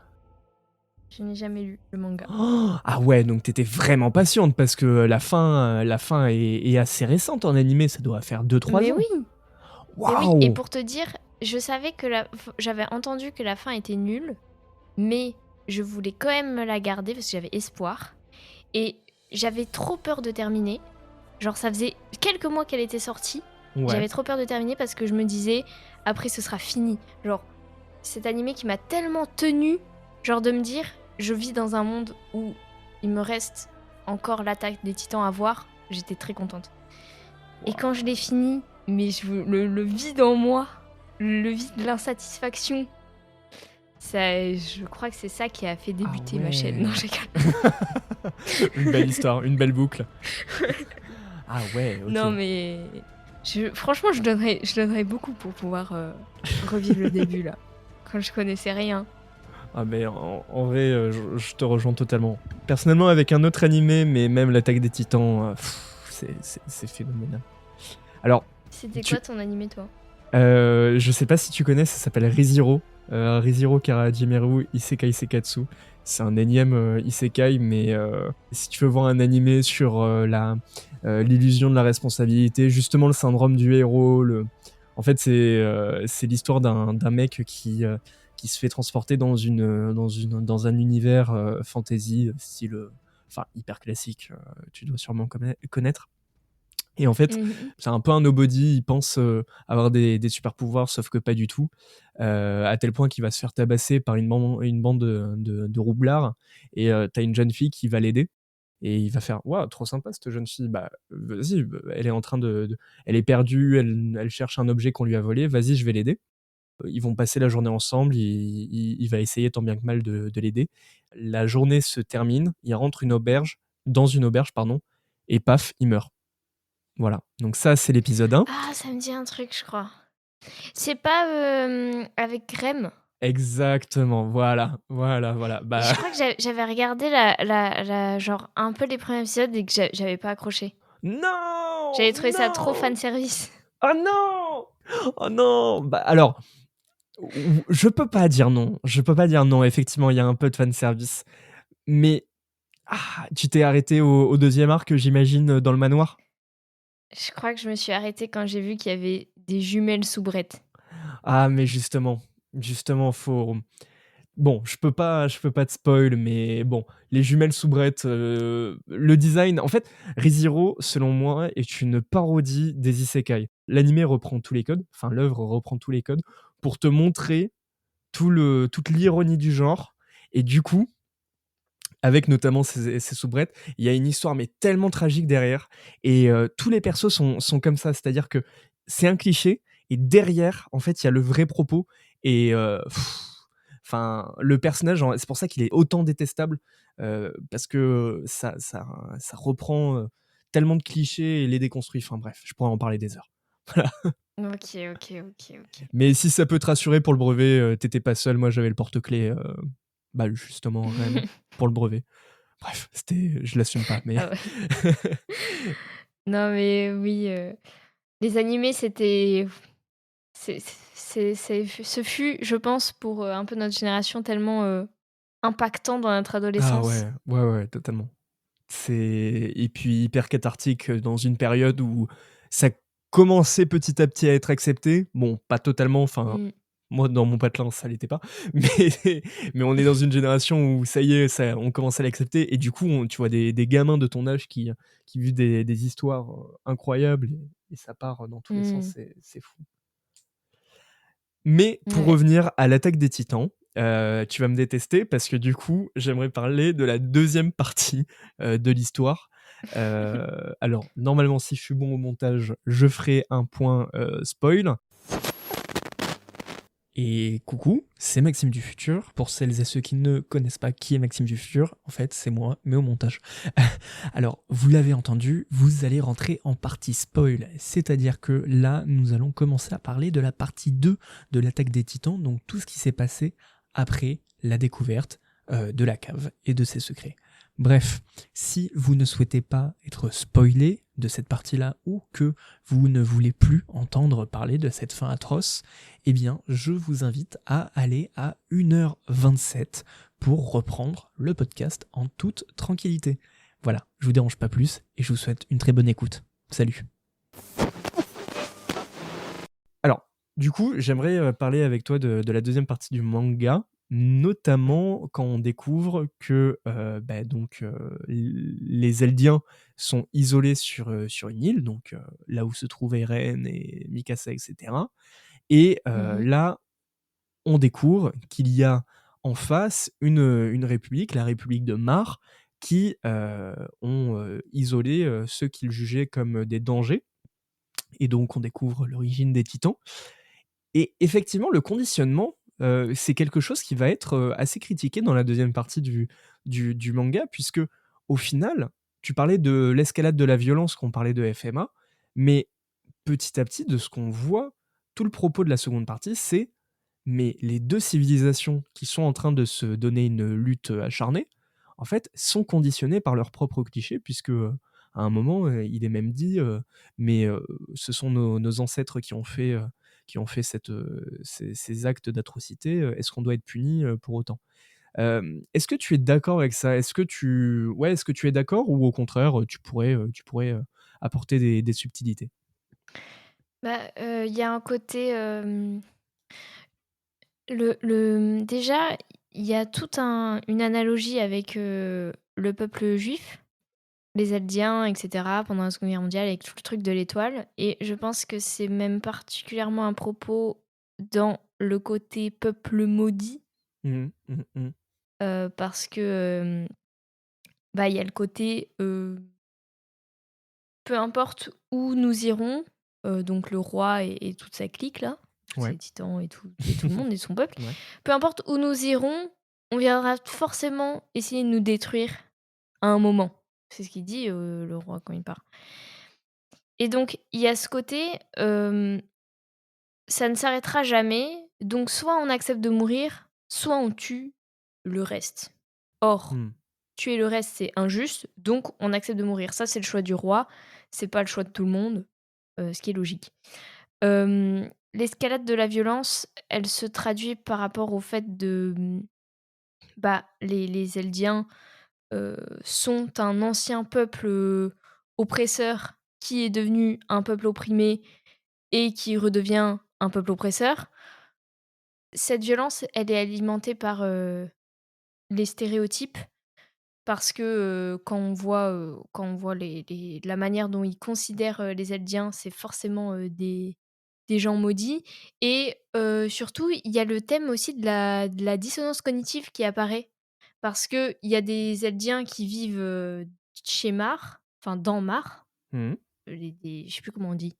[SPEAKER 6] je n'ai jamais lu le manga.
[SPEAKER 1] Oh, ah ouais, donc t'étais vraiment patiente parce que la fin est assez récente en animé, ça doit faire 2-3
[SPEAKER 6] Mais
[SPEAKER 1] ans.
[SPEAKER 6] oui, mais
[SPEAKER 1] Waouh.
[SPEAKER 6] oui. Et pour te dire, je savais que j'avais entendu que la fin était nulle, mais je voulais quand même me la garder parce que j'avais espoir. Et j'avais trop peur de terminer. Genre, ça faisait quelques mois qu'elle était sortie.
[SPEAKER 1] Ouais.
[SPEAKER 6] J'avais trop peur de terminer parce que je me disais, après ce sera fini. Genre, cet animé qui m'a tellement tenue, genre de me dire, je vis dans un monde où il me reste encore l'attaque des titans à voir. J'étais très contente. Et quand je l'ai fini, mais le vide en moi, le vide de l'insatisfaction, ça, je crois que c'est ça qui a fait débuter ma
[SPEAKER 1] ouais.
[SPEAKER 6] chaîne. Non, j'ai calme.
[SPEAKER 1] Une belle histoire, une belle boucle. Ah ouais, ok.
[SPEAKER 6] Non, mais franchement, je donnerais beaucoup pour pouvoir revivre le début là, quand je connaissais rien.
[SPEAKER 1] Ah mais en vrai, je te rejoins totalement. Personnellement, avec un autre animé, mais même l'attaque des titans, c'est phénoménal. Alors,
[SPEAKER 6] C'était
[SPEAKER 1] Tu-
[SPEAKER 6] quoi ton animé, toi?
[SPEAKER 1] je sais pas si tu connais, ça s'appelle Re:Zero. Re:Zero Karajimeru Isekai Sekatsu. C'est un énième isekai, mais si tu veux voir un animé sur l'illusion de la responsabilité, justement le syndrome du héros, en fait c'est l'histoire d'un mec qui se fait transporter dans un univers fantasy, style enfin hyper classique, tu dois sûrement connaître. Et en fait, c'est un peu un nobody, il pense avoir des super pouvoirs, sauf que pas du tout, à tel point qu'il va se faire tabasser par une bande de roublards, et t'as une jeune fille qui va l'aider, et il va faire « Waouh, trop sympa cette jeune fille, bah vas-y, elle est en train elle est perdue, elle cherche un objet qu'on lui a volé, vas-y, je vais l'aider. » Ils vont passer la journée ensemble, il va essayer tant bien que mal de l'aider. La journée se termine, il rentre dans une auberge, pardon, et paf, il meurt. Voilà, donc ça c'est l'épisode 1.
[SPEAKER 6] Ah, ça me dit un truc, je crois. C'est pas avec Graham.
[SPEAKER 1] Exactement, voilà. Bah,
[SPEAKER 6] Je crois que j'avais regardé genre un peu les premiers épisodes et que j'avais pas accroché.
[SPEAKER 1] non.
[SPEAKER 6] J'avais trouvé ça
[SPEAKER 1] non.
[SPEAKER 6] trop fanservice.
[SPEAKER 1] Oh non. Oh non. Bah alors, je peux pas dire non. Effectivement, il y a un peu de fanservice, mais tu t'es arrêté au deuxième arc, j'imagine, dans le manoir.
[SPEAKER 6] Je crois que je me suis arrêtée quand j'ai vu qu'il y avait des jumelles soubrettes.
[SPEAKER 1] Ah, mais justement, faut. Bon, je peux pas te spoil, mais bon, les jumelles soubrettes, le design. En fait, Re:Zero, selon moi, est une parodie des isekai. L'anime reprend tous les codes, enfin l'œuvre reprend tous les codes pour te montrer toute l'ironie du genre. Et du coup, avec notamment ces soubrettes, il y a une histoire mais tellement tragique derrière. Et tous les persos sont comme ça, c'est-à-dire que c'est un cliché et derrière, en fait, il y a le vrai propos. Et enfin, le personnage, c'est pour ça qu'il est autant détestable, parce que ça reprend tellement de clichés et les déconstruit. Enfin bref, je pourrais en parler des heures.
[SPEAKER 6] Ok.
[SPEAKER 1] Mais si ça peut te rassurer pour le brevet, t'étais pas seul, moi j'avais le porte-clés, justement, réellement, pour le brevet. Bref, je l'assume pas, mais...
[SPEAKER 6] Ah ouais. Non mais oui, les animés c'était... Ce fut, je pense, pour un peu notre génération, tellement impactant dans notre
[SPEAKER 1] Ah
[SPEAKER 6] adolescence.
[SPEAKER 1] ouais, totalement. Et puis hyper cathartique dans une période où ça commençait petit à petit à être accepté. Bon, pas totalement, enfin,
[SPEAKER 6] Mm.
[SPEAKER 1] moi dans mon patelin ça l'était pas, mais, mais on est dans une génération où ça y est, on commence à l'accepter, et du coup tu vois des gamins de ton âge qui vivent des histoires incroyables, et ça part dans tous les sens,
[SPEAKER 6] Mm.
[SPEAKER 1] c'est fou. Mais pour
[SPEAKER 6] Ouais.
[SPEAKER 1] revenir à l'attaque des Titans, tu vas me détester parce que du coup, j'aimerais parler de la deuxième partie de l'histoire. Alors, normalement, si je suis bon au montage, je ferai un point spoil. Et coucou, c'est Maxime du futur. Pour celles et ceux qui ne connaissent pas qui est Maxime du futur, en fait, c'est moi, mais au montage. Alors, vous l'avez entendu, vous allez rentrer en partie spoil. C'est-à-dire que là, nous allons commencer à parler de la partie 2 de l'attaque des Titans, donc tout ce qui s'est passé après la découverte de la cave et de ses secrets. Bref, si vous ne souhaitez pas être spoilé de cette partie-là, ou que vous ne voulez plus entendre parler de cette fin atroce, eh bien, je vous invite à aller à 1h27 pour reprendre le podcast en toute tranquillité. Voilà, je vous dérange pas plus et je vous souhaite une très bonne écoute. Salut. Alors, du coup, j'aimerais parler avec toi de la deuxième partie du manga, notamment quand on découvre que les Eldiens sont isolés sur une île, donc là où se trouvent Eren et Mikasa, etc. Et
[SPEAKER 6] Mhm.
[SPEAKER 1] là, on découvre qu'il y a en face une république, la république de Mar, qui ont isolé ceux qu'ils jugeaient comme des dangers. Et donc, on découvre l'origine des Titans. Et effectivement, le conditionnement, c'est quelque chose qui va être assez critiqué dans la deuxième partie du manga, puisque au final, tu parlais de l'escalade de la violence qu'on parlait de FMA, mais petit à petit, de ce qu'on voit, tout le propos de la seconde partie, c'est mais les deux civilisations qui sont en train de se donner une lutte acharnée, en fait, sont conditionnées par leurs propres clichés, puisque à un moment, il est même dit, mais ce sont nos ancêtres qui ont fait ces actes d'atrocité, est-ce qu'on doit être puni pour autant? Est-ce que tu es d'accord avec ça? Est-ce que tu es d'accord, ou au contraire, tu pourrais apporter des subtilités?
[SPEAKER 6] Bah, il y a un côté, déjà, il y a toute une analogie avec le peuple juif, les Eldiens, etc., pendant la Seconde Guerre mondiale, avec tout le truc de l'étoile. Et je pense que c'est même particulièrement un propos dans le côté peuple maudit,
[SPEAKER 1] Mmh mh. Mmh mh.
[SPEAKER 6] parce que il y a le côté peu importe où nous irons, donc le roi et toute sa clique là, tous
[SPEAKER 1] Ouais.
[SPEAKER 6] ses titans et tout le monde et son peuple.
[SPEAKER 1] Ouais.
[SPEAKER 6] Peu importe où nous irons, on viendra forcément essayer de nous détruire à un moment. C'est ce qu'il dit, le roi quand il part. Et donc il y a ce côté, ça ne s'arrêtera jamais, donc soit on accepte de mourir, soit on tue le reste. Or,
[SPEAKER 1] Mmh.
[SPEAKER 6] tuer le reste, c'est injuste, donc on accepte de mourir. Ça, c'est le choix du roi, c'est pas le choix de tout le monde, ce qui est logique. L'escalade de la violence, elle se traduit par rapport au fait de, les Eldiens, sont un ancien peuple, oppresseur qui est devenu un peuple opprimé et qui redevient un peuple oppresseur. Cette violence, elle est alimentée par, les stéréotypes. Parce que, quand on voit la manière dont ils considèrent, les Eldiens, c'est forcément, des gens maudits. Et surtout, il y a le thème aussi de la dissonance cognitive qui apparaît. Parce qu'il y a des Eldiens qui vivent, chez Mar, enfin dans Mar,
[SPEAKER 1] Mmh.
[SPEAKER 6] je sais plus comment on dit.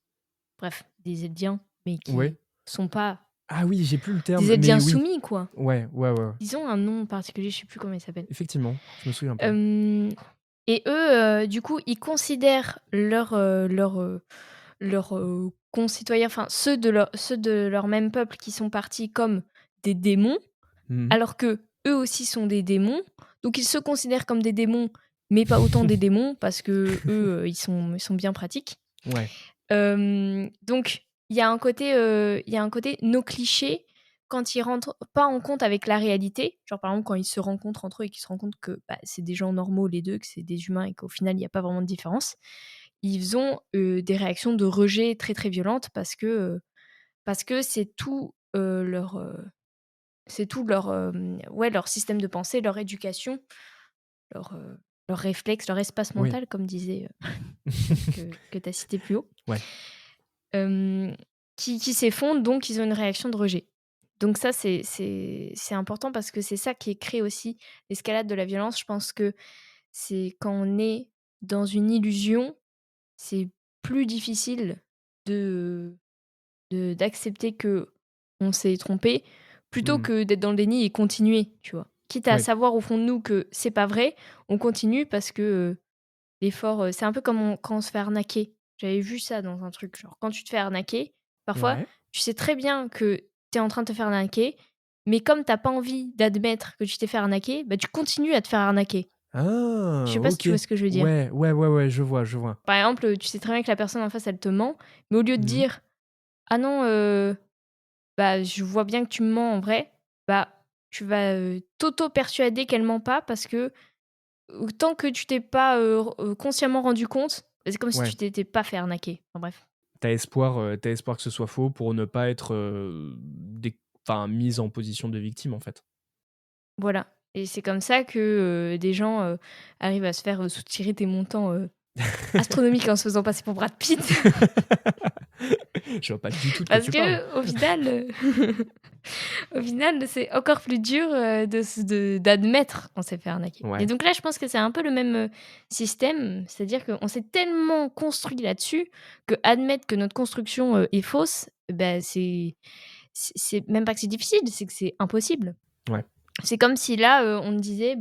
[SPEAKER 6] Bref, des Eldiens, mais
[SPEAKER 1] Ouais.
[SPEAKER 6] qui sont pas
[SPEAKER 1] Ah oui, j'ai plus le
[SPEAKER 6] des
[SPEAKER 1] terme, mais
[SPEAKER 6] Eldiens
[SPEAKER 1] oui.
[SPEAKER 6] soumis, quoi.
[SPEAKER 1] Ouais, ouais, ouais, ouais.
[SPEAKER 6] Ils ont un nom particulier, je sais plus comment il s'appelle.
[SPEAKER 1] Effectivement, je me souviens pas.
[SPEAKER 6] Hem Et eux, du coup, ils considèrent leurs concitoyens, enfin ceux de leur même peuple qui sont partis, comme des démons,
[SPEAKER 1] Mmh.
[SPEAKER 6] alors qu'eux aussi sont des démons. Donc ils se considèrent comme des démons, mais pas autant des démons parce qu'eux, ils sont bien pratiques.
[SPEAKER 1] Ouais.
[SPEAKER 6] Donc il y a un côté nos clichés, quand ils rentrent pas en compte avec la réalité, genre par exemple quand ils se rencontrent entre eux et qu'ils se rendent compte que c'est des gens normaux les deux, que c'est des humains et qu'au final il n'y a pas vraiment de différence, ils ont des réactions de rejet très très violentes parce que c'est tout leur système de pensée, leur éducation, leur, leur réflexe, leur espace
[SPEAKER 1] Oui.
[SPEAKER 6] mental, comme disait celui que tu as cité plus haut,
[SPEAKER 1] Ouais.
[SPEAKER 6] qui s'effondre, donc ils ont une réaction de rejet. Donc ça, c'est important parce que c'est ça qui crée aussi l'escalade de la violence. Je pense que c'est quand on est dans une illusion, c'est plus difficile d'accepter que on s'est trompé plutôt
[SPEAKER 1] Mmh.
[SPEAKER 6] que d'être dans le déni et continuer, tu vois. Quitte à
[SPEAKER 1] Ouais.
[SPEAKER 6] savoir au fond de nous que c'est pas vrai, on continue parce que l'effort, c'est un peu comme quand on se fait arnaquer. J'avais vu ça dans un truc, genre quand tu te fais arnaquer, parfois
[SPEAKER 1] Ouais.
[SPEAKER 6] tu sais très bien que tu es en train de te faire arnaquer, mais comme t'as pas envie d'admettre que tu t'es fait arnaquer, bah tu continues à te faire arnaquer. Je
[SPEAKER 1] Ah!
[SPEAKER 6] sais pas si tu
[SPEAKER 1] OK.
[SPEAKER 6] vois ce que je veux dire?
[SPEAKER 1] Ouais, ouais, ouais, ouais, je vois, je vois.
[SPEAKER 6] Par exemple, tu sais très bien que la personne en face, elle te ment, mais au lieu de
[SPEAKER 1] Mmh.
[SPEAKER 6] dire: «Ah non, bah, je vois bien que tu me mens en vrai», bah, tu vas, t'auto-persuader qu'elle ment pas parce que, tant que tu t'es pas, consciemment rendu compte, bah, c'est comme si
[SPEAKER 1] Ouais.
[SPEAKER 6] tu t'étais pas fait arnaquer. Enfin bref,
[SPEAKER 1] Tu espoir que ce soit faux pour ne pas être, mise en position de victime, en fait.
[SPEAKER 6] voilà, et c'est comme ça que, des gens, arrivent à se faire, soutirer des montants, astronomiques en se faisant passer pour Brad Pitt.
[SPEAKER 1] Je vois pas du tout de quoi
[SPEAKER 6] Parce
[SPEAKER 1] tu parles.
[SPEAKER 6] qu'au final, au final, c'est encore plus dur, d'admettre qu'on s'est fait arnaquer. Et
[SPEAKER 1] Ouais.
[SPEAKER 6] donc là, je pense que c'est un peu le même, système. C'est-à-dire qu'on s'est tellement construit là-dessus qu'admettre que notre construction, est fausse, bah, c'est même pas que c'est difficile, c'est que c'est impossible.
[SPEAKER 1] Ouais.
[SPEAKER 6] C'est comme si là, on me disait: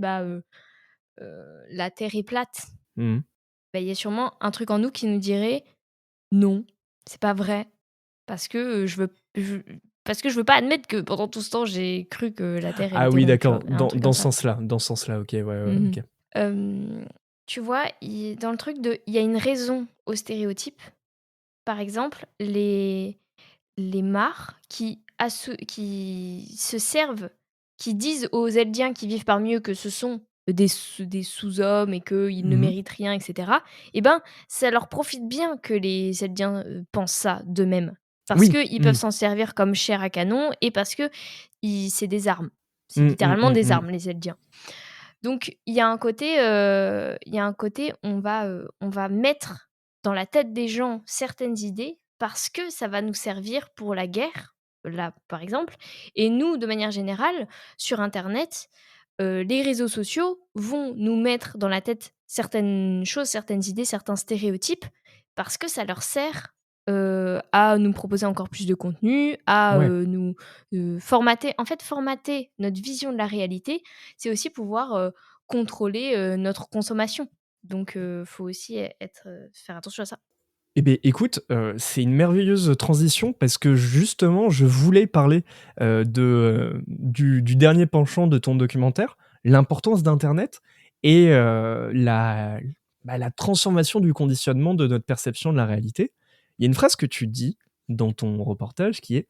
[SPEAKER 6] «La terre est plate».
[SPEAKER 1] Mmh.
[SPEAKER 6] Bah, il y a sûrement un truc en nous qui nous dirait: «Non, c'est pas vrai». Parce que, parce que je veux pas admettre que pendant tout ce temps, j'ai cru que la terre, elle
[SPEAKER 1] Ah
[SPEAKER 6] était
[SPEAKER 1] oui,
[SPEAKER 6] ronde, tu
[SPEAKER 1] d'accord,
[SPEAKER 6] vois? Un truc comme ça.
[SPEAKER 1] dans ce sens-là, OK, ouais, ouais,
[SPEAKER 6] Mmh.
[SPEAKER 1] OK.
[SPEAKER 6] Tu vois, dans le truc il y a une raison aux stéréotypes. Par exemple, les mares qui se servent, qui disent aux Eldiens qui vivent parmi eux que ce sont des sous-hommes et qu'ils ne
[SPEAKER 1] Mmh.
[SPEAKER 6] méritent rien, et cetera, et ben, ça leur profite bien que les Eldiens, pensent ça d'eux-mêmes. Parce
[SPEAKER 1] Oui.
[SPEAKER 6] qu'ils peuvent
[SPEAKER 1] Mmh.
[SPEAKER 6] s'en servir comme chair à canon et parce que c'est des armes. C'est
[SPEAKER 1] Mmh, mmh,
[SPEAKER 6] littéralement
[SPEAKER 1] mmh,
[SPEAKER 6] des
[SPEAKER 1] mmh.
[SPEAKER 6] armes, les Eldiens. Donc il y a un côté, on va mettre dans la tête des gens certaines idées parce que ça va nous servir pour la guerre, là, par exemple. Et nous, de manière générale, sur internet, les réseaux sociaux vont nous mettre dans la tête certaines choses, certaines idées, certains stéréotypes parce que ça leur sert, à nous proposer encore plus de contenu, à,
[SPEAKER 1] Ouais.
[SPEAKER 6] nous, formater. En fait, formater notre vision de la réalité, c'est aussi pouvoir, contrôler, notre consommation. Donc faut aussi faire attention à ça.
[SPEAKER 1] Eh beh, écoute, c'est une merveilleuse transition parce que justement, je voulais parler, du dernier penchant de ton documentaire, l'importance d'internet et la transformation du conditionnement de notre perception de la réalité. Il y a une phrase que tu dis dans ton reportage qui est: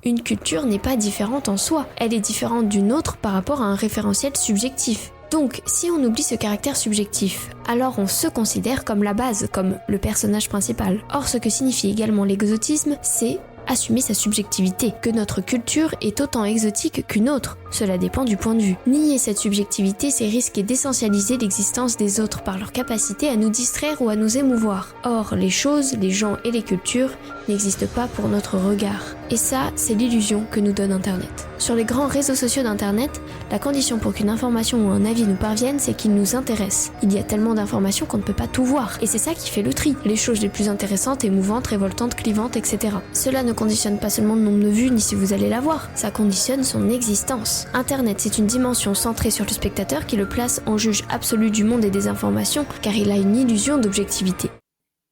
[SPEAKER 7] Une culture n'est pas différente en soi, elle est différente d'une autre par rapport à un référentiel subjectif. Donc, si on oublie ce caractère subjectif, alors on se considère comme la base, comme le personnage principal. Or, ce que signifie également l'exotisme, c'est assumer sa subjectivité, que notre culture est autant exotique qu'une autre. Cela dépend du point de vue. Nier cette subjectivité, c'est risquer d'essentialiser l'existence des autres par leur capacité à nous distraire ou à nous émouvoir. Or, les choses, les gens et les cultures n'existent pas pour notre regard. Et ça, c'est l'illusion que nous donne Internet. Sur les grands réseaux sociaux d'Internet, la condition pour qu'une information ou un avis nous parvienne, c'est qu'il nous intéresse. Il y a tellement d'informations qu'on ne peut pas tout voir. Et c'est ça qui fait le tri. Les choses les plus intéressantes, émouvantes, révoltantes, clivantes, etc. Cela ne conditionne pas seulement le nombre de vues ni si vous allez la voir. Ça conditionne son existence. Internet, c'est une dimension centrée sur le spectateur qui le place en juge absolu du monde et des informations, car il a une illusion d'objectivité.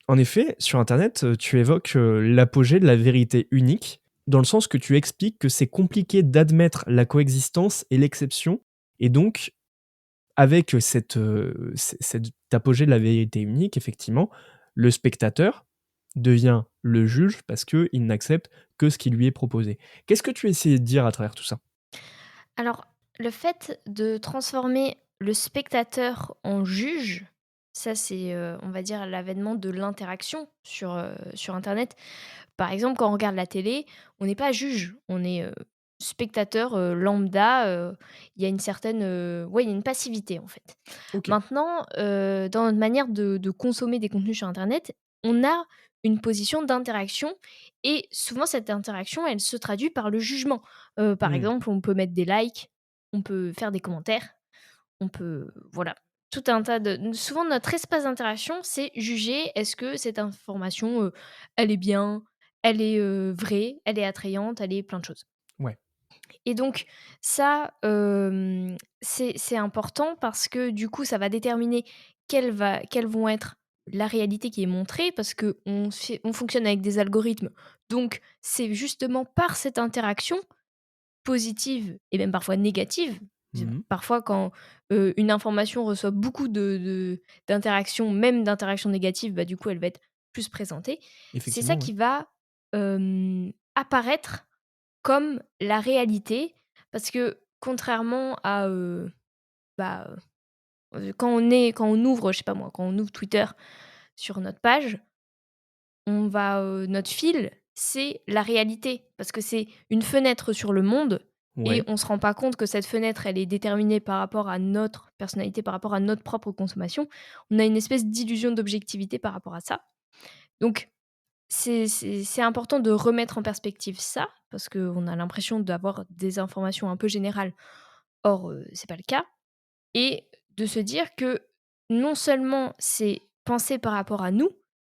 [SPEAKER 1] en effet, sur internet, tu évoques, l'apogée de la vérité unique, dans le sens que tu expliques que c'est compliqué d'admettre la coexistence et l'exception et donc avec cette apogée de la vérité unique, effectivement, le spectateur devient le juge parce qu'il n'accepte que ce qui lui est proposé. Qu'est-ce que tu essayais de dire à travers tout ça?
[SPEAKER 6] Alors, le fait de transformer le spectateur en juge, ça c'est, on va dire l'avènement de l'interaction sur internet. Par exemple, quand on regarde la télé, on n'est pas juge, on est, spectateur, lambda, il y a une certaine, ouais, il y a une passivité, en fait.
[SPEAKER 1] OK.
[SPEAKER 6] Maintenant, dans notre manière de consommer des contenus sur internet, on a une position d'interaction et souvent cette interaction, elle se traduit par le jugement. Par
[SPEAKER 1] Mmh.
[SPEAKER 6] exemple, on peut mettre des likes, on peut faire des commentaires, on peut voilà, tout un tas de souvent notre espace d'interaction, c'est juger est-ce que cette information, elle est bien, elle est, vraie, elle est attrayante, elle est plein de choses.
[SPEAKER 1] Ouais.
[SPEAKER 6] Et donc ça, c'est important parce que du coup, ça va déterminer quelles vont être la réalité qui est montrée parce qu'on fonctionne avec des algorithmes. Donc c'est justement par cette interaction positive et même parfois négative.
[SPEAKER 1] Mmh.
[SPEAKER 6] Parfois quand, une information reçoit beaucoup d'interactions, même d'interactions négatives, bah, du coup, elle va être plus présentée. C'est ça
[SPEAKER 1] Effectivement, ouais.
[SPEAKER 6] qui va, apparaître comme la réalité parce que contrairement à, bah, quand on ouvre, je sais pas moi, quand on ouvre Twitter sur notre page, notre fil, c'est la réalité parce que c'est une fenêtre sur le monde et
[SPEAKER 1] Ouais,
[SPEAKER 6] on se rend pas compte que cette fenêtre, elle est déterminée par rapport à notre personnalité, par rapport à notre propre consommation. On a une espèce d'illusion d'objectivité par rapport à ça. Donc c'est important de remettre en perspective ça, parce qu'on a l'impression d'avoir des informations un peu générales. Or, c'est pas le cas et de se dire que non seulement c'est pensé par rapport à nous,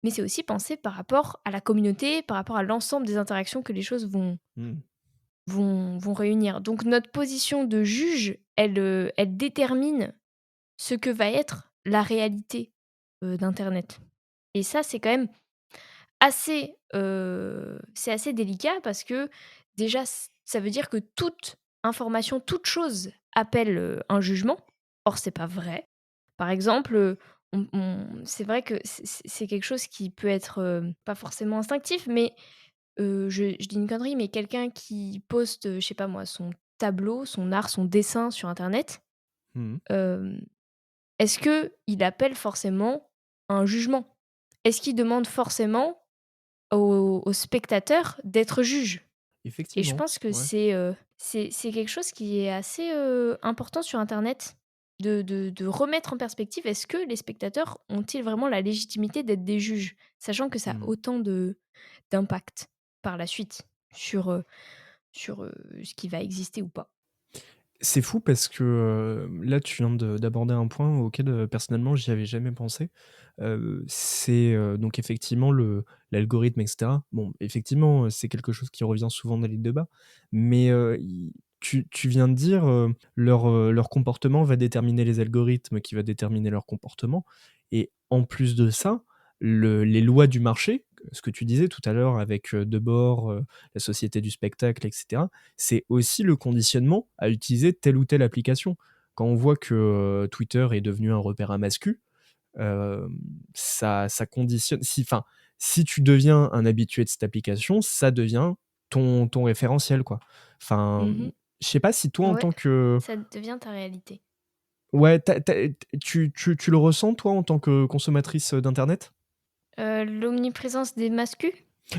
[SPEAKER 6] mais c'est aussi pensé par rapport à la communauté, par rapport à l'ensemble des interactions que les choses
[SPEAKER 1] mmh.
[SPEAKER 6] vont réunir. Donc notre position de juge, elle détermine ce que va être la réalité, d'internet et ça, c'est quand même c'est assez délicat parce que déjà ça veut dire que toute information, toute chose appelle, un jugement. Or c'est pas vrai. Par exemple, on c'est vrai que c'est quelque chose qui peut être, pas forcément instinctif, mais, je dis une connerie, mais quelqu'un qui poste, je sais pas moi, son tableau, son art, son dessin sur internet,
[SPEAKER 1] Mmh.
[SPEAKER 6] hem, est-ce qu'il appelle forcément un jugement? Est-ce qu'il demande forcément aux spectateurs d'être juge et je
[SPEAKER 1] Effectivement,
[SPEAKER 6] pense que
[SPEAKER 1] ouais.
[SPEAKER 6] c'est quelque chose qui est assez, important sur internet de remettre en perspective, est-ce que les spectateurs ont-ils vraiment la légitimité d'être des juges? Sachant que ça a
[SPEAKER 1] Mmh.
[SPEAKER 6] autant d'impact par la suite sur, ce qui va exister ou pas.
[SPEAKER 1] C'est fou parce que, là, tu viens d'aborder un point auquel, personnellement, j'y avais jamais pensé. C'est, donc effectivement l'algorithme et cetera. Bon, effectivement, c'est quelque chose qui revient souvent dans les débats, mais, i tu viens de dire, leur comportement va déterminer les algorithmes qui va déterminer leur comportement et en plus de ça, les lois du marché, ce que tu disais tout à l'heure avec, Debord, la société du spectacle et cetera, c'est aussi le conditionnement à utiliser telle ou telle application. Quand on voit que, Twitter est devenu un repère à mascu, hem, ça conditionne si tu deviens un habitué de cette application, ça devient ton référentiel, quoi. Enfin,
[SPEAKER 6] Mmh.
[SPEAKER 1] je sais pas si toi en
[SPEAKER 6] Ouais,
[SPEAKER 1] tant que
[SPEAKER 6] ça devient ta réalité.
[SPEAKER 1] ouais, tu le ressens toi en tant que consommatrice, d'internet?
[SPEAKER 6] L'omniprésence des mascus?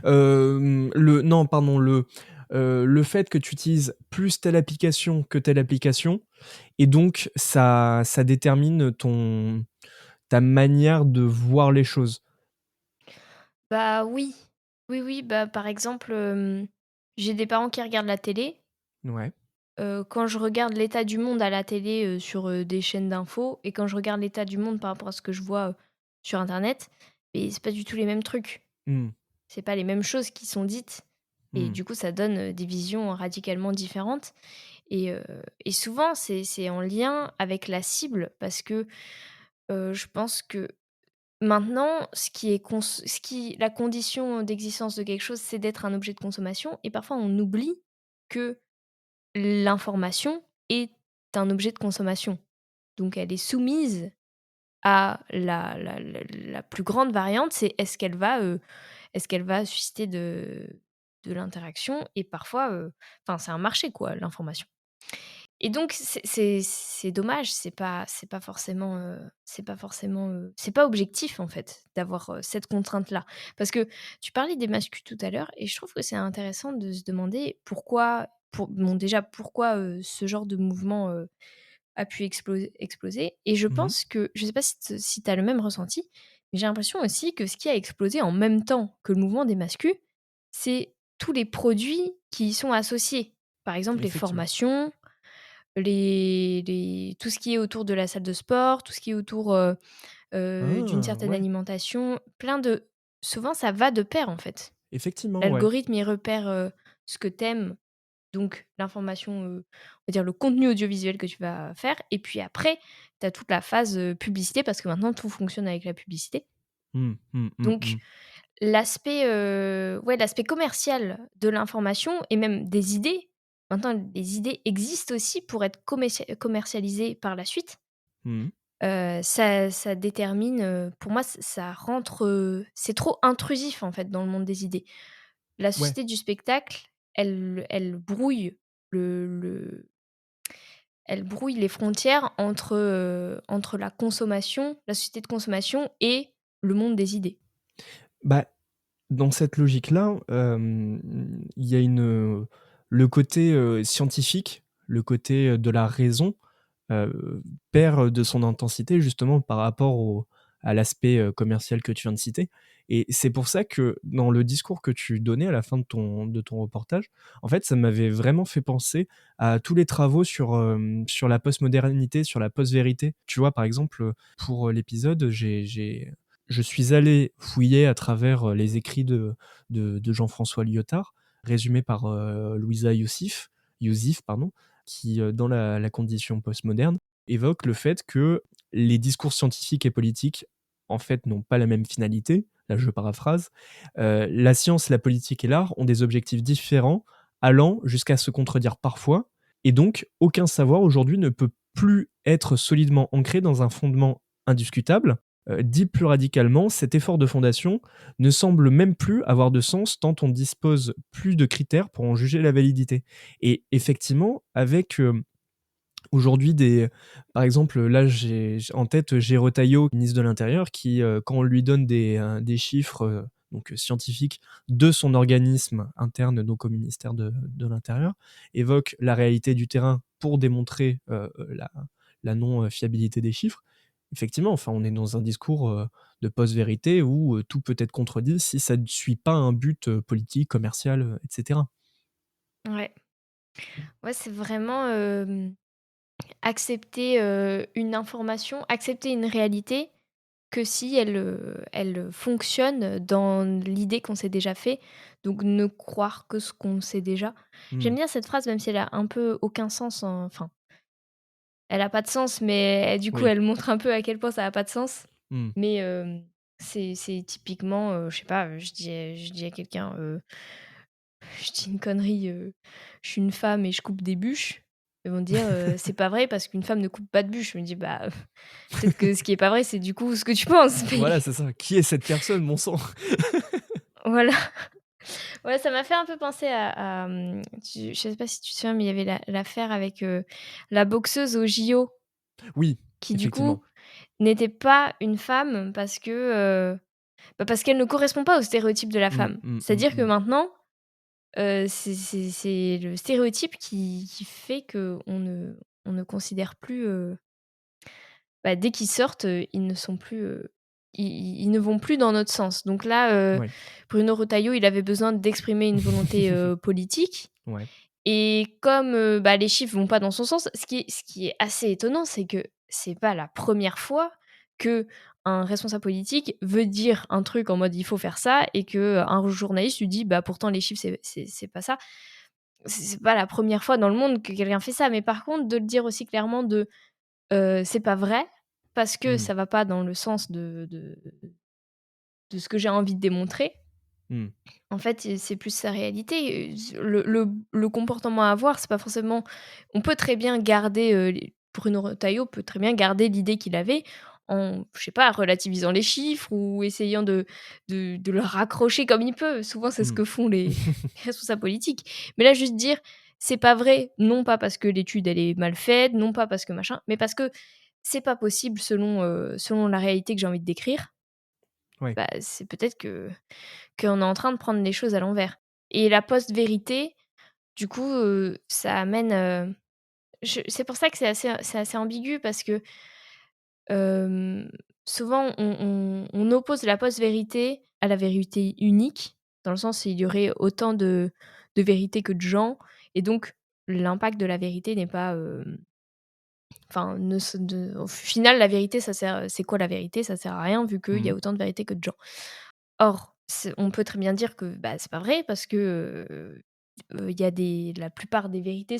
[SPEAKER 1] Le non, pardon, le fait que tu utilises plus telle application que telle application et donc ça détermine ta manière de voir les choses.
[SPEAKER 6] Bah oui. Oui, oui, bah, par exemple, j'ai des parents qui regardent la télé.
[SPEAKER 1] Ouais.
[SPEAKER 6] Quand je regarde l'état du monde à la télé, sur, des chaînes d'infos et quand je regarde l'état du monde par rapport à ce que je vois, sur internet, et c'est pas du tout les mêmes trucs.
[SPEAKER 1] Mmh.
[SPEAKER 6] C'est pas les mêmes choses qui sont dites et
[SPEAKER 1] Mmh.
[SPEAKER 6] du coup ça donne, des visions radicalement différentes et souvent c'est en lien avec la cible parce que, je pense que maintenant ce qui la condition d'existence de quelque chose, c'est d'être un objet de consommation et parfois on oublie que l'information est un objet de consommation. Donc elle est soumise à la plus grande variante, c'est est-ce qu'elle va susciter de l'interaction et parfois, enfin, c'est un marché quoi, l'information. Et donc c'est dommage, c'est pas objectif en fait d'avoir, cette contrainte-là. Parce que tu parlais des mascus tout à l'heure et je trouve que c'est intéressant de se demander déjà pourquoi, ce genre de mouvement, a pu exploser et je
[SPEAKER 1] Mmh.
[SPEAKER 6] pense que je sais pas si tu as le même ressenti, mais j'ai l'impression aussi que ce qui a explosé en même temps que le mouvement des mascus, c'est tous les produits qui y sont associés. Par exemple, les
[SPEAKER 1] Effectivement.
[SPEAKER 6] formations, tout ce qui est autour de la salle de sport, tout ce qui est autour, d'une
[SPEAKER 1] Ah!
[SPEAKER 6] certaine
[SPEAKER 1] Ouais,
[SPEAKER 6] alimentation, souvent ça va de pair, en fait.
[SPEAKER 1] effectivement, ouais.
[SPEAKER 6] L'algorithme, il repère, ce que t'aimes, donc l'information, on va dire le contenu audiovisuel que tu vas faire et puis après, tu as toute la phase, publicité parce que maintenant tout fonctionne avec la publicité.
[SPEAKER 1] Mmh, mmh, mmh,
[SPEAKER 6] Donc
[SPEAKER 1] mmh.
[SPEAKER 6] l'aspect commercial de l'information et même des idées, maintenant les idées existent aussi pour être commercialisées par la suite.
[SPEAKER 1] Mmh.
[SPEAKER 6] Ça détermine, pour moi ça rentre, c'est trop intrusif en fait dans le monde des idées. La
[SPEAKER 1] Ouais,
[SPEAKER 6] société du spectacle, elle brouille le elle brouille les frontières entre la société de consommation et le monde des idées.
[SPEAKER 1] bah, dans cette logique-là, il y a le côté, scientifique, le côté, de la raison, perd de son intensité justement par rapport à l'aspect, commercial que tu viens de citer et c'est pour ça que dans le discours que tu donnais à la fin de ton reportage, en fait, ça m'avait vraiment fait penser à tous les travaux sur la postmodernité, sur la post-vérité. Tu vois, par exemple, pour l'épisode, je suis allé fouiller à travers, les écrits de Jean-François Lyotard, résumés par, Louisa Youssif, pardon, qui, dans la condition postmoderne, évoque le fait que les discours scientifiques et politiques, en fait, n'ont pas la même finalité. Là, je paraphrase. La science, la politique et l'art ont des objectifs différents, allant jusqu'à se contredire parfois, et donc aucun savoir aujourd'hui ne peut plus être solidement ancré dans un fondement indiscutable. Dit plus radicalement, cet effort de fondation ne semble même plus avoir de sens tant on dispose plus de critères pour en juger la validité. Et effectivement, avec aujourd'hui par exemple, là, j'ai en tête Géraud Taillot, ministre de l'Intérieur, qui, quand on lui donne des chiffres, donc scientifiques de son organisme interne, donc au ministère de l'Intérieur, évoque la réalité du terrain pour démontrer, la non, fiabilité des chiffres. Effectivement, enfin, on est dans un discours, de post-vérité où, tout peut être contredit si ça ne suit pas un but, politique, commercial, et cetera.
[SPEAKER 6] Ouais. Ouais, c'est vraiment, accepter, une information, accepter une réalité que si elle fonctionne dans l'idée qu'on s'est déjà fait, donc ne croire que ce qu'on sait déjà. J'aime
[SPEAKER 1] Mmh.
[SPEAKER 6] bien cette phrase même si elle a un peu aucun sens, enfin, elle a pas de sens, mais du coup,
[SPEAKER 1] Oui.
[SPEAKER 6] elle montre un peu à quel point ça a pas de sens.
[SPEAKER 1] Mmh.
[SPEAKER 6] Mais, c'est typiquement, je sais pas, je dis à quelqu'un, je dis une connerie, je suis une femme et je coupe des bûches. Ils vont dire, «C'est pas vrai parce qu'une femme ne coupe pas de bûches». Je me dis: «Bah, peut-être que ce qui est pas vrai, c'est du coup ce que tu penses», mais
[SPEAKER 1] Voilà, c'est ça. Qui est cette personne, bon sang?
[SPEAKER 6] voilà. Ouais, ça m'a fait un peu penser je sais pas si tu te souviens, mais il y avait l'affaire avec, la boxeuse aux JO
[SPEAKER 1] Oui,
[SPEAKER 6] qui du coup
[SPEAKER 1] effectivement.
[SPEAKER 6] n'était pas une femme parce qu'elle ne correspond pas au stéréotype de la
[SPEAKER 1] Mmh,
[SPEAKER 6] femme.
[SPEAKER 1] mmh, mmh,
[SPEAKER 6] C'est-à-dire que
[SPEAKER 1] mmh.
[SPEAKER 6] maintenant, c'est le stéréotype qui fait on ne considère plus, bah, dès qu'ils sortent, ils ne sont plus, ils ne vont plus dans notre sens. Donc là,
[SPEAKER 1] Ouais.
[SPEAKER 6] Bruno Retailleau, il avait besoin d'exprimer une volonté, politique
[SPEAKER 1] Ouais.
[SPEAKER 6] et comme, bah, les chiffres vont pas dans son sens, ce qui est assez étonnant, c'est que c'est pas la première fois qu'un responsable politique veut dire un truc en mode: «Il faut faire ça» et qu'un journaliste lui dit: «Bah, pourtant les chiffres c'est pas ça». C'est pas la première fois dans le monde que quelqu'un fait ça, mais par contre de le dire aussi clairement «C'est pas vrai, parce que
[SPEAKER 1] Mmh.
[SPEAKER 6] ça va pas dans le sens de ce que j'ai envie de démontrer».
[SPEAKER 1] Mmh.
[SPEAKER 6] En fait, c'est plus sa réalité, le comportement à avoir, c'est pas forcément on peut très bien garder, les Bruno Retailleau peut très bien garder l'idée qu'il avait je sais pas, relativisant les chiffres ou essayant de le raccrocher comme il peut. Souvent, c'est ce
[SPEAKER 1] Mmh.
[SPEAKER 6] que font les responsables politiques. Mais là, juste dire: «C'est pas vrai», non pas parce que l'étude, elle est mal faite, non pas parce que machin, mais parce que c'est pas possible selon la réalité que j'ai envie de décrire,
[SPEAKER 1] Ouais.
[SPEAKER 6] bah, c'est peut-être qu'on est en train de prendre les choses à l'envers. Et la post-vérité, du coup, ça amène, c'est pour ça que c'est assez ambigu parce que, hem, souvent on oppose la post-vérité à la vérité unique, dans le sens où il y aurait autant de vérités que de gens et donc l'impact de la vérité n'est pas, enfin ne se de au final la vérité ça sert c'est quoi la vérité? Ça sert à rien vu qu'il y a
[SPEAKER 1] Mmh.
[SPEAKER 6] autant de vérités que de gens. Or, on peut très bien dire que, bah, c'est pas vrai parce que, il y a la plupart des vérités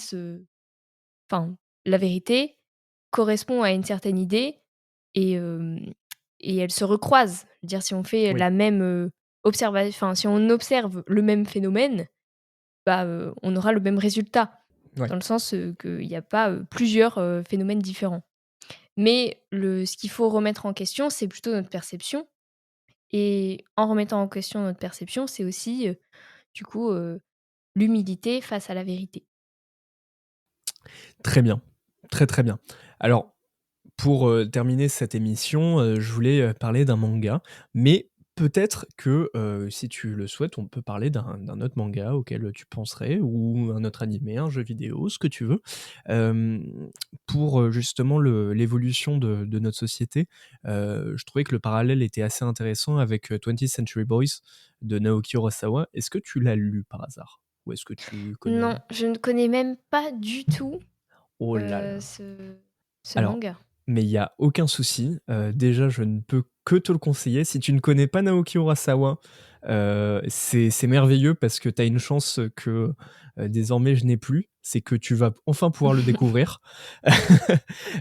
[SPEAKER 6] enfin, la vérité correspond à une certaine idée et elles se recroisent. Je veux dire, si on fait
[SPEAKER 1] Oui.
[SPEAKER 6] la même, enfin, si on observe le même phénomène, bah, on aura le même résultat.
[SPEAKER 1] Ouais.
[SPEAKER 6] Dans le sens, qu'il y a pas, plusieurs, phénomènes différents. Mais ce qu'il faut remettre en question, c'est plutôt notre perception et en remettant en question notre perception, c'est aussi, du coup, l'humilité face à la vérité.
[SPEAKER 1] Très bien. Très, très bien. Alors pour, terminer cette émission, je voulais, parler d'un manga, mais peut-être que, si tu le souhaites, on peut parler d'un autre manga auquel, tu penserais ou un autre animé, un jeu vidéo, ce que tu veux. Pour, justement l'évolution de notre société, je trouvais que le parallèle était assez intéressant avec, 20th Century Boys de Naoki Urasawa. Est-ce que tu l'as lu par hasard? Ou est-ce que tu connais?
[SPEAKER 6] Non, je ne connais même pas du tout,
[SPEAKER 1] Oh là là!
[SPEAKER 6] ce
[SPEAKER 1] Alors,
[SPEAKER 6] manga.
[SPEAKER 1] mais il y a aucun souci, déjà je ne peux que te le conseiller. Si tu ne connais pas Naoki Urasawa, c'est merveilleux parce que tu as une chance que, désormais je n'ai plus, c'est que tu vas enfin pouvoir le découvrir.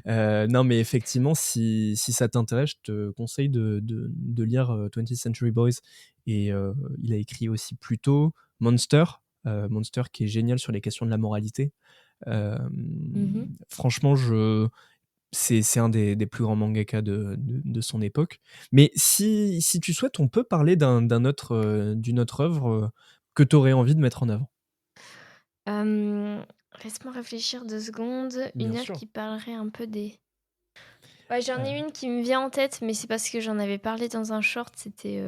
[SPEAKER 1] Non mais effectivement si ça t'intéresse, je te conseille de lire, 20th Century Boys et il a écrit aussi plus tôt Monster, Monster qui est génial sur les questions de la moralité.
[SPEAKER 6] Mmh.
[SPEAKER 1] Franchement c'est un des plus grands mangaka de son époque. Mais si tu souhaites, on peut parler d'une autre œuvre, que tu aurais envie de mettre en avant.
[SPEAKER 6] Laisse-moi réfléchir 2 secondes.
[SPEAKER 1] Bien
[SPEAKER 6] Une œuvre
[SPEAKER 1] sûr.
[SPEAKER 6] qui parlerait un peu des ouais, j'en ai
[SPEAKER 1] Heu,
[SPEAKER 6] une qui me vient en tête, mais c'est parce que j'en avais parlé dans un short, c'était,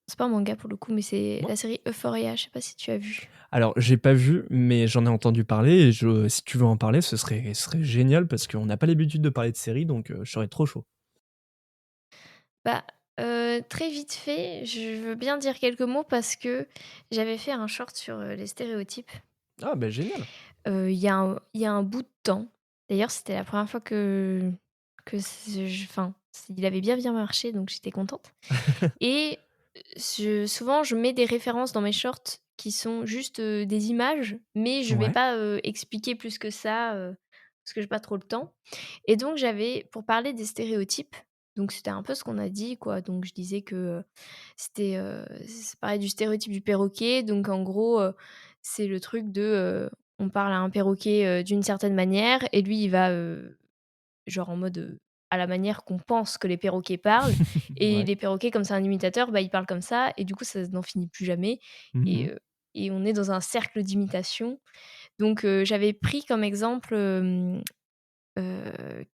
[SPEAKER 6] c'est pas un manga pour le coup, mais c'est
[SPEAKER 1] ouais.
[SPEAKER 6] la série Euphoria, je sais pas si tu as vu?
[SPEAKER 1] Alors j'ai pas vu, mais j'en ai entendu parler et si tu veux en parler, ce serait génial parce qu'on n'a pas l'habitude de parler de séries, donc je serais trop chaud.
[SPEAKER 6] Bah, très vite fait, je veux bien dire quelques mots parce que j'avais fait un short sur, les stéréotypes.
[SPEAKER 1] Ah bah génial!
[SPEAKER 6] Il y a un bout de temps. D'ailleurs, c'était la première fois que enfin, il avait bien marché, donc j'étais contente et souvent, je mets des références dans mes shorts qui sont juste, des images, mais je vais
[SPEAKER 1] Ouais,
[SPEAKER 6] pas, expliquer plus que ça, parce que j'ai pas trop le temps et donc pour parler des stéréotypes, donc c'était un peu ce qu'on a dit, quoi. Donc je disais que, ça parlait du stéréotype du perroquet, donc en gros, c'est le truc de, on parle à un perroquet, d'une certaine manière et lui, il va, genre en mode, à la manière qu'on pense que les perroquets parlent et
[SPEAKER 1] ouais.
[SPEAKER 6] les perroquets, comme c'est un imitateur, bah, ils parlent comme ça et du coup, ça n'en finit plus jamais
[SPEAKER 1] Mmh.
[SPEAKER 6] et on est dans un cercle d'imitation. Donc j'avais pris comme exemple,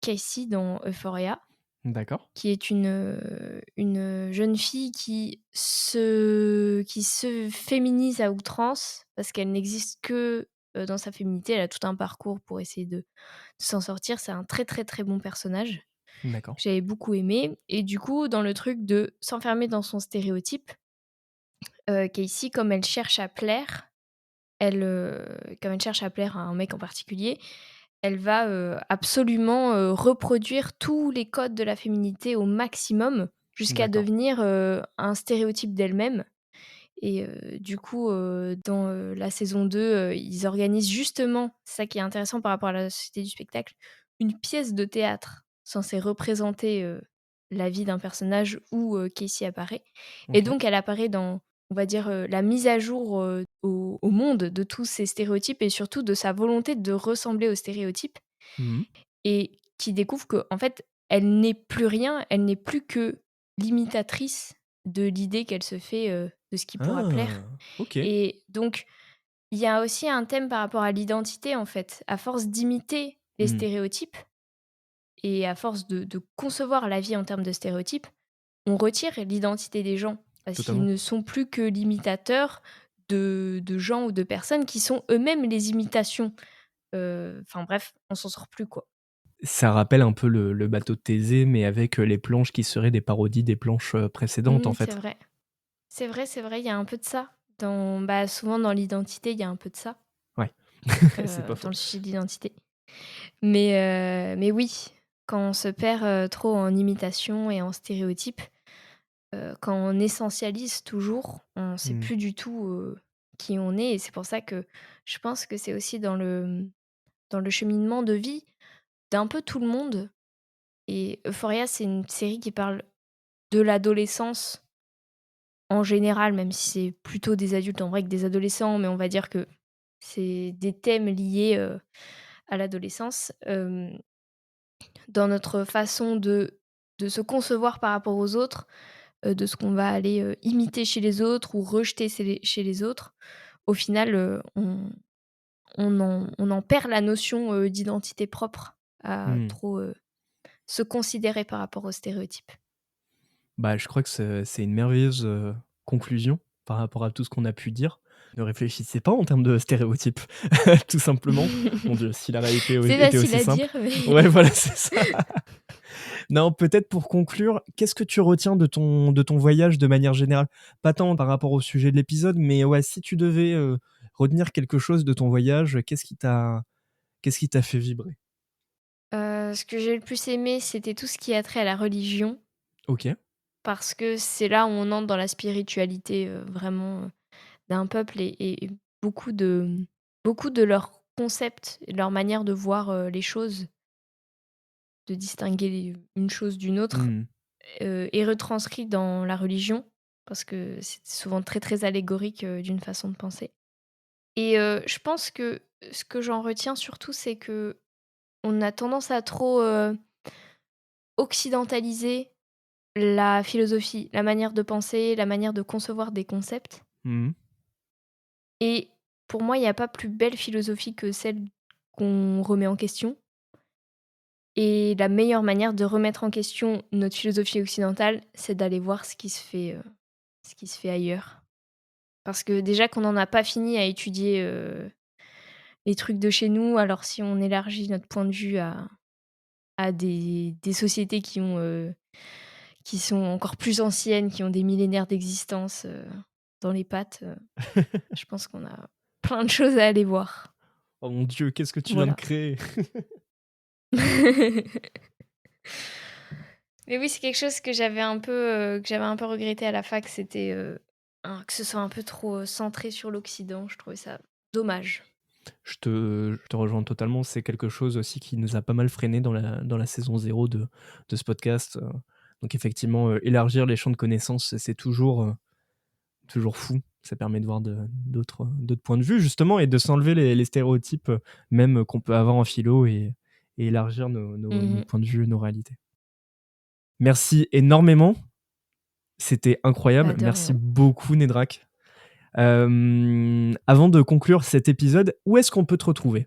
[SPEAKER 6] Casey dans Euphoria,
[SPEAKER 1] D'accord.
[SPEAKER 6] qui est une jeune fille qui se féminise à outrance parce qu'elle n'existe que, dans sa féminité. Elle a tout un parcours pour essayer de s'en sortir. C'est un très, très, très bon personnage.
[SPEAKER 1] D'accord.
[SPEAKER 6] J'avais beaucoup aimé et du coup, dans le truc de s'enfermer dans son stéréotype, Casey, comme elle cherche à plaire à un mec en particulier, elle va, absolument, reproduire tous les codes de la féminité au maximum jusqu'à
[SPEAKER 1] D'accord.
[SPEAKER 6] devenir, un stéréotype d'elle-même et du coup, dans, la saison 2, ils organisent justement, c'est ça qui est intéressant par rapport à la société du spectacle, une pièce de théâtre censée représenter, la vie d'un personnage où, Casey apparaît et
[SPEAKER 1] OK.
[SPEAKER 6] donc elle apparaît dans, on va dire, la mise à jour, au monde de tous ces stéréotypes et surtout de sa volonté de ressembler aux stéréotypes
[SPEAKER 1] Mmh.
[SPEAKER 6] et qui découvre qu'en fait, elle n'est plus rien, elle n'est plus que l'imitatrice de l'idée qu'elle se fait de ce qui pourra plaire.
[SPEAKER 1] Ok.
[SPEAKER 6] Et donc, il y a aussi un thème par rapport à l'identité, en fait. À force d'imiter les
[SPEAKER 1] Hmm,
[SPEAKER 6] stéréotypes et à force de concevoir la vie en termes de stéréotypes, on retire l'identité des gens parce qu'ils
[SPEAKER 1] totalement.
[SPEAKER 6] ne sont plus que l'imitateur de gens ou de personnes qui sont eux-mêmes les imitations. Enfin bref, on s'en sort plus, quoi.
[SPEAKER 1] Ça rappelle un peu le bateau de Thésée, mais avec les planches qui seraient des parodies des planches précédentes, en
[SPEAKER 6] C'est
[SPEAKER 1] fait.
[SPEAKER 6] vrai. C'est vrai, il y a un peu de ça. Souvent dans l'identité, il y a un peu de ça,
[SPEAKER 1] Ouais, c'est pas faux.
[SPEAKER 6] dans le sujet de l'identité. Mais oui, quand on se perd trop en imitation et en stéréotypes, quand on essentialise toujours, on ne sait
[SPEAKER 1] Hmm,
[SPEAKER 6] plus du tout qui on est. Et c'est pour ça que je pense que c'est aussi dans le cheminement de vie d'un peu tout le monde. Et Euphoria, c'est une série qui parle de l'adolescence en général, même si c'est plutôt des adultes en vrai que des adolescents, mais on va dire que c'est des thèmes liés à l'adolescence. Dans notre façon de se concevoir par rapport aux autres, de ce qu'on va aller imiter chez les autres ou rejeter chez les autres, au final, on en perd la notion d'identité propre à
[SPEAKER 1] hmm.
[SPEAKER 6] trop se considérer par rapport aux stéréotypes.
[SPEAKER 1] Bah, je crois que c'est une merveilleuse conclusion par rapport à tout ce qu'on a pu dire. Ne réfléchissez pas en termes de stéréotypes, tout simplement. Mon Dieu, si la réalité
[SPEAKER 6] C'est
[SPEAKER 1] était
[SPEAKER 6] facile
[SPEAKER 1] aussi
[SPEAKER 6] à
[SPEAKER 1] simple.
[SPEAKER 6] dire, mais
[SPEAKER 1] Ouais, voilà, c'est ça. Non, peut-être pour conclure, qu'est-ce que tu retiens de ton voyage de manière générale? Pas tant par rapport au sujet de l'épisode, mais ouais, si tu devais retenir quelque chose de ton voyage, qu'est-ce qui t'a fait vibrer?
[SPEAKER 6] Ce que j'ai le plus aimé, c'était tout ce qui a trait à la religion,
[SPEAKER 1] Ok.
[SPEAKER 6] parce que c'est là où on entre dans la spiritualité vraiment d'un peuple et beaucoup de leurs concepts, et de leur manière de voir les choses, de distinguer une chose d'une autre,
[SPEAKER 1] Hmm.
[SPEAKER 6] est retranscrit dans la religion, parce que c'est souvent très très allégorique d'une façon de penser. Et je pense que ce que j'en retiens surtout, c'est que on a tendance à trop occidentaliser la philosophie, la manière de penser, la manière de concevoir des concepts.
[SPEAKER 1] Hmm.
[SPEAKER 6] Et pour moi, il n'y a pas plus belle philosophie que celle qu'on remet en question. Et la meilleure manière de remettre en question notre philosophie occidentale, c'est d'aller voir ce qui se fait ailleurs. Parce que déjà qu'on n'en a pas fini à étudier les trucs de chez nous, alors si on élargit notre point de vue à des sociétés qui sont encore plus anciennes, qui ont des millénaires d'existence dans les pattes, je pense qu'on a plein de choses à aller voir.
[SPEAKER 1] Oh mon Dieu, qu'est-ce que tu viens de
[SPEAKER 6] Voilà.
[SPEAKER 1] créer?
[SPEAKER 6] Mais oui, c'est quelque chose que j'avais un peu regretté à la fac, c'était que ce soit un peu trop centré sur l'Occident. Je trouvais ça dommage.
[SPEAKER 1] Je te rejoins totalement. C'est quelque chose aussi qui nous a pas mal freiné dans la saison 0 de ce podcast. Donc effectivement, élargir les champs de connaissances, c'est toujours fou. Ça permet de voir d'autres points de vue, justement, et de s'enlever les stéréotypes, même qu'on peut avoir en philo, et élargir nos
[SPEAKER 6] Mhm.
[SPEAKER 1] points de vue, nos réalités. Merci énormément. C'était incroyable.
[SPEAKER 6] Bah, de
[SPEAKER 1] Merci
[SPEAKER 6] rien.
[SPEAKER 1] beaucoup, Nedrak. Avant de conclure cet épisode, où est-ce qu'on peut te retrouver?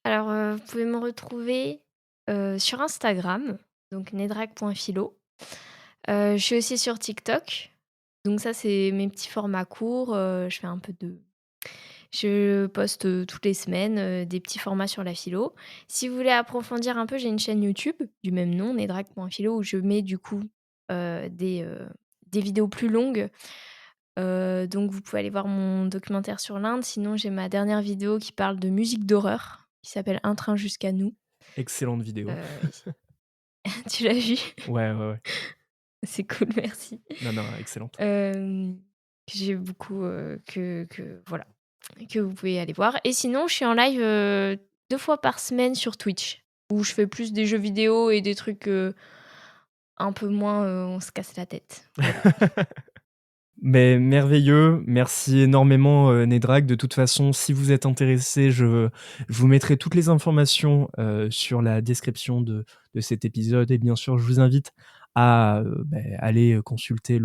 [SPEAKER 6] Alors, vous pouvez me retrouver sur Instagram, donc nedrag.philo. Je suis aussi sur TikTok. Donc ça, c'est mes petits formats courts. Je poste toutes les semaines des petits formats sur la philo. Si vous voulez approfondir un peu, j'ai une chaîne YouTube du même nom, nedrag.philo, où je mets du coup des vidéos plus longues. Donc vous pouvez aller voir mon documentaire sur l'Inde. Sinon, j'ai ma dernière vidéo qui parle de musique d'horreur, qui s'appelle Un train jusqu'à nous.
[SPEAKER 1] Excellente vidéo.
[SPEAKER 6] Euh, Tu l'as vu?
[SPEAKER 1] Ouais, ouais, ouais.
[SPEAKER 6] C'est cool, merci.
[SPEAKER 1] Non, non, excellente.
[SPEAKER 6] Que j'ai beaucoup voilà, que vous pouvez aller voir. Et sinon, je suis en live 2 fois par semaine sur Twitch, où je fais plus des jeux vidéo et des trucs un peu moins on se casse la tête. Voilà.
[SPEAKER 1] Mais merveilleux, merci énormément Nédrac. De toute façon, si vous êtes intéressé, je vous mettrai toutes les informations sur la description de cet épisode. Et bien sûr, je vous invite à aller consulter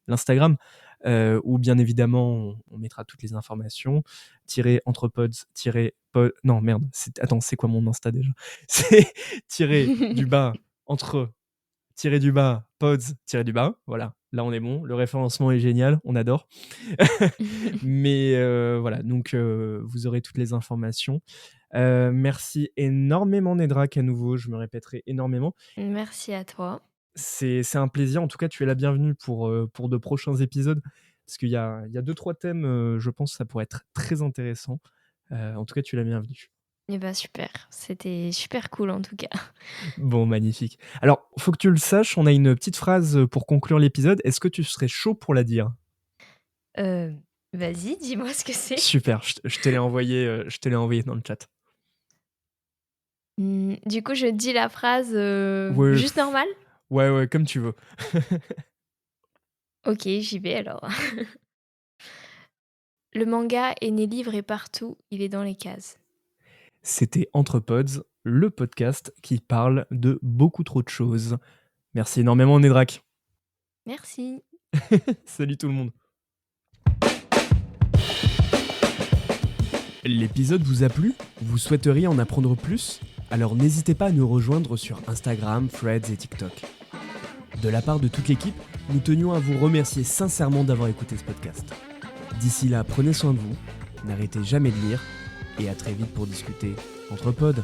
[SPEAKER 1] l'Instagram où bien évidemment on mettra toutes les informations. Non merde, attends, c'est quoi mon Insta déjà? C'est du bas entre du bas, pods, du bas, voilà, là on est bon, le référencement est génial, on adore. Mais voilà, donc vous aurez toutes les informations. Merci énormément Nédrac à nouveau, je me répéterai énormément.
[SPEAKER 6] Merci à toi.
[SPEAKER 1] C'est un plaisir, en tout cas tu es la bienvenue pour de prochains épisodes, parce qu'il y a 2-3 thèmes, je pense que ça pourrait être très intéressant. En tout cas tu es la bienvenue.
[SPEAKER 6] Eh ben super, c'était super cool en tout cas.
[SPEAKER 1] Bon, magnifique. Alors, faut que tu le saches, on a une petite phrase pour conclure l'épisode. Est-ce que tu serais chaud pour la dire?
[SPEAKER 6] Vas-y, dis-moi ce que c'est.
[SPEAKER 1] Super, je te l'ai envoyé dans le chat.
[SPEAKER 6] Du coup, je dis la phrase
[SPEAKER 1] Ouais,
[SPEAKER 6] juste normale?
[SPEAKER 1] ouais, comme tu veux.
[SPEAKER 6] Ok, j'y vais alors. Le manga est né libre et partout, il est dans les cases.
[SPEAKER 1] C'était Entre Pods, le podcast qui parle de beaucoup trop de choses. Merci énormément, Nédrac.
[SPEAKER 6] Merci.
[SPEAKER 1] Salut tout le monde. L'épisode vous a plu? Vous souhaiteriez en apprendre plus? Alors n'hésitez pas à nous rejoindre sur Instagram, Threads et TikTok. De la part de toute l'équipe, nous tenions à vous remercier sincèrement d'avoir écouté ce podcast. D'ici là, prenez soin de vous, n'arrêtez jamais de lire, et à très vite pour discuter entre pods.